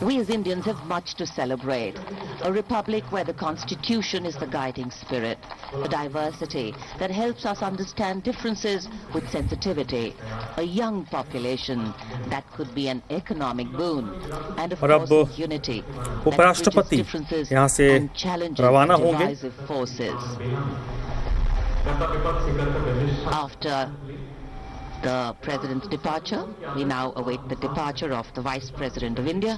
we as Indians have much to celebrate. A republic where the constitution is the guiding spirit, the diversity that helps us understand differences with sensitivity, a young population that could be an economic boon, and of course unity that bridges differences and challenges divisive forces. After the President's departure, we now await the departure of the Vice President of India.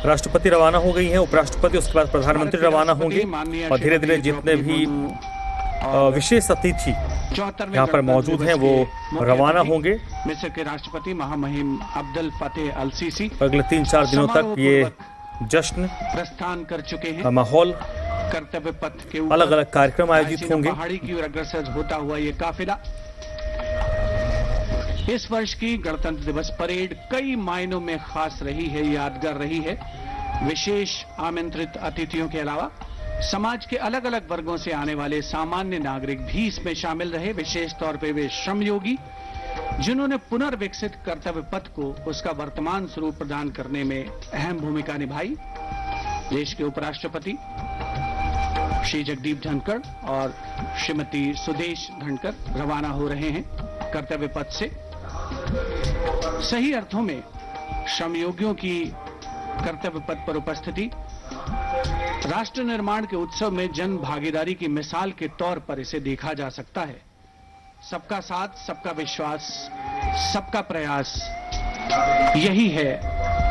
राष्ट्रपति रवाना हो गई हैं, उपराष्ट्रपति, उसके बाद प्रधानमंत्री रवाना होंगे और धीरे धीरे जितने भी विशेष अतिथि यहाँ पर मौजूद हैं वो रवाना होंगे। मिस्र के राष्ट्रपति महामहिम अब्दुल फतेह अल-सीसी अगले 3-4 दिनों तक ये जश्न प्रस्थान कर चुके हैं। माहौल, कर्तव्य पथ के ऊपर अलग अलग कार्यक्रम आयोजित होंगे। पहाड़ी की ओर अग्रसर होता हुआ ये काफिला इस वर्ष की गणतंत्र दिवस परेड कई मायनों में खास रही है, यादगार रही है। विशेष आमंत्रित अतिथियों के अलावा समाज के अलग अलग वर्गों से आने वाले सामान्य नागरिक भी इसमें शामिल रहे। विशेष तौर पे वे श्रमयोगी, जिन्होंने पुनर्विकसित कर्तव्य पथ को उसका वर्तमान स्वरूप प्रदान करने में अहम भूमिका निभाई। देश के उपराष्ट्रपति श्री जगदीप धनखड़ और श्रीमती सुदेश धनखड़ रवाना हो रहे हैं कर्तव्य पथ से। सही अर्थों में श्रमयोगियों की कर्तव्य पथ पर उपस्थिति राष्ट्र निर्माण के उत्सव में जन भागीदारी की मिसाल के तौर पर इसे देखा जा सकता है। सबका साथ, सबका विश्वास, सबका प्रयास, यही है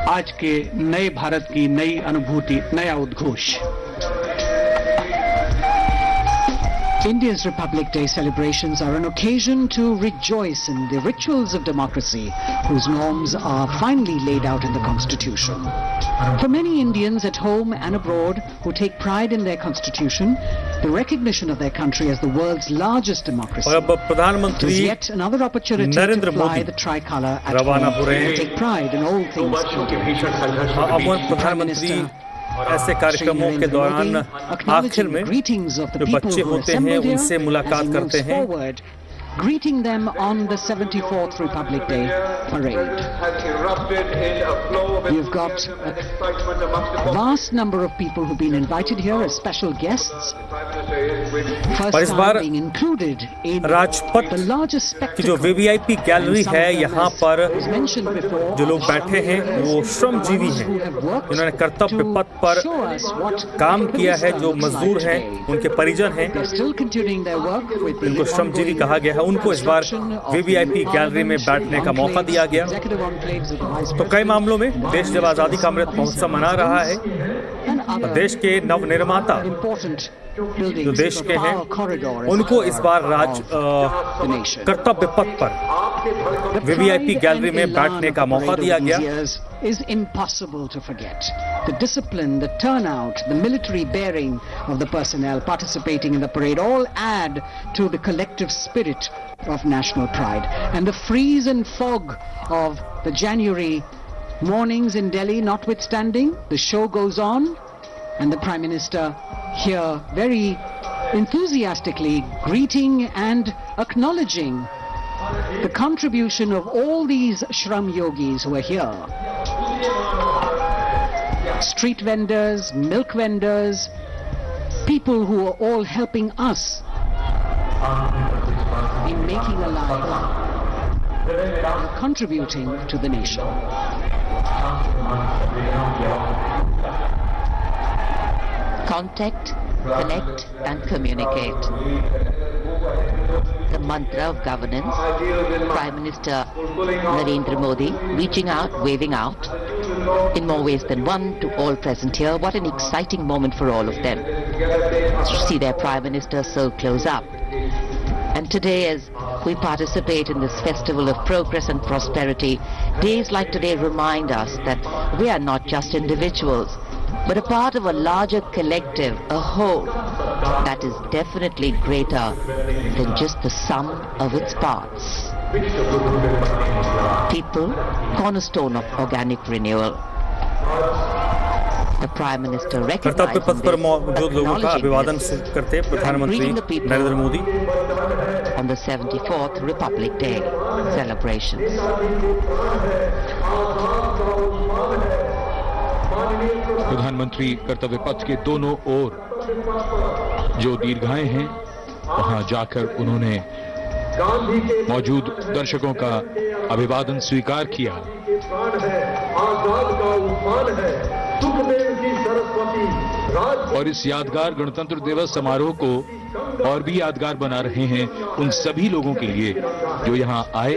आज के नए भारत की नई अनुभूति, नया उद्घोष। India's Republic Day celebrations are an occasion to rejoice in the rituals of democracy, whose norms are finally laid out in the Constitution. For many Indians at home and abroad who take pride in their Constitution, the recognition of their country as the world's largest democracy is yet another opportunity to fly the tricolor at home and take pride in all things Indian. Prime Minister ऐसे कार्यक्रमों के दौरान आखिर में जो बच्चे होते हैं उनसे मुलाकात करते हैं। Greeting them on the 74th Republic Day parade. You've got a vast number of people who've been invited here as special guests. First time being included in the largest spectacle. जो वीवीआईपी गैलरी है यहाँ पर जो लोग बैठे हैं वो श्रमजीवी हैं, जिन्होंने कर्तव्य पथ पर काम किया है, जो मजदूर हैं, उनके परिजन हैं, उनको श्रमजीवी कहा गया है। उनको इस बार वीवीआईपी गैलरी में बैठने का मौका दिया गया। तो कई मामलों में देश जब आजादी का अमृत महोत्सव मना रहा है, देश के नवनिर्माता जो देश के हैं उनको इस बार कर्तव्य पथ पर वीवीआईपी गैलरी में बैठने का मौका दिया गया। Is impossible to forget. The discipline, the turnout, the military bearing of the personnel participating in the parade all add to the collective spirit of national pride. And the freeze and fog of the January mornings in Delhi notwithstanding, the show goes on, and the Prime Minister here very enthusiastically greeting and acknowledging the contribution of all these Shram Yogis who are here. Street vendors, milk vendors, people who are all helping us in making alive and contributing to the nation. Contact, connect and communicate. The mantra of governance, Prime Minister Narendra Modi reaching out, waving out in more ways than one to all present here. What an exciting moment for all of them to see their Prime Minister so close up. And today, as we participate in this festival of progress and prosperity, days like today remind us that we are not just individuals, but a part of a larger collective, a whole, that is definitely greater than just the sum of its parts. People, cornerstone of organic renewal. The Prime Minister कर्तव्य पथ पर मौजूद लोगों का अभिवादन करते प्रधानमंत्री Narendra Modi on the 74th Republic Day celebrations. प्रधानमंत्री कर्तव्य पथ के दोनों ओर जो दीर्घाएं हैं वहां जाकर उन्होंने मौजूद दर्शकों का अभिवादन स्वीकार किया। और इस यादगार गणतंत्र दिवस समारोह को और भी यादगार बना रहे हैं उन सभी लोगों के लिए जो यहां आए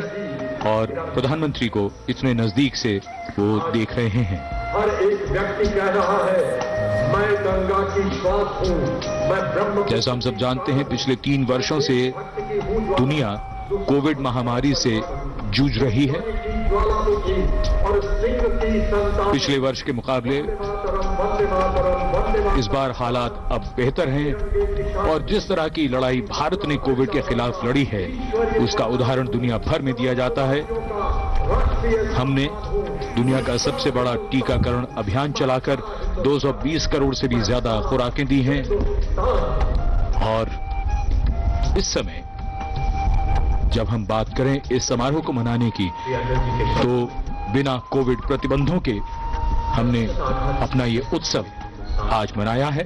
और प्रधानमंत्री को इतने नजदीक से वो देख रहे हैं। हर एक व्यक्ति कह रहा है मैं गंगा की श्वास हूं, मैं ब्रह्म। जैसा हम सब जानते हैं पिछले 3 वर्षों से दुनिया कोविड महामारी से जूझ रही है। पिछले वर्ष के मुकाबले इस बार हालात अब बेहतर हैं और जिस तरह की लड़ाई भारत ने कोविड के खिलाफ लड़ी है उसका उदाहरण दुनिया भर में दिया जाता है। हमने दुनिया का सबसे बड़ा टीकाकरण अभियान चलाकर 220 करोड़ से भी ज्यादा खुराकें दी हैं और इस समय जब हम बात करें इस समारोह को मनाने की तो बिना कोविड प्रतिबंधों के हमने अपना ये उत्सव आज मनाया है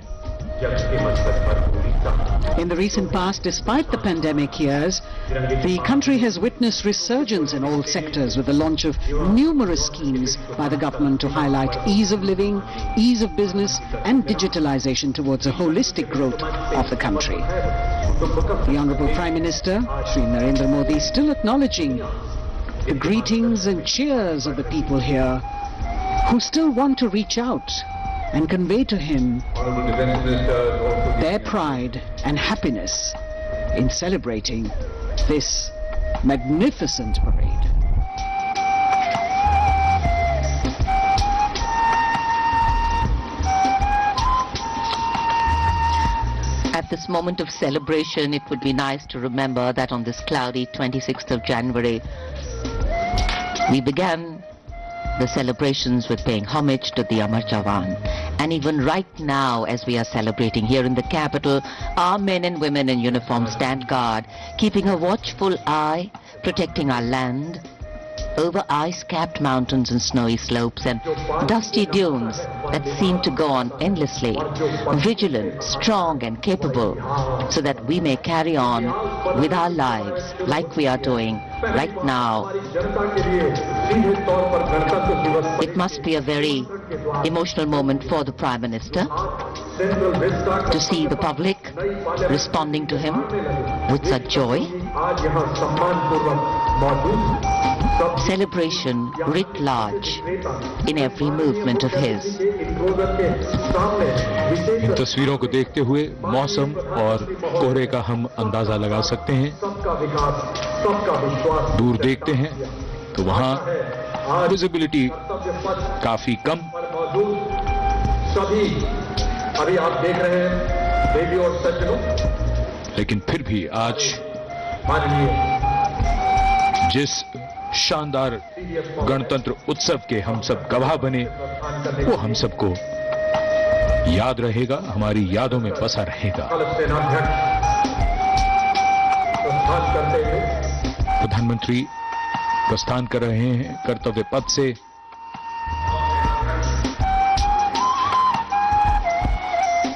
In the recent past, despite the pandemic years, the country has witnessed resurgence in all sectors with the launch of numerous schemes by the government to highlight ease of living, ease of business and digitalization towards a holistic growth of the country. The Honorable Prime Minister, Shri Narendra Modi, still acknowledging the greetings and cheers of the people here who still want to reach out and convey to him their pride and happiness in celebrating this magnificent parade. At this moment of celebration, it would be nice to remember that on this cloudy 26th of January, we began the celebrations with paying homage to the Amar Jawan. And even right now, as we are celebrating here in the capital, our men and women in uniform stand guard, keeping a watchful eye, protecting our land over ice-capped mountains and snowy slopes and dusty dunes that seem to go on endlessly, vigilant, strong and capable, so that we may carry on with our lives like we are doing right now. It must be a very emotional moment for the Prime Minister to see the public responding to him with such joy. Celebration writ large in every movement of his. इन तस्वीरों को देखते हुए मौसम और कोहरे का हम अंदाजा लगा सकते हैं। दूर देखते हैं तो वहां विजिबिलिटी काफी कम, अभी आप देख रहे हैं देवी और सज्जनों, लेकिन फिर भी आज जिस शानदार गणतंत्र उत्सव के हम सब गवाह बने, वो हम सबको याद रहेगा, हमारी यादों में बसा रहेगा। प्रधानमंत्री प्रस्थान कर रहे हैं कर्तव्य पथ से।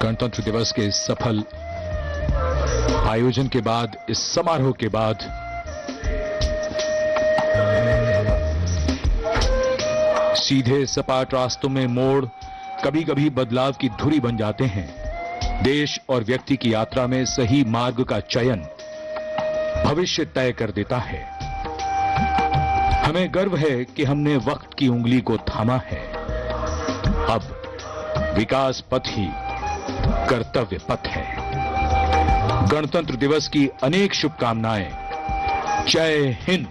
गणतंत्र दिवस के सफल आयोजन के बाद, इस समारोह के बाद सीधे सपाट रास्तों में मोड़ कभी कभी बदलाव की धुरी बन जाते हैं। देश और व्यक्ति की यात्रा में सही मार्ग का चयन भविष्य तय कर देता है। हमें गर्व है कि हमने वक्त की उंगली को थामा है। अब विकास पथ ही कर्तव्य पथ है। गणतंत्र दिवस की अनेक शुभकामनाएं। जय हिंद।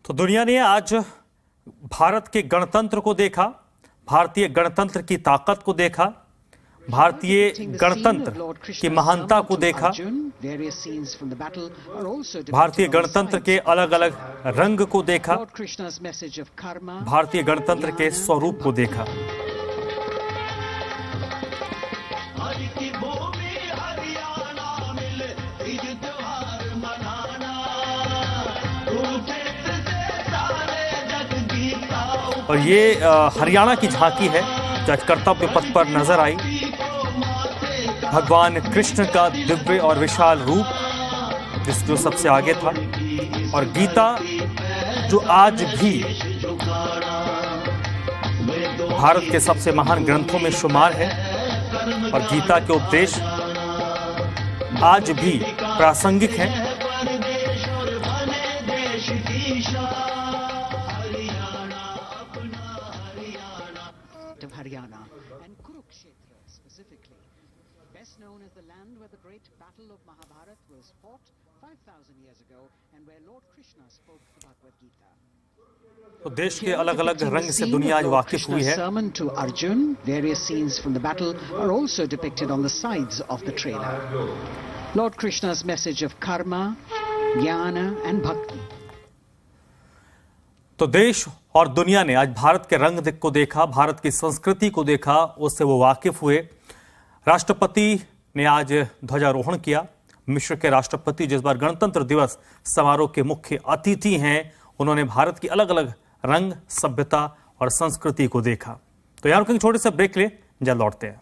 तो दुनिया ने आज भारत के गणतंत्र को देखा, भारतीय गणतंत्र की ताकत को देखा, भारतीय गणतंत्र की महानता को देखा, भारतीय गणतंत्र के अलग अलग रंग को देखा, भारतीय गणतंत्र के स्वरूप को देखा। और ये हरियाणा की झांकी है जो आज कर्तव्य पथ पर नजर आई। भगवान कृष्ण का दिव्य और विशाल रूप जो सबसे आगे था, और गीता जो आज भी भारत के सबसे महान ग्रंथों में शुमार है, और गीता के उपदेश आज भी प्रासंगिक हैं। Haryana and Kurukshetra specifically, best known as the land where the great battle of Mahabharat was fought 5,000 years ago and where Lord Krishna spoke the Bhagavad Gita. तो देश के अलग-अलग रंग से दुनिया आज वाकिफ हुई है। Sermon to Arjun, various scenes from the battle are also depicted on the sides of the trailer. Lord Krishna's message of karma, jnana and bhakti. तो देश और दुनिया ने आज भारत के रंग को देखा, भारत की संस्कृति को देखा, उससे वो वाकिफ हुए। राष्ट्रपति ने आज ध्वजारोहण किया। मिस्र के राष्ट्रपति जिस बार गणतंत्र दिवस समारोह के मुख्य अतिथि हैं, उन्होंने भारत की अलग अलग रंग, सभ्यता और संस्कृति को देखा। तो यहाँ रुकेंगे, छोटे से ब्रेक ले, जल्द लौटते हैं।